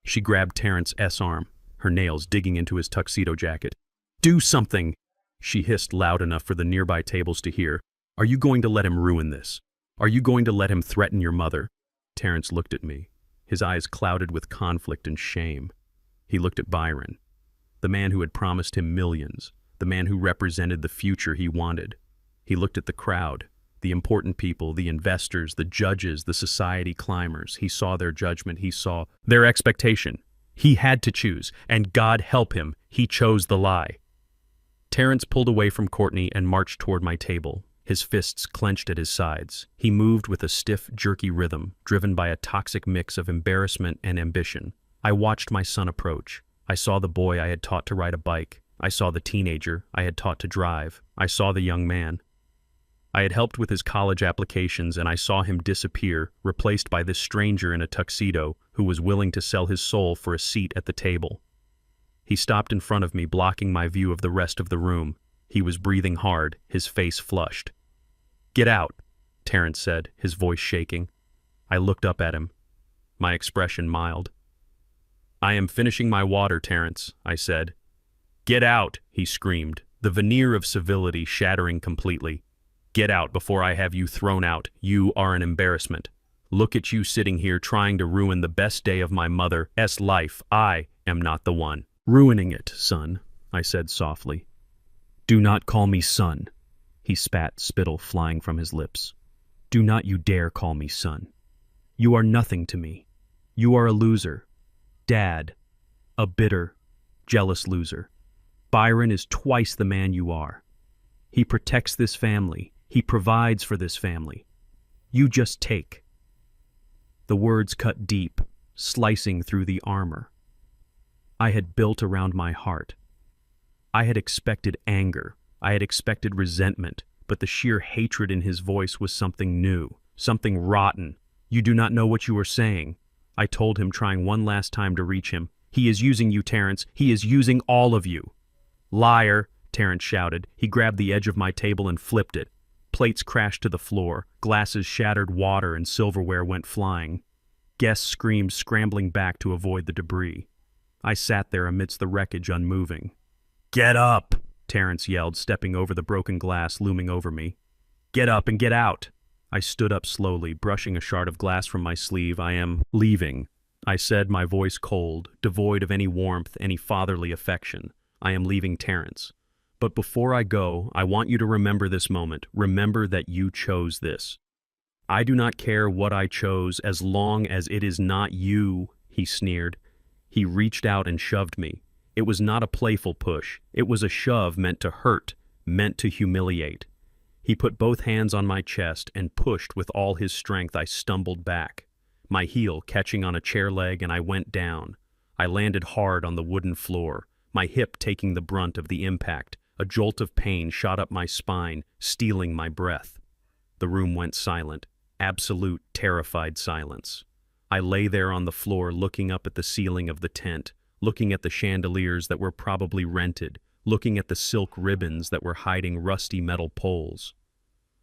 She grabbed Terrence's arm, her nails digging into his tuxedo jacket. "Do something!" she hissed loud enough for the nearby tables to hear. "Are you going to let him ruin this? Are you going to let him threaten your mother?" Terrence looked at me, his eyes clouded with conflict and shame. He looked at Byron, the man who had promised him millions, the man who represented the future he wanted. He looked at the crowd, the important people, the investors, the judges, the society climbers. He saw their judgment. He saw their expectation. He had to choose, and God help him, he chose the lie. Terrence pulled away from Courtney and marched toward my table, his fists clenched at his sides. He moved with a stiff, jerky rhythm, driven by a toxic mix of embarrassment and ambition. I watched my son approach. I saw the boy I had taught to ride a bike. I saw the teenager I had taught to drive. I saw the young man I had helped with his college applications, and I saw him disappear, replaced by this stranger in a tuxedo who was willing to sell his soul for a seat at the table. He stopped in front of me, blocking my view of the rest of the room. He was breathing hard, his face flushed. "Get out," Terrence said, his voice shaking. I looked up at him, my expression mild. "I am finishing my water, Terrence," I said. "Get out," he screamed, the veneer of civility shattering completely. "Get out before I have you thrown out. You are an embarrassment. Look at you sitting here trying to ruin the best day of my mother's life. I am not the one ruining it, son," I said softly. "Do not call me son." He spat, spittle flying from his lips. "Do not you dare call me son. You are nothing to me. You are a loser. Dad, a bitter, jealous loser. Byron is twice the man you are. He protects this family. He provides for this family. You just take." The words cut deep, slicing through the armor I had built around my heart. I had expected anger. I had expected resentment, but the sheer hatred in his voice was something new, something rotten. "You do not know what you are saying," I told him, trying one last time to reach him. "He is using you, Terrence. He is using all of you." "Liar," Terrence shouted. He grabbed the edge of my table and flipped it. Plates crashed to the floor, glasses shattered, water and silverware went flying. Guests screamed, scrambling back to avoid the debris. I sat there amidst the wreckage, unmoving. "Get up," Terrence yelled, stepping over the broken glass looming over me. "Get up and get out." I stood up slowly, brushing a shard of glass from my sleeve. "I am leaving," I said, my voice cold, devoid of any warmth, any fatherly affection. "I am leaving Terrence. But before I go, I want you to remember this moment. Remember that you chose this. I do not care what I chose as long as it is not you," he sneered. He reached out and shoved me. It was not a playful push. It was a shove meant to hurt, meant to humiliate. He put both hands on my chest and pushed with all his strength. I stumbled back, my heel catching on a chair leg, and I went down. I landed hard on the wooden floor, my hip taking the brunt of the impact. A jolt of pain shot up my spine, stealing my breath. The room went silent, absolute, terrified silence. I lay there on the floor, looking up at the ceiling of the tent, looking at the chandeliers that were probably rented, looking at the silk ribbons that were hiding rusty metal poles.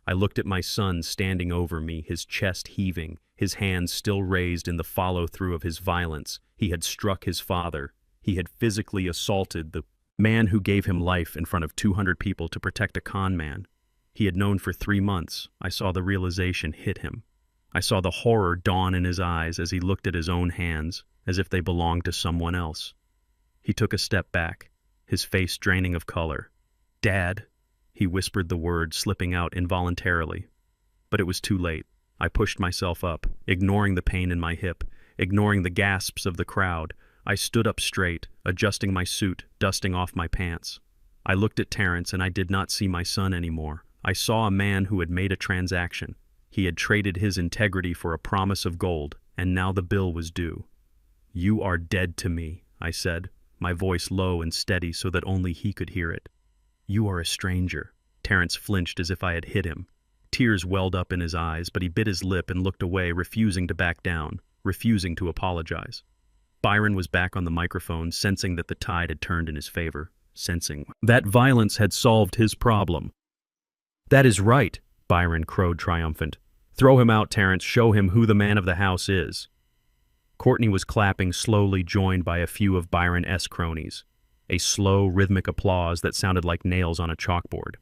I looked at my son standing over me, his chest heaving, his hands still raised in the follow-through of his violence. He had struck his father. He had physically assaulted the man who gave him life in front of 200 people to protect a con man. He had known for 3 months. I saw the realization hit him. I saw the horror dawn in his eyes as he looked at his own hands, as if they belonged to someone else. He took a step back, his face draining of color. "Dad," he whispered the word, slipping out involuntarily. But it was too late. I pushed myself up, ignoring the pain in my hip, ignoring the gasps of the crowd. I stood up straight, adjusting my suit, dusting off my pants. I looked at Terrence and I did not see my son anymore. I saw a man who had made a transaction. He had traded his integrity for a promise of gold, and now the bill was due. "You are dead to me," I said, my voice low and steady so that only he could hear it. "You are a stranger." Terrence flinched as if I had hit him. Tears welled up in his eyes, but he bit his lip and looked away, refusing to back down, refusing to apologize. Byron was back on the microphone, sensing that the tide had turned in his favor, sensing that violence had solved his problem. "That is right," Byron crowed triumphant. "Throw him out, Terrence. Show him who the man of the house is." Courtney was clapping slowly, joined by a few of Byron's cronies. A slow, rhythmic applause that sounded like nails on a chalkboard.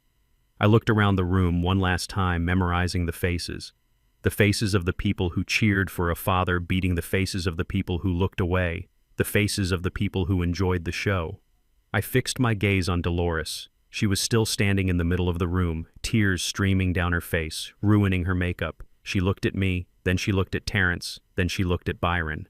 I looked around the room one last time, memorizing the faces. The faces of the people who cheered for a father beating the faces of the people who looked away, the faces of the people who enjoyed the show. I fixed my gaze on Dolores. She was still standing in the middle of the room, tears streaming down her face, ruining her makeup. She looked at me, then she looked at Terrence, then she looked at Byron.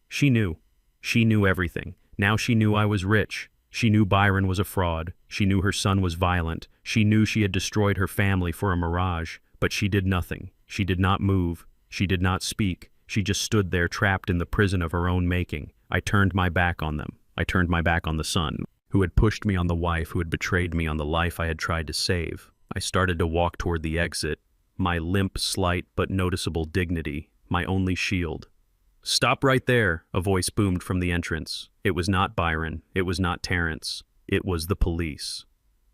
She knew. She knew everything. Now she knew I was rich. She knew Byron was a fraud. She knew her son was violent. She knew she had destroyed her family for a mirage, but she did nothing. She did not move. She did not speak. She just stood there trapped in the prison of her own making. I turned my back on them. I turned my back on the son, who had pushed me, on the wife who had betrayed me, on the life I had tried to save. I started to walk toward the exit, my limp, slight but noticeable dignity, my only shield. "Stop right there," a voice boomed from the entrance. It was not Byron. It was not Terrence. It was the police.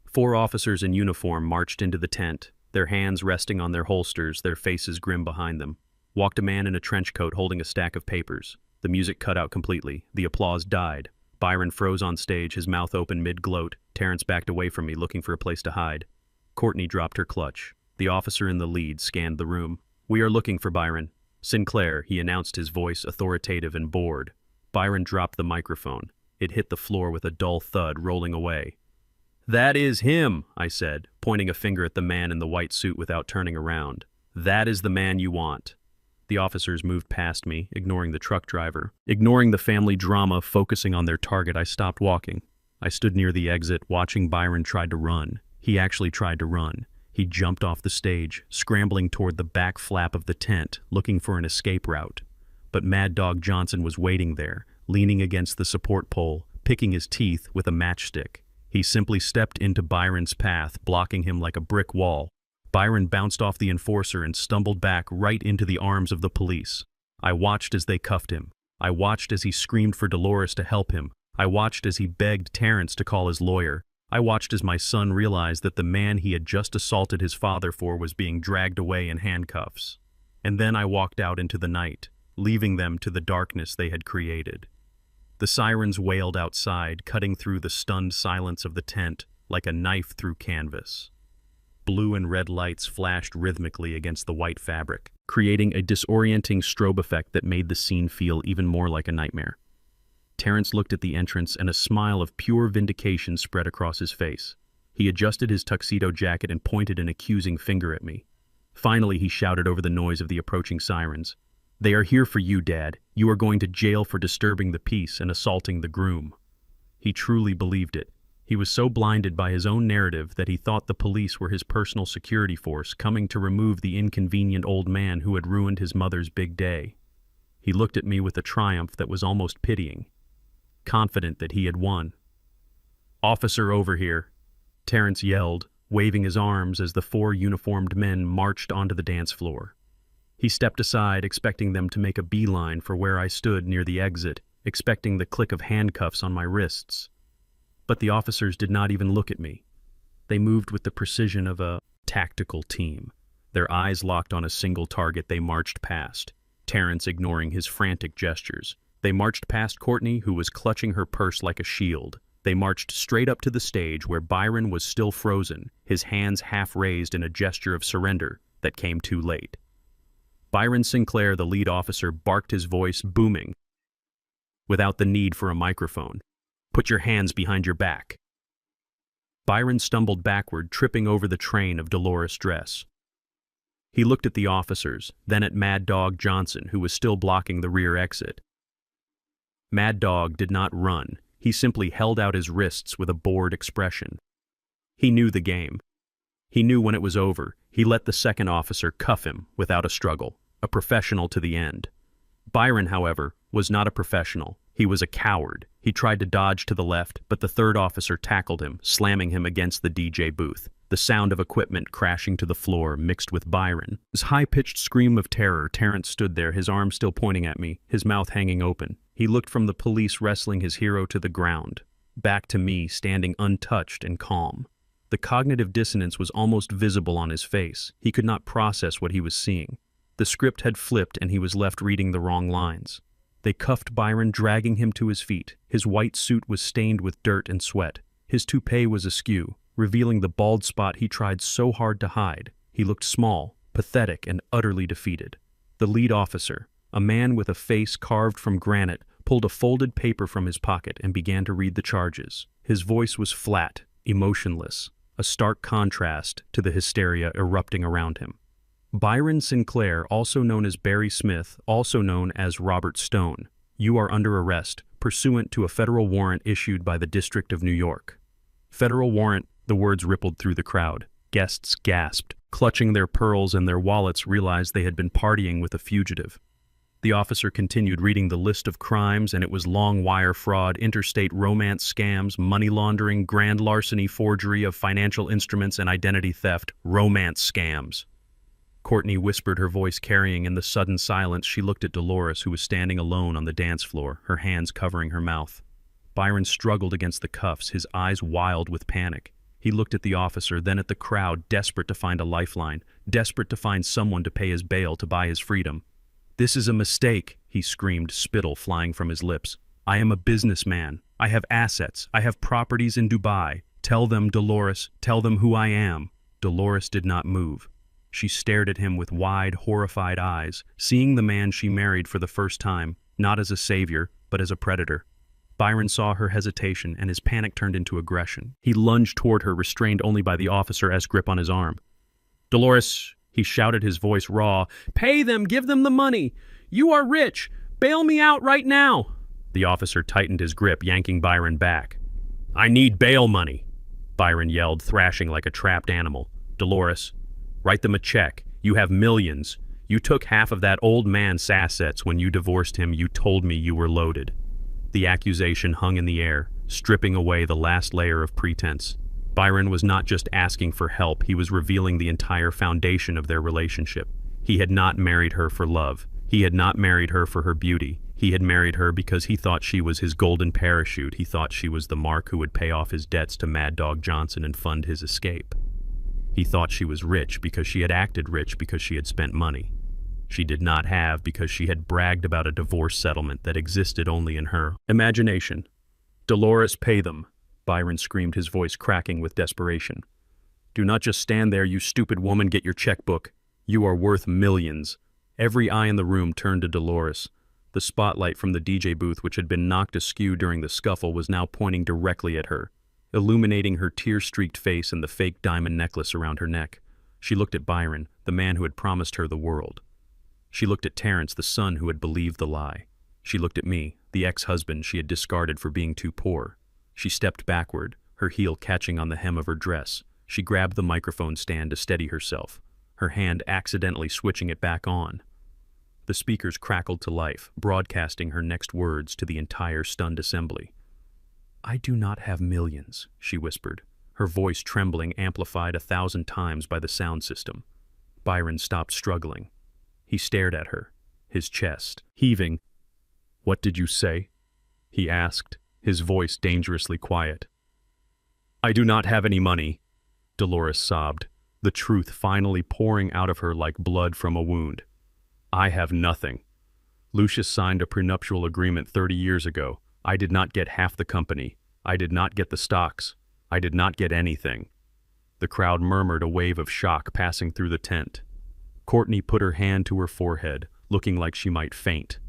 4 officers in uniform marched into the tent, their hands resting on their holsters, their faces grim behind them. Walked a man in a trench coat holding a stack of papers. The music cut out completely. The applause died. Byron froze on stage, his mouth open mid-gloat. Terrence backed away from me, looking for a place to hide. Courtney dropped her clutch. The officer in the lead scanned the room. "We are looking for Byron." "Sinclair," he announced, his voice authoritative and bored. Byron dropped the microphone. It hit the floor with a dull thud, rolling away. "That is him," I said, pointing a finger at the man in the white suit without turning around. "That is the man you want." The officers moved past me, ignoring the truck driver. Ignoring the family drama, focusing on their target, I stopped walking. I stood near the exit, watching Byron try to run. He actually tried to run. He jumped off the stage, scrambling toward the back flap of the tent, looking for an escape route. But Mad Dog Johnson was waiting there, leaning against the support pole, picking his teeth with a matchstick. He simply stepped into Byron's path, blocking him like a brick wall. Byron bounced off the enforcer and stumbled back right into the arms of the police. I watched as they cuffed him. I watched as he screamed for Dolores to help him. I watched as he begged Terrence to call his lawyer. I watched as my son realized that the man he had just assaulted his father for was being dragged away in handcuffs. And then I walked out into the night, leaving them to the darkness they had created. The sirens wailed outside, cutting through the stunned silence of the tent like a knife through canvas. Blue and red lights flashed rhythmically against the white fabric, creating a disorienting strobe effect that made the scene feel even more like a nightmare. Terrence looked at the entrance and a smile of pure vindication spread across his face. He adjusted his tuxedo jacket and pointed an accusing finger at me. Finally, he shouted over the noise of the approaching sirens. "They are here for you, Dad. You are going to jail for disturbing the peace and assaulting the groom." He truly believed it. He was so blinded by his own narrative that he thought the police were his personal security force coming to remove the inconvenient old man who had ruined his mother's big day. He looked at me with a triumph that was almost pitying, confident that he had won. "Officer, over here," Terrence yelled, waving his arms as the 4 uniformed men marched onto the dance floor. He stepped aside, expecting them to make a beeline for where I stood near the exit, expecting the click of handcuffs on my wrists. But the officers did not even look at me. They moved with the precision of a tactical team. Their eyes locked on a single target. They marched past, Terrence ignoring his frantic gestures. They marched past Courtney, who was clutching her purse like a shield. They marched straight up to the stage where Byron was still frozen, his hands half raised in a gesture of surrender that came too late. Byron Sinclair, the lead officer, barked, his voice booming, without the need for a microphone. "Put your hands behind your back." Byron stumbled backward, tripping over the train of Dolores' dress. He looked at the officers, then at Mad Dog Johnson, who was still blocking the rear exit. Mad Dog did not run. He simply held out his wrists with a bored expression. He knew the game. He knew when it was over. He let the second officer cuff him without a struggle, a professional to the end. Byron, however, was not a professional. He was a coward. He tried to dodge to the left, but the third officer tackled him, slamming him against the DJ booth. The sound of equipment crashing to the floor mixed with Byron's high-pitched scream of terror. Terrence stood there, his arm still pointing at me, his mouth hanging open. He looked from the police wrestling his hero to the ground, back to me standing untouched and calm. The cognitive dissonance was almost visible on his face. He could not process what he was seeing. The script had flipped and he was left reading the wrong lines. They cuffed Byron, dragging him to his feet. His white suit was stained with dirt and sweat. His toupee was askew, revealing the bald spot he tried so hard to hide. He looked small, pathetic, and utterly defeated. The lead officer, a man with a face carved from granite, pulled a folded paper from his pocket and began to read the charges. His voice was flat, emotionless, a stark contrast to the hysteria erupting around him. Byron Sinclair, also known as Barry Smith, also known as Robert Stone, you are under arrest, pursuant to a federal warrant issued by the District of New York. Federal warrant, the words rippled through the crowd. Guests gasped, clutching their pearls and their wallets, realized they had been partying with a fugitive. The officer continued reading the list of crimes, and it was long wire fraud, interstate romance scams, money laundering, grand larceny, forgery of financial instruments, and identity theft. Romance scams. Courtney whispered, her voice carrying. In the sudden silence, she looked at Dolores, who was standing alone on the dance floor, her hands covering her mouth. Byron struggled against the cuffs, his eyes wild with panic. He looked at the officer, then at the crowd, desperate to find a lifeline, desperate to find someone to pay his bail to buy his freedom. "This is a mistake," he screamed, spittle flying from his lips. "I am a businessman. I have assets. I have properties in Dubai. Tell them, Dolores, tell them who I am." Dolores did not move. She stared at him with wide, horrified eyes, seeing the man she married for the first time, not as a savior, but as a predator. Byron saw her hesitation, and his panic turned into aggression. He lunged toward her, restrained only by the officer's grip on his arm. "Dolores," he shouted, his voice raw, "pay them, give them the money. You are rich. Bail me out right now." The officer tightened his grip, yanking Byron back. "I need bail money," Byron yelled, thrashing like a trapped animal. "Dolores, write them a check. You have millions. You took half of that old man's assets when you divorced him. You told me you were loaded." The accusation hung in the air, stripping away the last layer of pretense. Byron was not just asking for help, he was revealing the entire foundation of their relationship. He had not married her for love. He had not married her for her beauty. He had married her because he thought she was his golden parachute. He thought she was the mark who would pay off his debts to Mad Dog Johnson and fund his escape. He thought she was rich because she had acted rich because she had spent money. She did not have because she had bragged about a divorce settlement that existed only in her imagination. "Dolores, pay them," Byron screamed, his voice cracking with desperation. "Do not just stand there, you stupid woman. Get your checkbook. You are worth millions." Every eye in the room turned to Dolores. The spotlight from the DJ booth, which had been knocked askew during the scuffle, was now pointing directly at her, illuminating her tear-streaked face and the fake diamond necklace around her neck. She looked at Byron, the man who had promised her the world. She looked at Terrence, the son who had believed the lie. She looked at me, the ex-husband she had discarded for being too poor. She stepped backward, her heel catching on the hem of her dress. She grabbed the microphone stand to steady herself, her hand accidentally switching it back on. The speakers crackled to life, broadcasting her next words to the entire stunned assembly. "I do not have millions," she whispered, her voice trembling, amplified 1,000 times by the sound system. Byron stopped struggling. He stared at her, his chest heaving. "What did you say?" he asked, his voice dangerously quiet. "I do not have any money," Dolores sobbed, the truth finally pouring out of her like blood from a wound. "I have nothing. Lucius signed a prenuptial agreement 30 years ago. I did not get half the company. I did not get the stocks. I did not get anything. The crowd murmured, a wave of shock passing through the tent. Courtney put her hand to her forehead, looking like she might faint.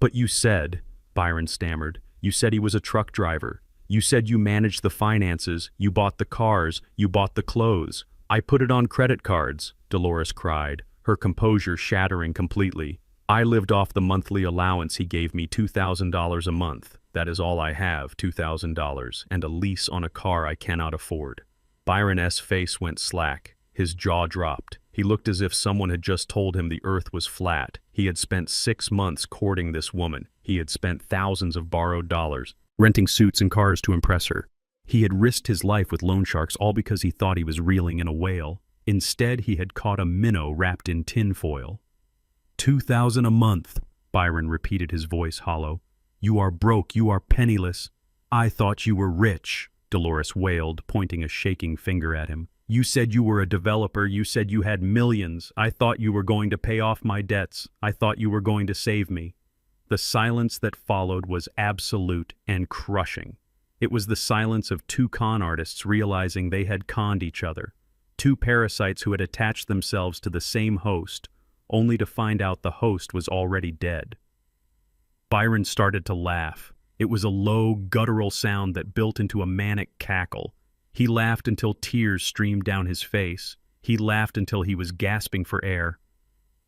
"But you said," Byron stammered, "you said he was a truck driver. You said you managed the finances, you bought the cars, you bought the clothes. I put it on credit cards," Dolores cried, her composure shattering completely. "I lived off the monthly allowance he gave me, $2,000 a month. That is all I have, $2,000, and a lease on a car I cannot afford." Byron's face went slack. His jaw dropped. He looked as if someone had just told him the earth was flat. He had spent 6 months courting this woman. He had spent thousands of borrowed dollars, renting suits and cars to impress her. He had risked his life with loan sharks all because he thought he was reeling in a whale. Instead, he had caught a minnow wrapped in tinfoil. $2,000 a month, Byron repeated, his voice hollow. "You are broke, you are penniless. I thought you were rich," Dolores wailed, pointing a shaking finger at him. "You said you were a developer, you said you had millions. I thought you were going to pay off my debts. I thought you were going to save me." The silence that followed was absolute and crushing. It was the silence of two con artists realizing they had conned each other, two parasites who had attached themselves to the same host, only to find out the host was already dead. Byron started to laugh. It was a low, guttural sound that built into a manic cackle. He laughed until tears streamed down his face. He laughed until he was gasping for air.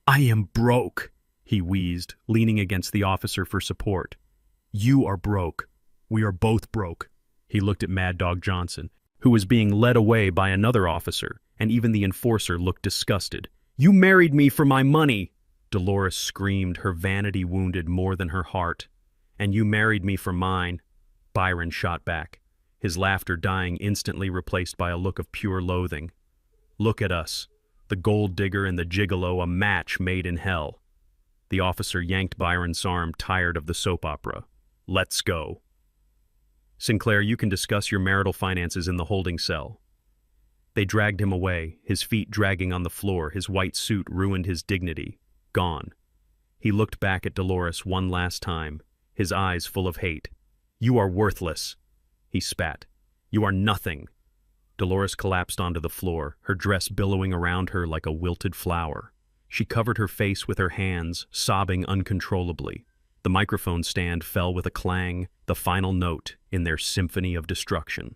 "I am broke," he wheezed, leaning against the officer for support. "You are broke. We are both broke." He looked at Mad Dog Johnson, who was being led away by another officer, and even the enforcer looked disgusted. "You married me for my money," Dolores screamed, her vanity wounded more than her heart. "And you married me for mine," Byron shot back, his laughter dying, instantly replaced by a look of pure loathing. "Look at us, the gold digger and the gigolo, a match made in hell." The officer yanked Byron's arm, tired of the soap opera. "Let's go." "Sinclair, you can discuss your marital finances in the holding cell." They dragged him away, his feet dragging on the floor, his white suit ruined his dignity. Gone. He looked back at Dolores one last time, his eyes full of hate. "You are worthless," he spat. "You are nothing." Dolores collapsed onto the floor, her dress billowing around her like a wilted flower. She covered her face with her hands, sobbing uncontrollably. The microphone stand fell with a clang, the final note in their symphony of destruction.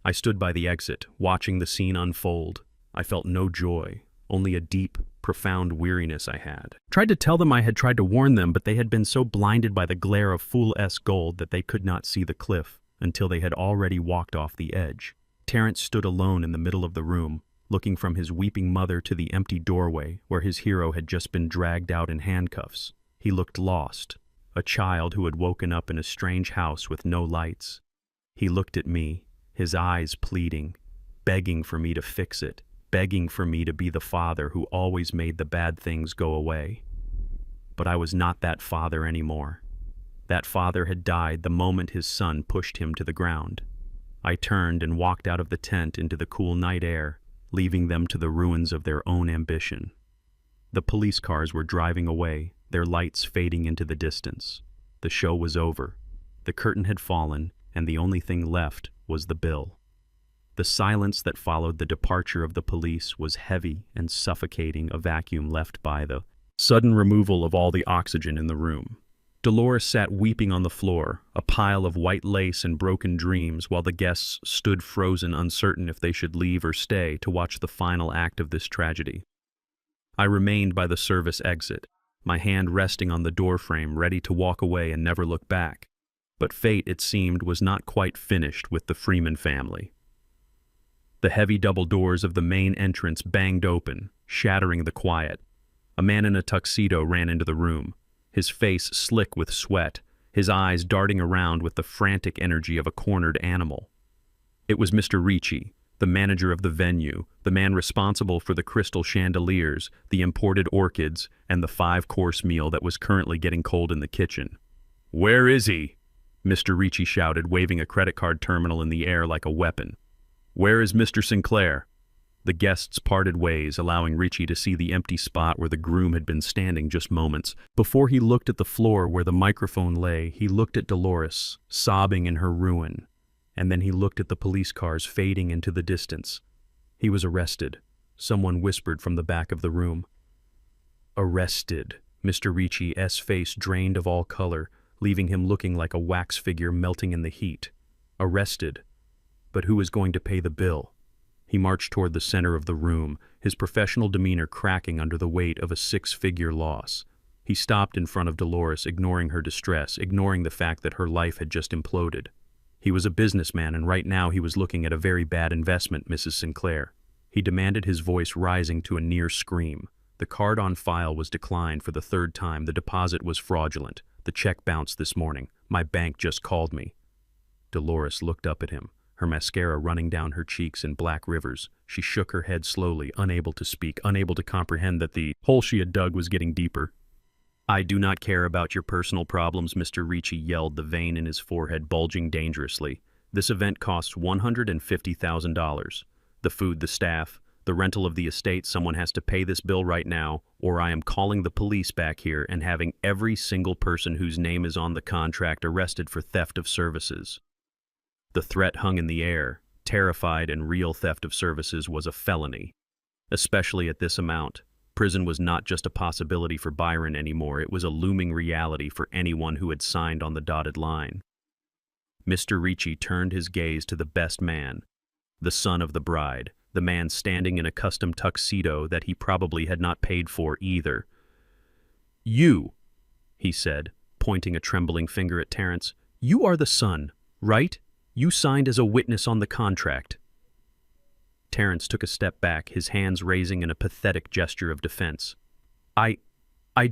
I stood by the exit, watching the scene unfold. I felt no joy, only a deep, profound weariness I had. Tried to tell them I had tried to warn them, but they had been so blinded by the glare of Fool-S gold that they could not see the cliff until they had already walked off the edge. Terrence stood alone in the middle of the room, looking from his weeping mother to the empty doorway where his hero had just been dragged out in handcuffs. He looked lost, a child who had woken up in a strange house with no lights. He looked at me, his eyes pleading, begging for me to fix it, begging for me to be the father who always made the bad things go away. But I was not that father anymore. That father had died the moment his son pushed him to the ground. I turned and walked out of the tent into the cool night air, leaving them to the ruins of their own ambition. The police cars were driving away, their lights fading into the distance. The show was over. The curtain had fallen, and the only thing left was the bill. The silence that followed the departure of the police was heavy and suffocating, a vacuum left by the sudden removal of all the oxygen in the room. Dolores sat weeping on the floor, a pile of white lace and broken dreams, while the guests stood frozen, uncertain if they should leave or stay to watch the final act of this tragedy. I remained by the service exit, my hand resting on the doorframe, ready to walk away and never look back. But fate, it seemed, was not quite finished with the Freeman family. The heavy double doors of the main entrance banged open, shattering the quiet. A man in a tuxedo ran into the room, his face slick with sweat, his eyes darting around with the frantic energy of a cornered animal. It was Mr. Ricci, the manager of the venue, the man responsible for the crystal chandeliers, the imported orchids, and the 5-course meal that was currently getting cold in the kitchen. "Where is he?" Mr. Ricci shouted, waving a credit card terminal in the air like a weapon. "Where is Mr. Sinclair?" The guests parted ways, allowing Ricci to see the empty spot where the groom had been standing just moments. Before he looked at the floor where the microphone lay, he looked at Dolores, sobbing in her ruin, and then he looked at the police cars fading into the distance. He was arrested. Someone whispered from the back of the room. Arrested. Mr. Ricci's face drained of all color, leaving him looking like a wax figure melting in the heat. Arrested. But who is going to pay the bill? He marched toward the center of the room, his professional demeanor cracking under the weight of a six-figure loss. He stopped in front of Dolores, ignoring her distress, ignoring the fact that her life had just imploded. He was a businessman, and right now he was looking at a very bad investment, Mrs. Sinclair. He demanded, his voice rising to a near scream. The card on file was declined for the third time. The deposit was fraudulent. The check bounced this morning. My bank just called me. Dolores looked up at him, her mascara running down her cheeks in black rivers. She shook her head slowly, unable to speak, unable to comprehend that the hole she had dug was getting deeper. I do not care about your personal problems, Mr. Ricci yelled, the vein in his forehead bulging dangerously. This event costs $150,000. The food, the staff, the rental of the estate. Someone has to pay this bill right now, or I am calling the police back here and having every single person whose name is on the contract arrested for theft of services. The threat hung in the air. Terrified and real theft of services was a felony, especially at this amount. Prison was not just a possibility for Byron anymore, it was a looming reality for anyone who had signed on the dotted line. Mr. Ricci turned his gaze to the best man, the son of the bride, the man standing in a custom tuxedo that he probably had not paid for either. You, he said, pointing a trembling finger at Terrence, you are the son, right? You signed as a witness on the contract. Terrence took a step back, his hands raising in a pathetic gesture of defense. I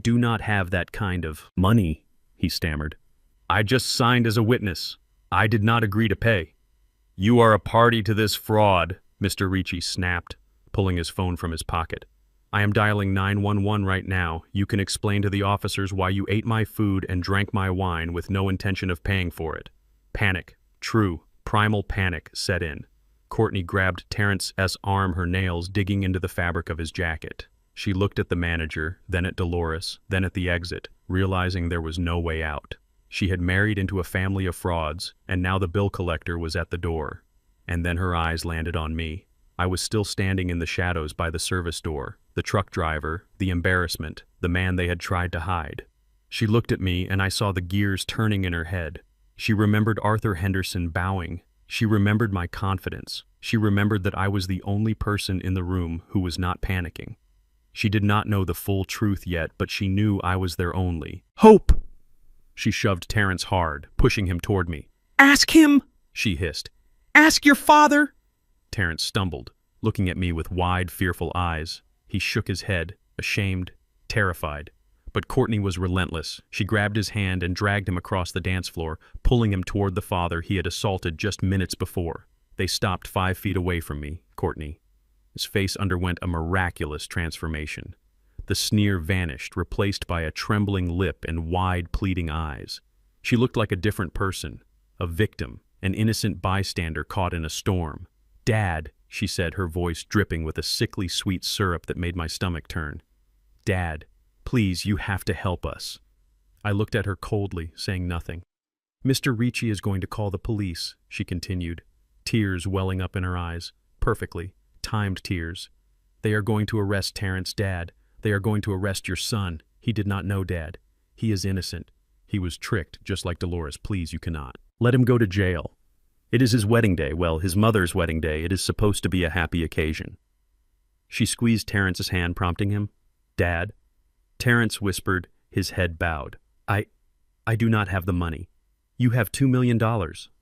do not have that kind of money, he stammered. I just signed as a witness. I did not agree to pay. You are a party to this fraud, Mr. Ricci snapped, pulling his phone from his pocket. I am dialing 911 right now. You can explain to the officers why you ate my food and drank my wine with no intention of paying for it. Panic, true, primal panic set in. Courtney grabbed Terrence's arm, her nails digging into the fabric of his jacket. She looked at the manager, then at Dolores, then at the exit, realizing there was no way out. She had married into a family of frauds, and now the bill collector was at the door. And then her eyes landed on me. I was still standing in the shadows by the service door, the truck driver, the embarrassment, the man they had tried to hide. She looked at me, and I saw the gears turning in her head. She remembered Arthur Henderson bowing. She remembered my confidence. She remembered that I was the only person in the room who was not panicking. She did not know the full truth yet, but she knew I was their only hope. She shoved Terrence hard, pushing him toward me. Ask him, she hissed. Ask your father. Terrence stumbled, looking at me with wide, fearful eyes. He shook his head, ashamed, terrified. But Courtney was relentless. She grabbed his hand and dragged him across the dance floor, pulling him toward the father he had assaulted just minutes before. They stopped 5 feet away from me, Courtney. His face underwent a miraculous transformation. The sneer vanished, replaced by a trembling lip and wide, pleading eyes. She looked like a different person, a victim, an innocent bystander caught in a storm. Dad, she said, her voice dripping with a sickly sweet syrup that made my stomach turn. Dad, please, you have to help us. I looked at her coldly, saying nothing. Mr. Ricci is going to call the police, she continued, tears welling up in her eyes, perfectly timed tears. They are going to arrest Terrence, Dad. They are going to arrest your son. He did not know, Dad. He is innocent. He was tricked, just like Dolores. Please, you cannot. Let him go to jail. It is his wedding day. Well, his mother's wedding day. It is supposed to be a happy occasion. She squeezed Terrence's hand, prompting him. Dad. Terrence whispered, his head bowed. I do not have the money. You have $2 million,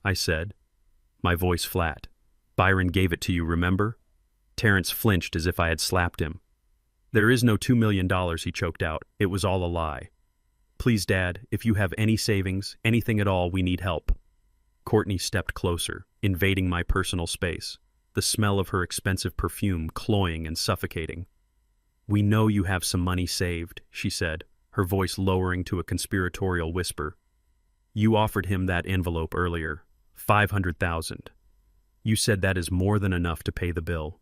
I said, my voice flat. Byron gave it to you, remember? Terrence flinched as if I had slapped him. There is no $2 million, he choked out. It was all a lie. Please, Dad, if you have any savings, anything at all, we need help. Courtney stepped closer, invading my personal space, the smell of her expensive perfume cloying and suffocating. We know you have some money saved, she said, her voice lowering to a conspiratorial whisper. You offered him that envelope earlier, $500,000. You said that is more than enough to pay the bill.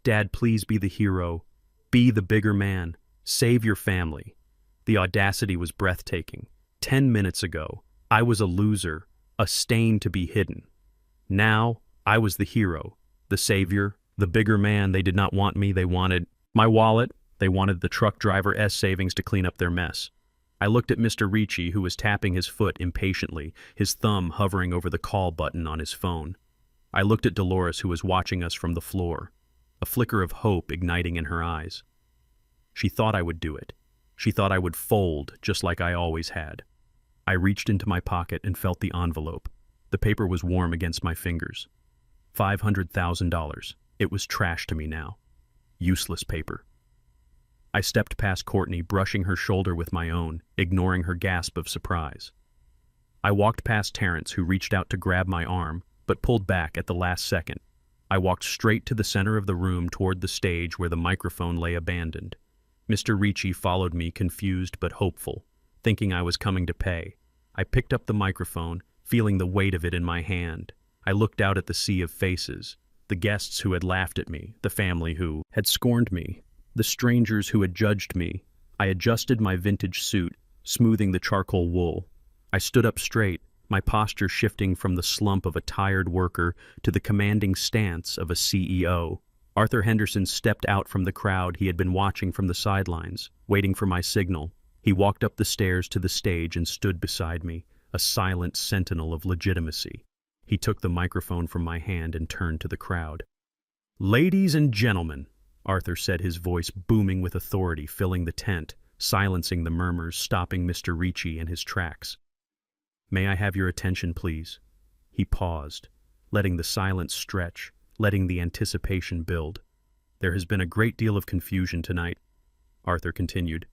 Dad, please be the hero. Be the bigger man. Save your family. The audacity was breathtaking. 10 minutes ago, I was a loser, a stain to be hidden. Now, I was the hero, the savior, the bigger man. They did not want me, they wanted my wallet. They wanted the truck driver's savings to clean up their mess. I looked at Mr. Ricci, who was tapping his foot impatiently, his thumb hovering over the call button on his phone. I looked at Dolores, who was watching us from the floor, a flicker of hope igniting in her eyes. She thought I would do it. She thought I would fold, just like I always had. I reached into my pocket and felt the envelope. The paper was warm against my fingers. $500,000. It was trash to me now. Useless paper. I stepped past Courtney, brushing her shoulder with my own, ignoring her gasp of surprise. I walked past Terrence, who reached out to grab my arm, but pulled back at the last second. I walked straight to the center of the room toward the stage where the microphone lay abandoned. Mr. Ricci followed me, confused but hopeful, thinking I was coming to pay. I picked up the microphone, feeling the weight of it in my hand. I looked out at the sea of faces, the guests who had laughed at me, the family who had scorned me, the strangers who had judged me. I adjusted my vintage suit, smoothing the charcoal wool. I stood up straight, my posture shifting from the slump of a tired worker to the commanding stance of a CEO. Arthur Henderson stepped out from the crowd he had been watching from the sidelines, waiting for my signal. He walked up the stairs to the stage and stood beside me, a silent sentinel of legitimacy. He took the microphone from my hand and turned to the crowd. "Ladies and gentlemen," Arthur said, his voice booming with authority, filling the tent, silencing the murmurs, stopping Mr. Ricci in his tracks. "May I have your attention, please?" He paused, letting the silence stretch, letting the anticipation build. "There has been a great deal of confusion tonight," Arthur continued.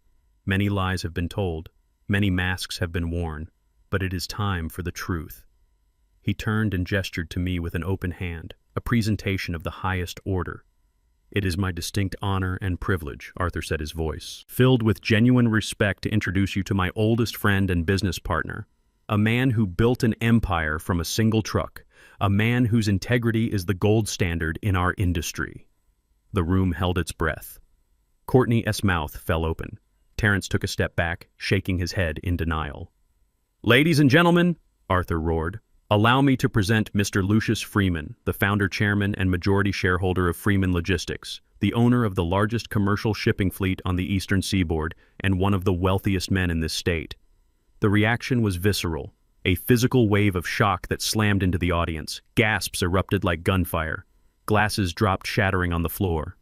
"Many lies have been told, many masks have been worn, but it is time for the truth." He turned and gestured to me with an open hand, a presentation of the highest order. "It is my distinct honor and privilege," Arthur said, his voice filled with genuine respect, "to introduce you to my oldest friend and business partner, a man who built an empire from a single truck, a man whose integrity is the gold standard in our industry." The room held its breath. Courtney's mouth fell open. Terrence took a step back, shaking his head in denial. "Ladies and gentlemen," Arthur roared, "allow me to present Mr. Lucius Freeman, the founder, chairman, and majority shareholder of Freeman Logistics, the owner of the largest commercial shipping fleet on the eastern seaboard, and one of the wealthiest men in this state." The reaction was visceral, a physical wave of shock that slammed into the audience. Gasps erupted like gunfire. Glasses dropped shattering on the floor.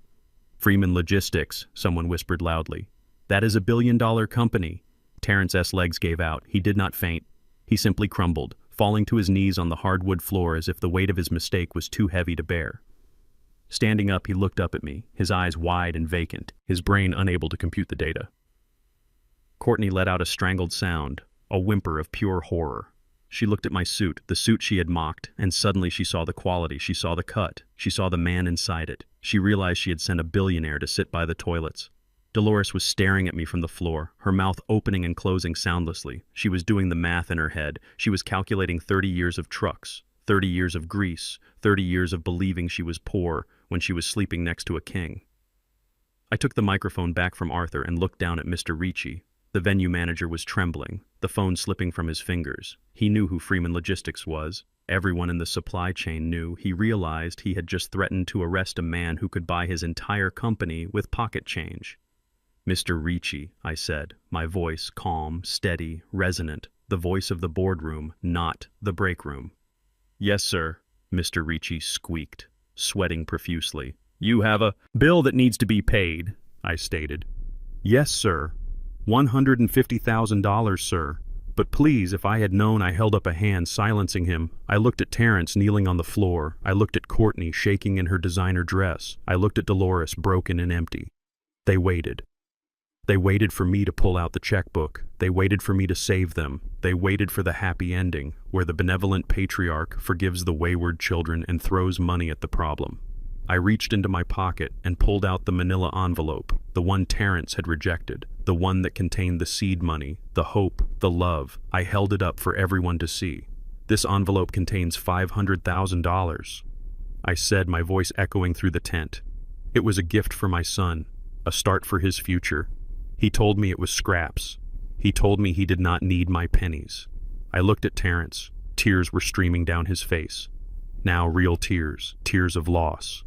"Freeman Logistics," someone whispered loudly. "That is a billion-dollar company." Terrence's legs gave out. He did not faint. He simply crumbled, falling to his knees on the hardwood floor as if the weight of his mistake was too heavy to bear. Standing up, he looked up at me, his eyes wide and vacant, his brain unable to compute the data. Courtney let out a strangled sound, a whimper of pure horror. She looked at my suit, the suit she had mocked, and suddenly she saw the quality, she saw the cut, she saw the man inside it. She realized she had sent a billionaire to sit by the toilets. Dolores was staring at me from the floor, her mouth opening and closing soundlessly. She was doing the math in her head. She was calculating 30 years of trucks, 30 years of grease, 30 years of believing she was poor when she was sleeping next to a king. I took the microphone back from Arthur and looked down at Mr. Ricci. The venue manager was trembling, the phone slipping from his fingers. He knew who Freeman Logistics was. Everyone in the supply chain knew. He realized he had just threatened to arrest a man who could buy his entire company with pocket change. "Mr. Ricci," I said, my voice calm, steady, resonant, the voice of the boardroom, not the break room. "Yes, sir," Mr. Ricci squeaked, sweating profusely. "You have a bill that needs to be paid," I stated. "Yes, sir. $150,000, sir. But please, if I had known," I held up a hand, silencing him. I looked at Terrence kneeling on the floor. I looked at Courtney shaking in her designer dress. I looked at Dolores broken and empty. They waited. They waited for me to pull out the checkbook. They waited for me to save them. They waited for the happy ending, where the benevolent patriarch forgives the wayward children and throws money at the problem. I reached into my pocket and pulled out the manila envelope, the one Terrence had rejected, the one that contained the seed money, the hope, the love. I held it up for everyone to see. "This envelope contains $500,000. I said, my voice echoing through the tent. It was a gift for my son, a start for his future. He told me it was scraps. He told me he did not need my pennies. I looked at Terrence. Tears were streaming down his face. Now real tears, tears of loss.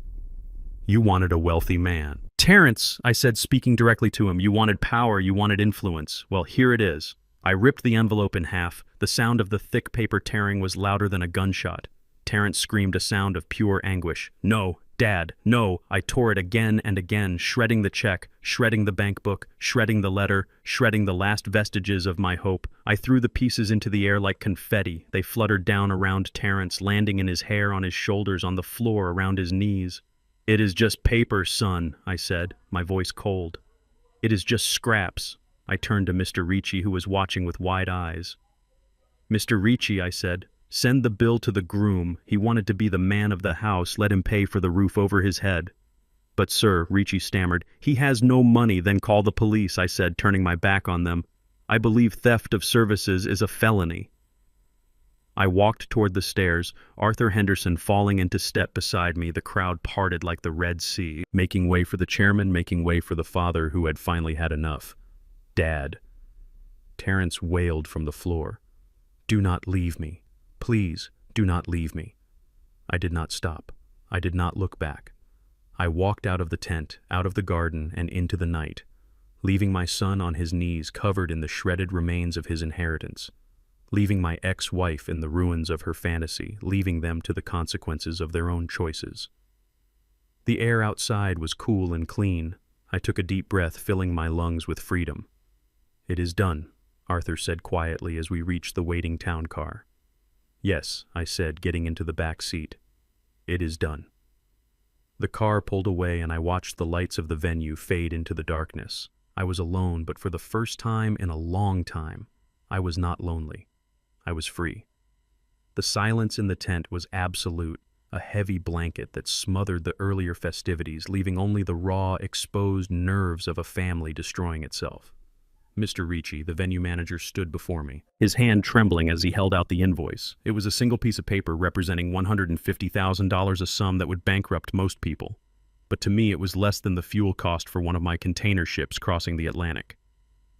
You wanted a wealthy man. Terrence, I said, speaking directly to him, you wanted power, you wanted influence. Well, here it is. I ripped the envelope in half. The sound of the thick paper tearing was louder than a gunshot. Terrence screamed a sound of pure anguish. No, Dad, no. I tore it again and again, shredding the check, shredding the bank book, shredding the letter, shredding the last vestiges of my hope. I threw the pieces into the air like confetti. They fluttered down around Terrence, landing in his hair, on his shoulders, on the floor, around his knees. It is just paper, son, I said, my voice cold. It is just scraps. I turned to Mr. Ricci, who was watching with wide eyes. Mr. Ricci, I said, send the bill to the groom. He wanted to be the man of the house. Let him pay for the roof over his head. But, sir, Ricci stammered, he has no money. Then call the police, I said, turning my back on them. I believe theft of services is a felony. I walked toward the stairs, Arthur Henderson falling into step beside me. The crowd parted like the Red Sea, making way for the chairman, making way for the father who had finally had enough. Dad. Terrence wailed from the floor. Do not leave me. Please, do not leave me. I did not stop. I did not look back. I walked out of the tent, out of the garden, and into the night, leaving my son on his knees covered in the shredded remains of his inheritance, leaving my ex-wife in the ruins of her fantasy, leaving them to the consequences of their own choices. The air outside was cool and clean. I took a deep breath, filling my lungs with freedom. It is done, Arthur said quietly as we reached the waiting town car. Yes, I said, getting into the back seat. It is done. The car pulled away and I watched the lights of the venue fade into the darkness. I was alone, but for the first time in a long time, I was not lonely. I was free. The silence in the tent was absolute, a heavy blanket that smothered the earlier festivities, leaving only the raw, exposed nerves of a family destroying itself. Mr. Ricci, the venue manager, stood before me, his hand trembling as he held out the invoice. It was a single piece of paper representing $150,000, a sum that would bankrupt most people. But to me, it was less than the fuel cost for one of my container ships crossing the Atlantic.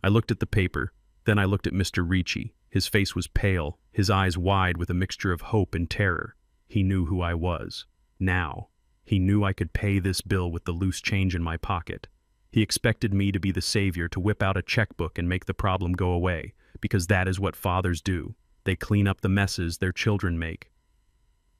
I looked at the paper, then I looked at Mr. Ricci. His face was pale, his eyes wide with a mixture of hope and terror. He knew who I was. Now, he knew I could pay this bill with the loose change in my pocket. He expected me to be the savior, to whip out a checkbook and make the problem go away, because that is what fathers do. They clean up the messes their children make.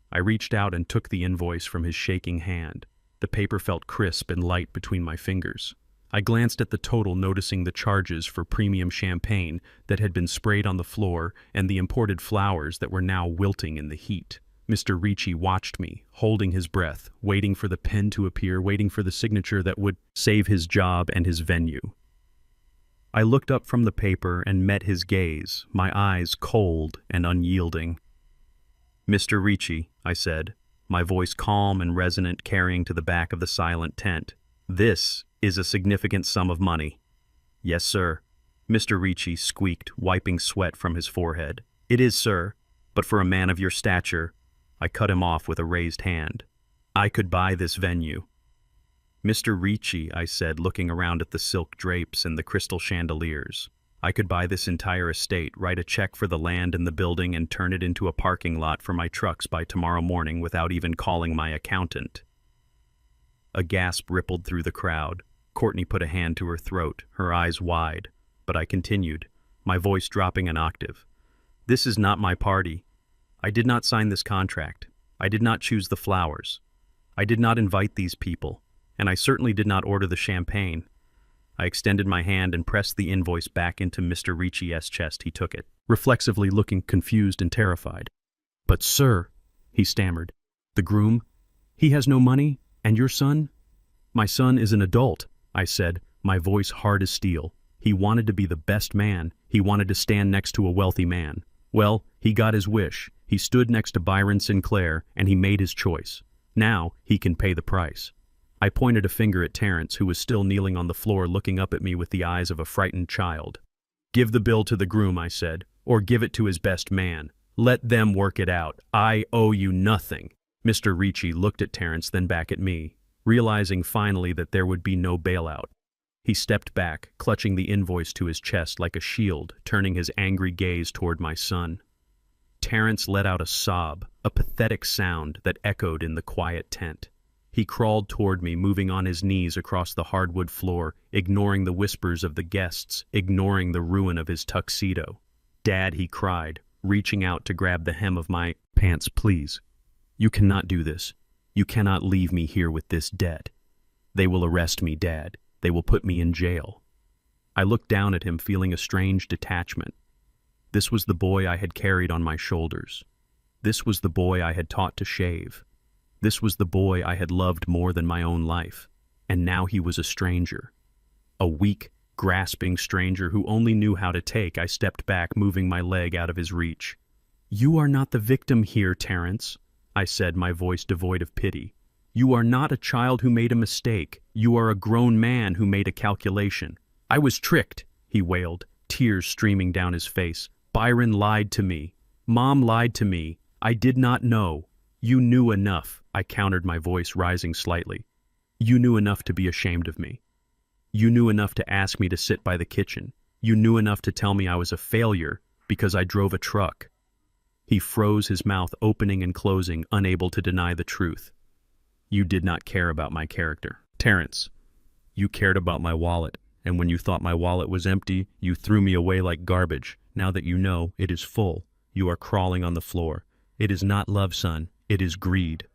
I reached out and took the invoice from his shaking hand. The paper felt crisp and light between my fingers. I glanced at the total, noticing the charges for premium champagne that had been sprayed on the floor and the imported flowers that were now wilting in the heat. Mr. Ricci watched me, holding his breath, waiting for the pen to appear, waiting for the signature that would save his job and his venue. I looked up from the paper and met his gaze, my eyes cold and unyielding. Mr. Ricci, I said, my voice calm and resonant, carrying to the back of the silent tent. This is a significant sum of money. Yes, sir. Mr. Ricci squeaked, wiping sweat from his forehead. It is, sir, but for a man of your stature. I cut him off with a raised hand. I could buy this venue. Mr. Ricci, I said, looking around at the silk drapes and the crystal chandeliers. I could buy this entire estate, write a check for the land and the building, and turn it into a parking lot for my trucks by tomorrow morning without even calling my accountant. A gasp rippled through the crowd. Courtney put a hand to her throat, her eyes wide. But I continued, my voice dropping an octave. This is not my party. I did not sign this contract. I did not choose the flowers. I did not invite these people, and I certainly did not order the champagne. I extended my hand and pressed the invoice back into Mr. Ricci's chest. He took it, reflexively looking confused and terrified. But, sir, he stammered, the groom, he has no money, and your son? My son is an adult, I said, my voice hard as steel. He wanted to be the best man. He wanted to stand next to a wealthy man. Well, he got his wish. He stood next to Byron Sinclair, and he made his choice. Now he can pay the price. I pointed a finger at Terrence, who was still kneeling on the floor looking up at me with the eyes of a frightened child. Give the bill to the groom, I said, or give it to his best man. Let them work it out. I owe you nothing. Mr. Ricci looked at Terrence, then back at me, realizing finally that there would be no bailout. He stepped back, clutching the invoice to his chest like a shield, turning his angry gaze toward my son. Terrence let out a sob, a pathetic sound that echoed in the quiet tent. He crawled toward me, moving on his knees across the hardwood floor, ignoring the whispers of the guests, ignoring the ruin of his tuxedo. "Dad," he cried, reaching out to grab the hem of my pants, "please. You cannot do this. You cannot leave me here with this debt. They will arrest me, Dad. They will put me in jail." I looked down at him, feeling a strange detachment. This was the boy I had carried on my shoulders. This was the boy I had taught to shave. This was the boy I had loved more than my own life. And now he was a stranger. A weak, grasping stranger who only knew how to take. I stepped back, moving my leg out of his reach. "You are not the victim here, Terrence," I said, my voice devoid of pity. "You are not a child who made a mistake. You are a grown man who made a calculation." "I was tricked," he wailed, tears streaming down his face. "Byron lied to me. Mom lied to me. I did not know." "You knew enough," I countered, my voice rising slightly. "You knew enough to be ashamed of me. You knew enough to ask me to sit by the kitchen. You knew enough to tell me I was a failure because I drove a truck." He froze, his mouth opening and closing, unable to deny the truth. "You did not care about my character, Terrence. You cared about my wallet, and when you thought my wallet was empty, you threw me away like garbage. Now that you know it is full, you are crawling on the floor. It is not love, son. It is greed."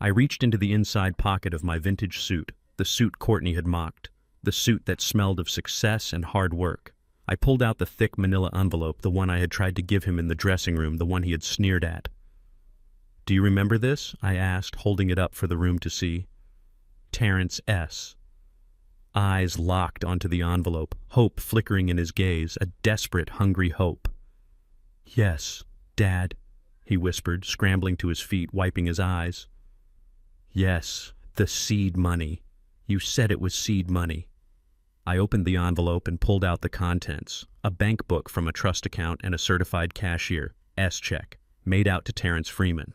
I reached into the inside pocket of my vintage suit, the suit Courtney had mocked, the suit that smelled of success and hard work. I pulled out the thick manila envelope, the one I had tried to give him in the dressing room, the one he had sneered at. "Do you remember this?" I asked, holding it up for the room to see. "Terrence S." Eyes locked onto the envelope, hope flickering in his gaze, a desperate, hungry hope. "Yes, Dad," he whispered, scrambling to his feet, wiping his eyes. "Yes, the seed money. You said it was seed money." I opened the envelope and pulled out the contents, a bank book from a trust account and a certified cashier, S check, made out to Terrence Freeman.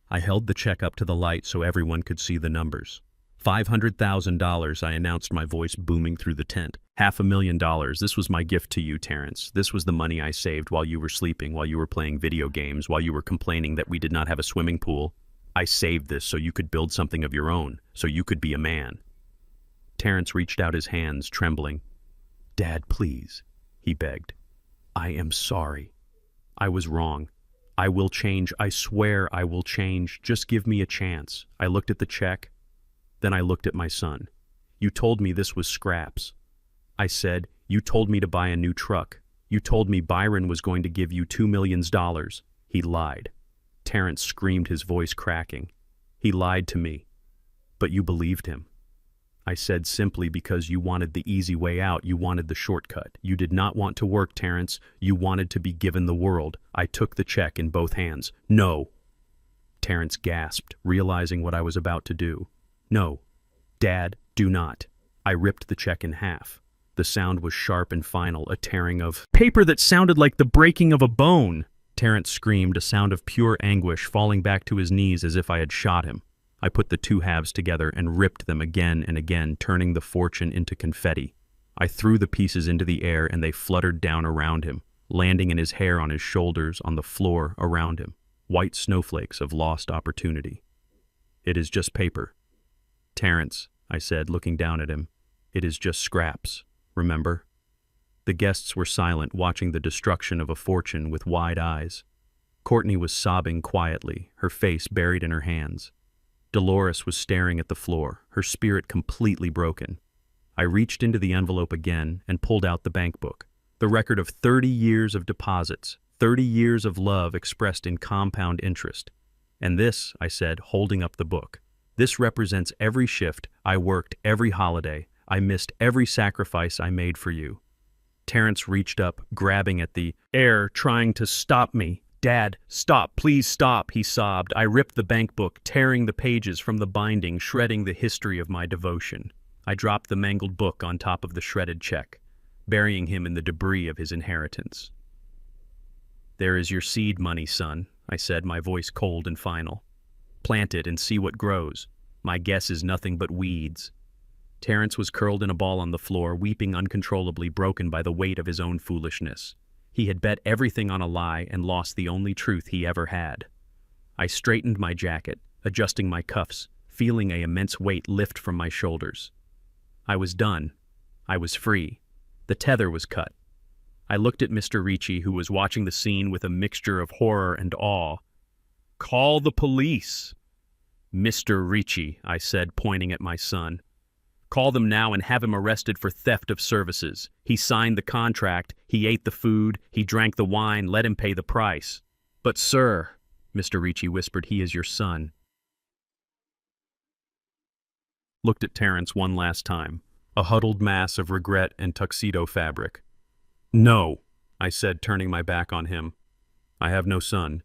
I held the check up to the light so everyone could see the numbers. $500,000, I announced, my voice booming through the tent. $500,000. This was my gift to you, Terrence. This was the money I saved while you were sleeping, while you were playing video games, while you were complaining that we did not have a swimming pool. I saved this so you could build something of your own, so you could be a man. Terrence reached out his hands, trembling. "Dad, please," he begged. "I am sorry. I was wrong. I will change. I swear I will change. Just give me a chance." I looked at the check. Then I looked at my son. "You told me this was scraps." I said, "You told me to buy a new truck. You told me Byron was going to give you $2 million. He lied." Terrence screamed, his voice cracking. "He lied to me. But you believed him." I said, "Simply because you wanted the easy way out. You wanted the shortcut. You did not want to work, Terrence. You wanted to be given the world." I took the check in both hands. "No." Terrence gasped, realizing what I was about to do. "No, Dad, do not." I ripped the check in half. The sound was sharp and final, a tearing of paper that sounded like the breaking of a bone. Terrence screamed, a sound of pure anguish, falling back to his knees as if I had shot him. I put the two halves together and ripped them again and again, turning the fortune into confetti. I threw the pieces into the air and they fluttered down around him, landing in his hair, on his shoulders, on the floor around him. White snowflakes of lost opportunity. "It is just paper. Terrence," I said, looking down at him. "It is just scraps, remember?" The guests were silent, watching the destruction of a fortune with wide eyes. Courtney was sobbing quietly, her face buried in her hands. Dolores was staring at the floor, her spirit completely broken. I reached into the envelope again and pulled out the bank book. The record of 30 years of deposits, 30 years of love expressed in compound interest. "And this," I said, holding up the book, "this represents every shift I worked, every holiday. I missed every sacrifice I made for you." Terrence reached up, grabbing at the air, trying to stop me. "Dad, stop, please stop," he sobbed. I ripped the bank book, tearing the pages from the binding, shredding the history of my devotion. I dropped the mangled book on top of the shredded check, burying him in the debris of his inheritance. "There is your seed money, son," I said, my voice cold and final. "Plant it and see what grows. My guess is nothing but weeds." Terrence was curled in a ball on the floor, weeping uncontrollably, broken by the weight of his own foolishness. He had bet everything on a lie and lost the only truth he ever had. I straightened my jacket, adjusting my cuffs, feeling an immense weight lift from my shoulders. I was done. I was free. The tether was cut. I looked at Mr. Ricci, who was watching the scene with a mixture of horror and awe. "Call the police!" "Mr. Ricci," I said, pointing at my son. "Call them now and have him arrested for theft of services. He signed the contract, he ate the food, he drank the wine, let him pay the price." "But sir," Mr. Ricci whispered, "he is your son." Looked at Terrence one last time, a huddled mass of regret and tuxedo fabric. "No," I said, turning my back on him. "I have no son.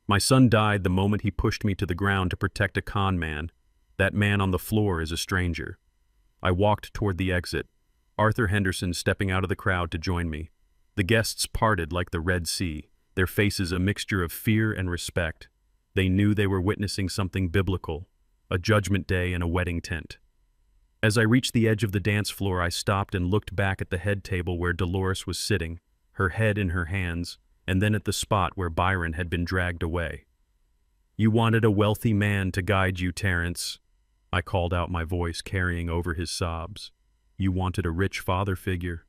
My son died the moment he pushed me to the ground to protect a con man. That man on the floor is a stranger." I walked toward the exit, Arthur Henderson stepping out of the crowd to join me. The guests parted like the Red Sea, their faces a mixture of fear and respect. They knew they were witnessing something biblical, a judgment day in a wedding tent. As I reached the edge of the dance floor, I stopped and looked back at the head table where Dolores was sitting, her head in her hands, and then at the spot where Byron had been dragged away. "You wanted a wealthy man to guide you, Terrence," I called out, my voice carrying over his sobs. "You wanted a rich father figure.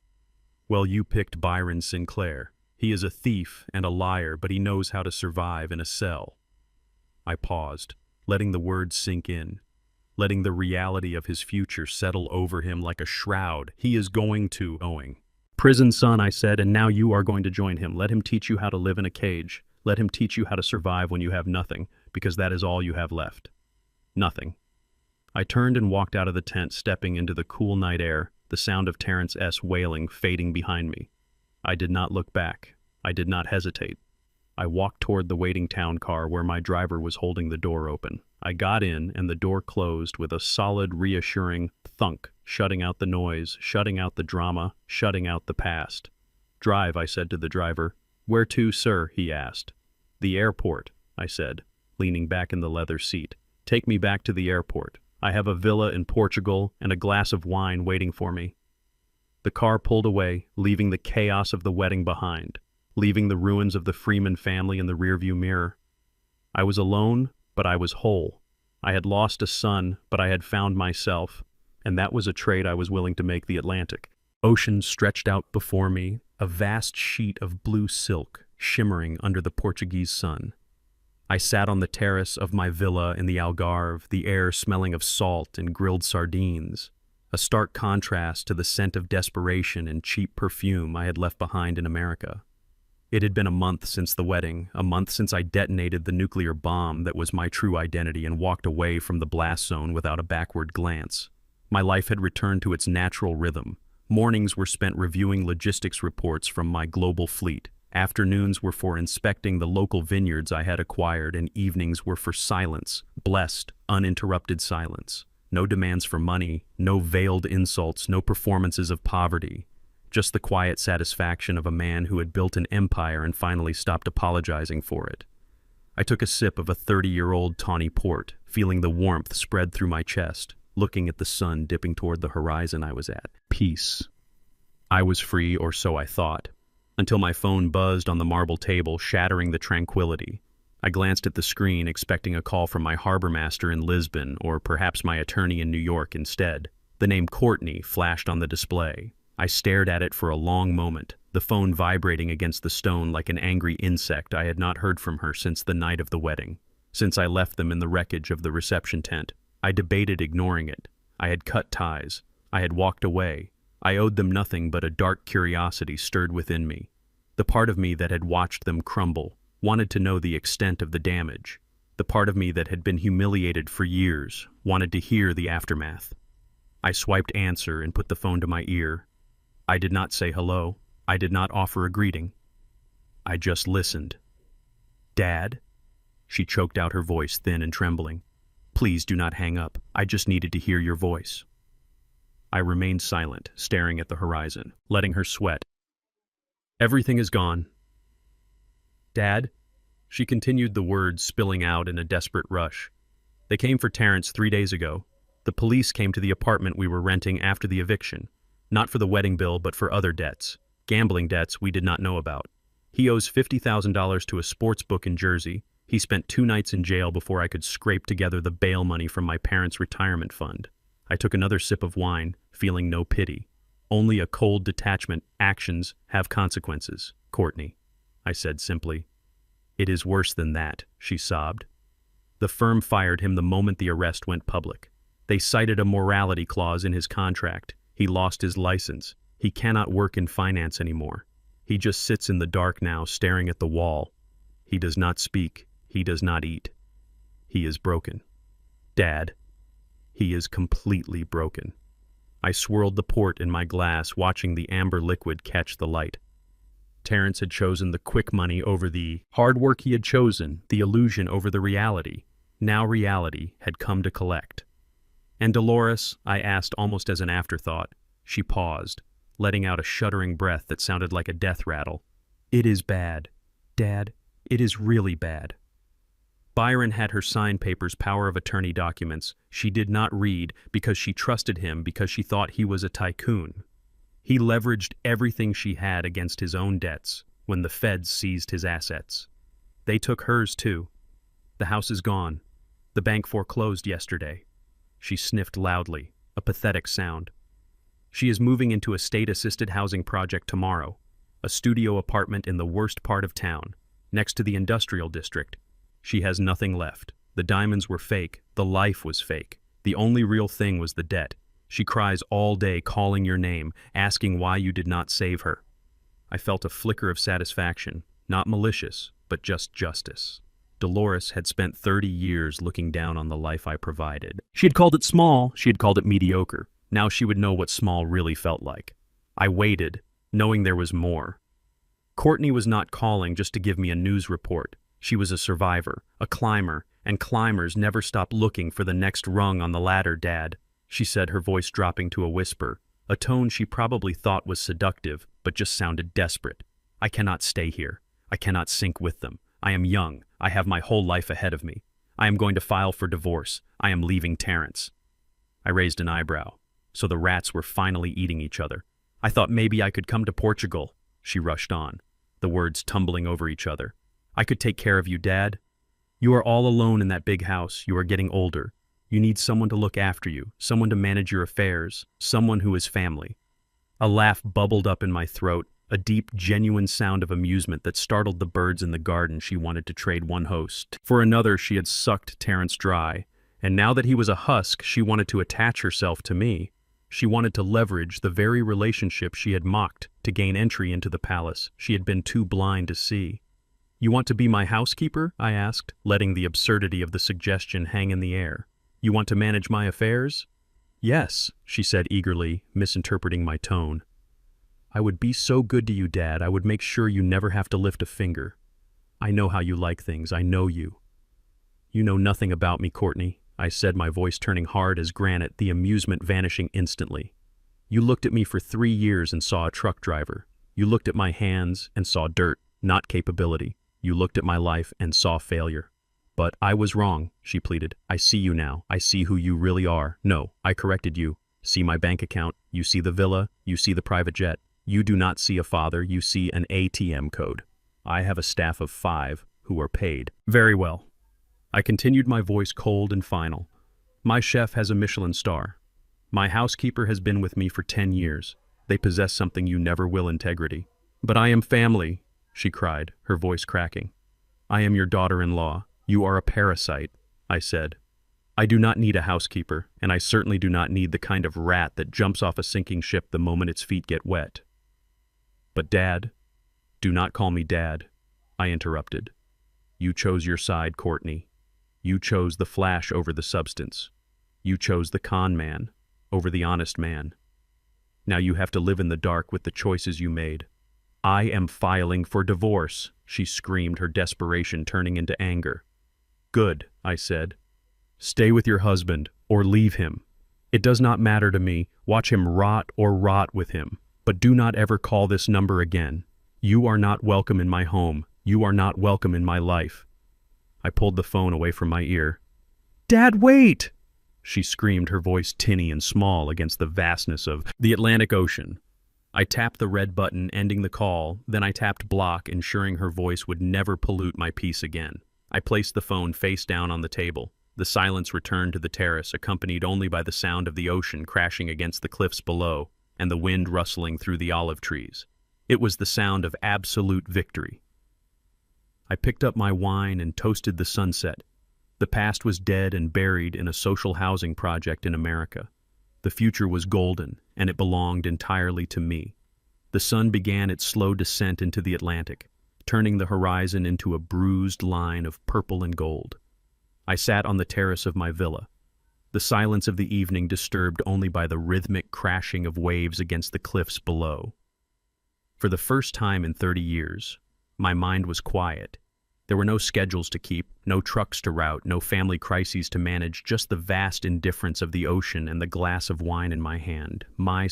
Well, you picked Byron Sinclair. He is a thief and a liar, but he knows how to survive in a cell." I paused, letting the words sink in, letting the reality of his future settle over him like a shroud. "He is going to owing. Prison son," I said, "and now you are going to join him. Let him teach you how to live in a cage. Let him teach you how to survive when you have nothing, because that is all you have left. Nothing." I turned and walked out of the tent, stepping into the cool night air, the sound of Terrence S. wailing fading behind me. I did not look back. I did not hesitate. I walked toward the waiting town car where my driver was holding the door open. I got in, and the door closed with a solid, reassuring thunk, shutting out the noise, shutting out the drama, shutting out the past. "Drive," I said to the driver. "Where to, sir?" he asked. "The airport," I said, leaning back in the leather seat. "Take me back to the airport. I have a villa in Portugal and a glass of wine waiting for me." The car pulled away, leaving the chaos of the wedding behind, leaving the ruins of the Freeman family in the rearview mirror. I was alone, but I was whole. I had lost a son, but I had found myself, and that was a trade I was willing to make the Atlantic. Ocean stretched out before me, a vast sheet of blue silk shimmering under the Portuguese sun. I sat on the terrace of my villa in the Algarve, the air smelling of salt and grilled sardines, a stark contrast to the scent of desperation and cheap perfume I had left behind in America. It had been a month since the wedding, a month since I detonated the nuclear bomb that was my true identity and walked away from the blast zone without a backward glance. My life had returned to its natural rhythm. Mornings were spent reviewing logistics reports from my global fleet. Afternoons were for inspecting the local vineyards I had acquired, and evenings were for silence, blessed, uninterrupted silence. No demands for money, no veiled insults, no performances of poverty. Just the quiet satisfaction of a man who had built an empire and finally stopped apologizing for it. I took a sip of a 30-year-old tawny port, feeling the warmth spread through my chest, looking at the sun dipping toward the horizon I was at. Peace. I was free, or so I thought, until my phone buzzed on the marble table, shattering the tranquility. I glanced at the screen, expecting a call from my harbor master in Lisbon, or perhaps my attorney in New York instead. The name Courtney flashed on the display. I stared at it for a long moment, the phone vibrating against the stone like an angry insect. I had not heard from her since the night of the wedding, since I left them in the wreckage of the reception tent. I debated ignoring it. I had cut ties. I had walked away. I owed them nothing, but a dark curiosity stirred within me. The part of me that had watched them crumble wanted to know the extent of the damage. The part of me that had been humiliated for years wanted to hear the aftermath. I swiped answer and put the phone to my ear. I did not say hello. I did not offer a greeting. I just listened. "Dad?" She choked out, her voice thin and trembling. "Please do not hang up. I just needed to hear your voice." I remained silent, staring at the horizon, letting her sweat. "Everything is gone." "Dad?" She continued, the words spilling out in a desperate rush. "They came for Terrence 3 days ago. The police came to the apartment we were renting after the eviction. Not for the wedding bill, but for other debts. Gambling debts we did not know about. He owes $50,000 to a sports book in Jersey, He spent 2 nights in jail before I could scrape together the bail money from my parents' retirement fund. I took another sip of wine, feeling no pity. Only a cold detachment. Actions have consequences, Courtney, I said simply. It is worse than that, she sobbed. The firm fired him the moment the arrest went public. They cited a morality clause in his contract. He lost his license. He cannot work in finance anymore. He just sits in the dark now, staring at the wall. He does not speak. He does not eat. He is broken. Dad, he is completely broken. I swirled the port in my glass, watching the amber liquid catch the light. Terrence had chosen the quick money over the hard work. He had chosen the illusion over the reality. Now reality had come to collect. And Dolores, I asked almost as an afterthought. She paused, letting out a shuddering breath that sounded like a death rattle. It is bad, Dad. It is really bad. Byron had her sign papers, power of attorney documents. She did not read because she trusted him, because she thought he was a tycoon. He leveraged everything she had against his own debts when the feds seized his assets. They took hers too. The house is gone. The bank foreclosed yesterday. She sniffed loudly, a pathetic sound. She is moving into a state-assisted housing project tomorrow, a studio apartment in the worst part of town, next to the industrial district. She has nothing left. The diamonds were fake. The life was fake. The only real thing was the debt. She cries all day, calling your name, asking why you did not save her. I felt a flicker of satisfaction, not malicious, but just justice. Dolores had spent 30 years looking down on the life I provided. She had called it small. She had called it mediocre. Now she would know what small really felt like. I waited, knowing there was more. Courtney was not calling just to give me a news report. She was a survivor, a climber, and climbers never stop looking for the next rung on the ladder, Dad, she said, her voice dropping to a whisper, a tone she probably thought was seductive, but just sounded desperate. I cannot stay here. I cannot sink with them. I am young. I have my whole life ahead of me. I am going to file for divorce. I am leaving Terrence. I raised an eyebrow. So the rats were finally eating each other. I thought maybe I could come to Portugal, she rushed on, the words tumbling over each other. I could take care of you, Dad. You are all alone in that big house. You are getting older. You need someone to look after you, someone to manage your affairs, someone who is family. A laugh bubbled up in my throat, a deep, genuine sound of amusement that startled the birds in the garden. She wanted to trade one host for another. She had sucked Terrence dry, and now that he was a husk, she wanted to attach herself to me. She wanted to leverage the very relationship she had mocked to gain entry into the palace she had been too blind to see. You want to be my housekeeper? I asked, letting the absurdity of the suggestion hang in the air. You want to manage my affairs? Yes, she said eagerly, misinterpreting my tone. I would be so good to you, Dad. I would make sure you never have to lift a finger. I know how you like things. I know you. You know nothing about me, Courtney, I said, my voice turning hard as granite, the amusement vanishing instantly. You looked at me for 3 years and saw a truck driver. You looked at my hands and saw dirt, not capability. You looked at my life and saw failure. But I was wrong, she pleaded. I see you now. I see who you really are. No, I corrected you. See my bank account. You see the villa. You see the private jet. You do not see a father. You see an ATM code. I have a staff of 5 who are paid. Very well. I continued, my voice cold and final. My chef has a Michelin star. My housekeeper has been with me for 10 years. They possess something you never will: integrity. But I am family, she cried, her voice cracking. I am your daughter-in-law. You are a parasite, I said. I do not need a housekeeper, and I certainly do not need the kind of rat that jumps off a sinking ship the moment its feet get wet. But Dad, do not call me Dad, I interrupted. You chose your side, Courtney. You chose the flash over the substance. You chose the con man over the honest man. Now you have to live in the dark with the choices you made. I am filing for divorce, she screamed, her desperation turning into anger. Good, I said. Stay with your husband, or leave him. It does not matter to me. Watch him rot or rot with him. But do not ever call this number again. You are not welcome in my home. You are not welcome in my life. I pulled the phone away from my ear. Dad, wait! She screamed, her voice tinny and small against the vastness of the Atlantic Ocean. I tapped the red button, ending the call, then I tapped block, ensuring her voice would never pollute my peace again. I placed the phone face down on the table. The silence returned to the terrace, accompanied only by the sound of the ocean crashing against the cliffs below and the wind rustling through the olive trees. It was the sound of absolute victory. I picked up my wine and toasted the sunset. The past was dead and buried in a social housing project in America. The future was golden, and it belonged entirely to me. The sun began its slow descent into the Atlantic, turning the horizon into a bruised line of purple and gold. I sat on the terrace of my villa, the silence of the evening disturbed only by the rhythmic crashing of waves against the cliffs below. For the first time in 30 years, my mind was quiet. There were no schedules to keep, no trucks to route, no family crises to manage, just the vast indifference of the ocean and the glass of wine in my hand. My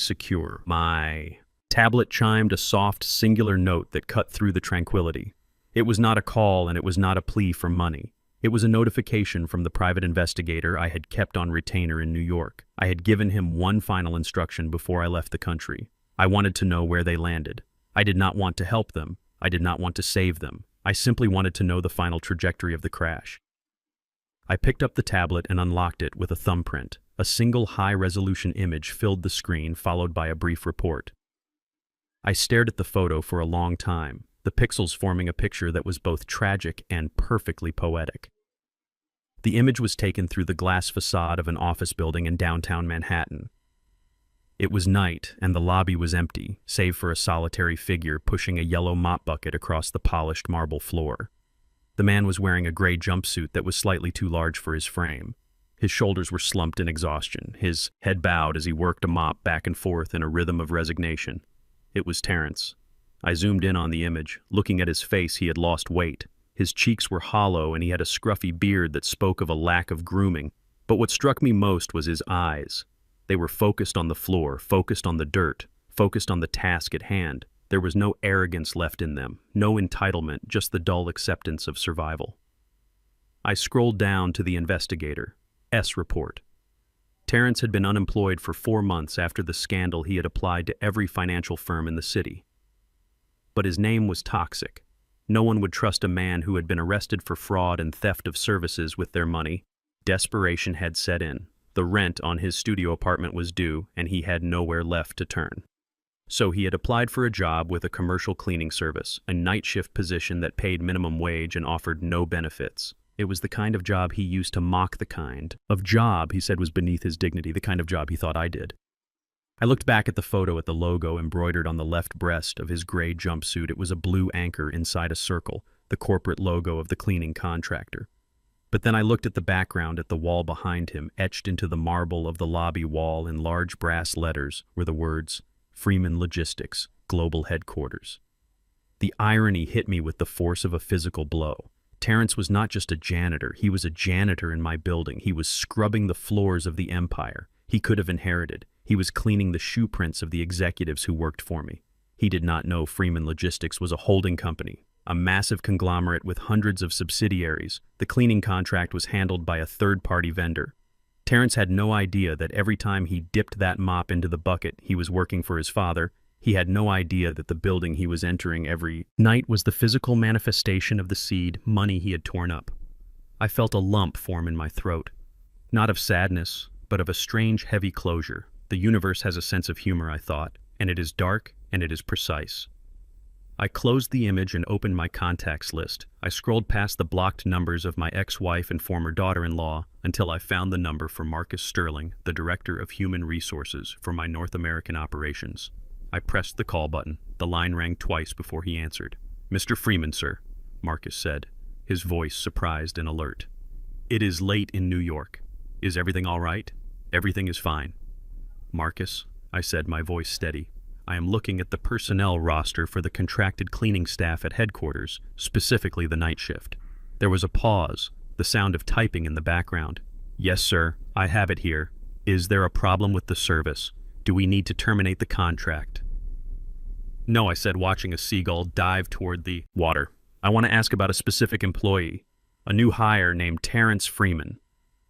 tablet chimed a soft, singular note that cut through the tranquility. It was not a call and it was not a plea for money. It was a notification from the private investigator I had kept on retainer in New York. I had given him one final instruction before I left the country. I wanted to know where they landed. I did not want to help them. I did not want to save them. I simply wanted to know the final trajectory of the crash. I picked up the tablet and unlocked it with a thumbprint. A single high-resolution image filled the screen, followed by a brief report. I stared at the photo for a long time, the pixels forming a picture that was both tragic and perfectly poetic. The image was taken through the glass facade of an office building in downtown Manhattan. It was night, and the lobby was empty, save for a solitary figure pushing a yellow mop bucket across the polished marble floor. The man was wearing a gray jumpsuit that was slightly too large for his frame. His shoulders were slumped in exhaustion, his head bowed as he worked a mop back and forth in a rhythm of resignation. It was Terrence. I zoomed in on the image. Looking at his face, he had lost weight. His cheeks were hollow, and he had a scruffy beard that spoke of a lack of grooming. But what struck me most was his eyes. They were focused on the floor, focused on the dirt, focused on the task at hand. There was no arrogance left in them, no entitlement, just the dull acceptance of survival. I scrolled down to the investigator. S report. Terrence had been unemployed for 4 months after the scandal. He had applied to every financial firm in the city. But his name was toxic. No one would trust a man who had been arrested for fraud and theft of services with their money. Desperation had set in. The rent on his studio apartment was due, and he had nowhere left to turn. So he had applied for a job with a commercial cleaning service, a night shift position that paid minimum wage and offered no benefits. It was the kind of job he used to mock the kind of job he said was beneath his dignity, the kind of job he thought I did. I looked back at the photo at the logo embroidered on the left breast of his gray jumpsuit. It was a blue anchor inside a circle, the corporate logo of the cleaning contractor. But then I looked at the background at the wall behind him. Etched into the marble of the lobby wall in large brass letters were the words, Freeman Logistics, Global Headquarters. The irony hit me with the force of a physical blow. Terrence was not just a janitor, he was a janitor in my building. He was scrubbing the floors of the empire he could have inherited. He was cleaning the shoe prints of the executives who worked for me. He did not know Freeman Logistics was a holding company, a massive conglomerate with hundreds of subsidiaries. The cleaning contract was handled by a third-party vendor. Terrence had no idea that every time he dipped that mop into the bucket, he was working for his father. He had no idea that the building he was entering every night was the physical manifestation of the seed, money he had torn up. I felt a lump form in my throat, not of sadness, but of a strange, heavy closure. The universe has a sense of humor, I thought, and it is dark and it is precise. I closed the image and opened my contacts list. I scrolled past the blocked numbers of my ex-wife and former daughter-in-law until I found the number for Marcus Sterling, the Director of Human Resources for my North American operations. I pressed the call button. The line rang twice before he answered. "Mr. Freeman, sir," Marcus said, his voice surprised and alert. "It is late in New York. Is everything all right?" "Everything is fine." "Marcus," I said, my voice steady, "I am looking at the personnel roster for the contracted cleaning staff at headquarters, specifically the night shift." There was a pause, the sound of typing in the background. "Yes, sir, I have it here. Is there a problem with the service? Do we need to terminate the contract?" "No," I said, watching a seagull dive toward the water. "I want to ask about a specific employee, a new hire named Terrence Freeman."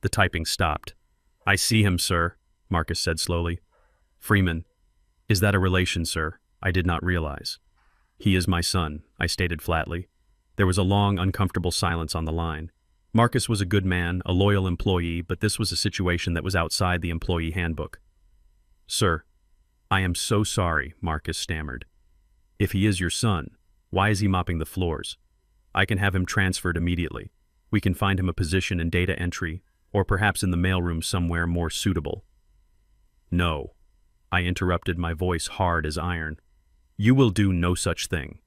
The typing stopped. "I see him, sir," Marcus said slowly. "Freeman. Is that a relation, sir? I did not realize." "He is my son," I stated flatly. There was a long, uncomfortable silence on the line. Marcus was a good man, a loyal employee, but this was a situation that was outside the employee handbook. "Sir, I am so sorry," Marcus stammered. "If he is your son, why is he mopping the floors? I can have him transferred immediately. We can find him a position in data entry, or perhaps in the mailroom somewhere more suitable." "No," I interrupted, my voice hard as iron. "You will do no such thing."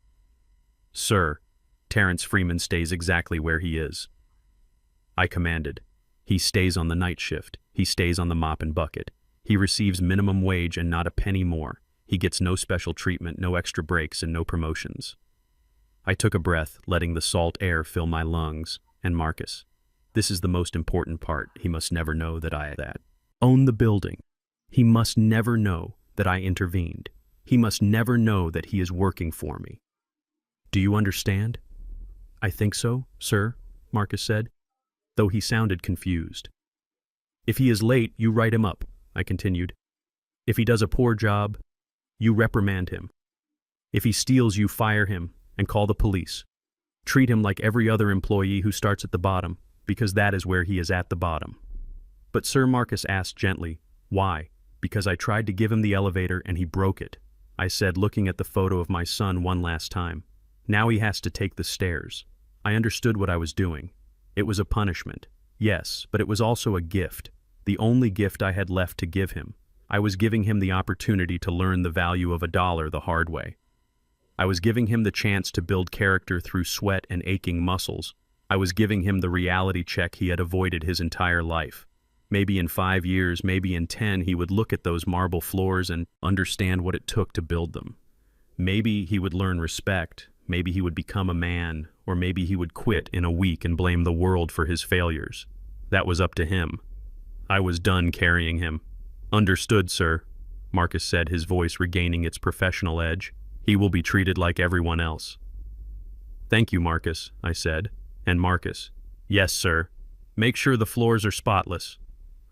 "Sir, Terrence Freeman stays exactly where he is." I commanded. "He stays on the night shift. He stays on the mop and bucket. He receives minimum wage and not a penny more. He gets no special treatment, no extra breaks, and no promotions." I took a breath, letting the salt air fill my lungs. "And Marcus, this is the most important part. He must never know that I own the building. He must never know that I intervened. He must never know that he is working for me. Do you understand?" "I think so, sir," Marcus said, though he sounded confused. "If he is late, you write him up," I continued. "If he does a poor job, you reprimand him. If he steals, you fire him and call the police. Treat him like every other employee who starts at the bottom, because that is where he is, at the bottom." "But Sir," Marcus asked gently, "why?" "Because I tried to give him the elevator and he broke it," I said, looking at the photo of my son one last time. "Now he has to take the stairs." I understood what I was doing. It was a punishment. Yes, but it was also a gift. The only gift I had left to give him. I was giving him the opportunity to learn the value of $1 the hard way. I was giving him the chance to build character through sweat and aching muscles. I was giving him the reality check he had avoided his entire life. Maybe in 5 years, maybe in 10, he would look at those marble floors and understand what it took to build them. Maybe he would learn respect, maybe he would become a man, or maybe he would quit in a week and blame the world for his failures. That was up to him. I was done carrying him. "Understood, sir," Marcus said, his voice regaining its professional edge. "He will be treated like everyone else." "Thank you, Marcus," I said. And Marcus, "Yes, sir. Make sure the floors are spotless."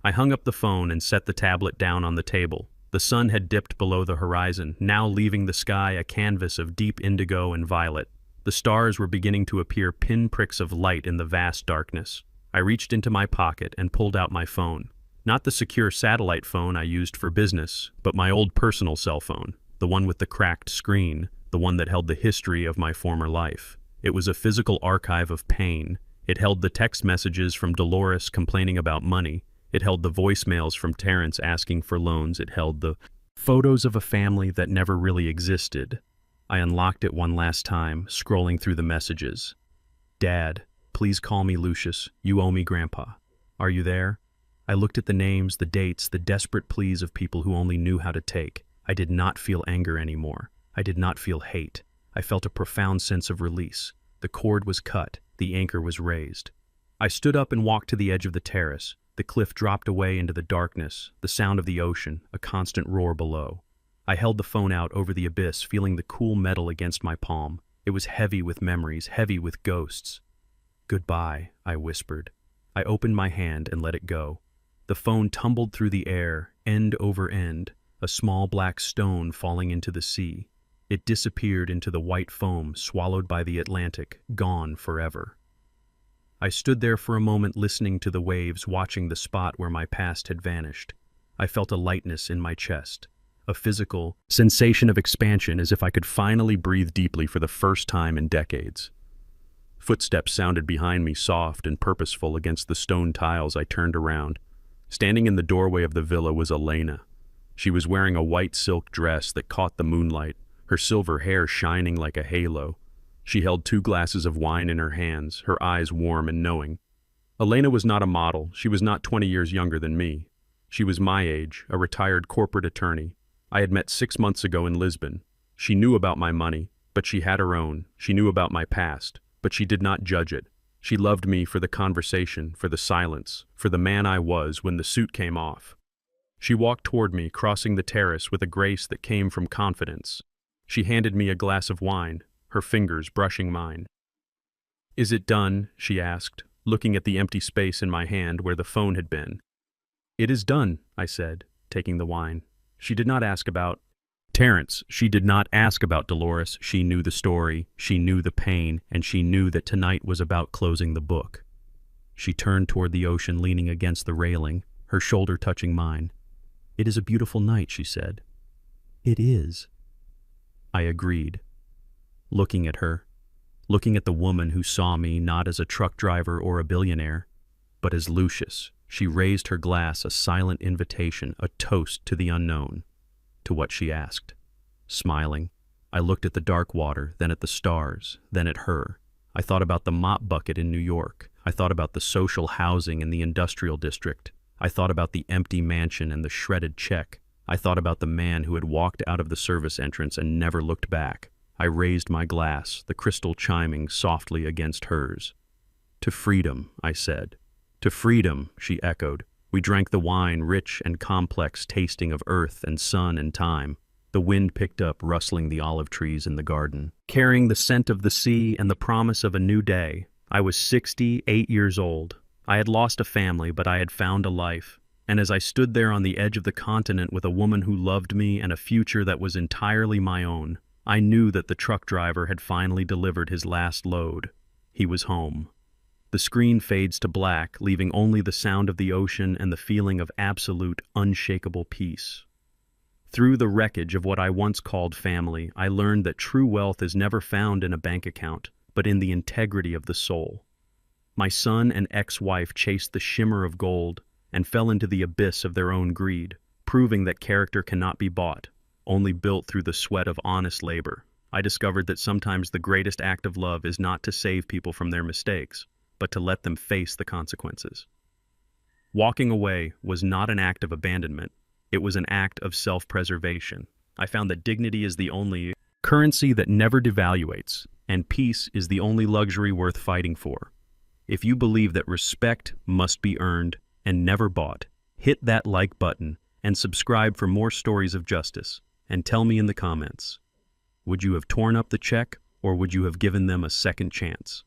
I hung up the phone and set the tablet down on the table. The sun had dipped below the horizon, now leaving the sky a canvas of deep indigo and violet. The stars were beginning to appear pinpricks of light in the vast darkness. I reached into my pocket and pulled out my phone. Not the secure satellite phone I used for business, but my old personal cell phone, the one with the cracked screen, the one that held the history of my former life. It was a physical archive of pain. It held the text messages from Dolores complaining about money. It held the voicemails from Terrence asking for loans. It held the photos of a family that never really existed. I unlocked it one last time, scrolling through the messages. "Dad, please call me Lucius. You owe me, Grandpa. Are you there?" I looked at the names, the dates, the desperate pleas of people who only knew how to take. I did not feel anger anymore. I did not feel hate. I felt a profound sense of release. The cord was cut. The anchor was raised. I stood up and walked to the edge of the terrace. The cliff dropped away into the darkness, the sound of the ocean, a constant roar below. I held the phone out over the abyss, feeling the cool metal against my palm. It was heavy with memories, heavy with ghosts. "Goodbye," I whispered. I opened my hand and let it go. The phone tumbled through the air, end over end, a small black stone falling into the sea. It disappeared into the white foam, swallowed by the Atlantic, gone forever. I stood there for a moment, listening to the waves, watching the spot where my past had vanished. I felt a lightness in my chest, a physical sensation of expansion, as if I could finally breathe deeply for the first time in decades. Footsteps sounded behind me, soft and purposeful against the stone tiles. I turned around. Standing in the doorway of the villa was Elena. She was wearing a white silk dress that caught the moonlight, her silver hair shining like a halo. She held 2 glasses of wine in her hands, her eyes warm and knowing. Elena was not a model. She was not 20 years younger than me. She was my age, a retired corporate attorney. I had met 6 months ago in Lisbon. She knew about my money, but she had her own. She knew about my past, but she did not judge it. She loved me for the conversation, for the silence, for the man I was when the suit came off. She walked toward me, crossing the terrace with a grace that came from confidence. She handed me a glass of wine, her fingers brushing mine. "Is it done?" she asked, looking at the empty space in my hand where the phone had been. "It is done," I said, taking the wine. She did not ask about Terrence, she did not ask about Dolores. She knew the story, she knew the pain, and she knew that tonight was about closing the book. She turned toward the ocean, leaning against the railing, her shoulder touching mine. "It is a beautiful night," she said. "It is." I agreed, looking at her, looking at the woman who saw me not as a truck driver or a billionaire, but as Lucius. She raised her glass, a silent invitation, a toast to the unknown, to what she asked. Smiling, I looked at the dark water, then at the stars, then at her. I thought about the mop bucket in New York. I thought about the social housing in the industrial district. I thought about the empty mansion and the shredded check. I thought about the man who had walked out of the service entrance and never looked back. I raised my glass, the crystal chiming softly against hers. "To freedom," I said. "To freedom," she echoed. We drank the wine, rich and complex, tasting of earth and sun and time. The wind picked up, rustling the olive trees in the garden, carrying the scent of the sea and the promise of a new day. I was 68 years old. I had lost a family, but I had found a life. And as I stood there on the edge of the continent with a woman who loved me and a future that was entirely my own, I knew that the truck driver had finally delivered his last load. He was home. The screen fades to black, leaving only the sound of the ocean and the feeling of absolute, unshakable peace. Through the wreckage of what I once called family, I learned that true wealth is never found in a bank account, but in the integrity of the soul. My son and ex-wife chased the shimmer of gold and fell into the abyss of their own greed, proving that character cannot be bought, only built through the sweat of honest labor. I discovered that sometimes the greatest act of love is not to save people from their mistakes, but to let them face the consequences. Walking away was not an act of abandonment, it was an act of self-preservation. I found that dignity is the only currency that never devaluates, and peace is the only luxury worth fighting for. If you believe that respect must be earned and never bought, hit that like button and subscribe for more stories of justice, and tell me in the comments, would you have torn up the check or would you have given them a second chance?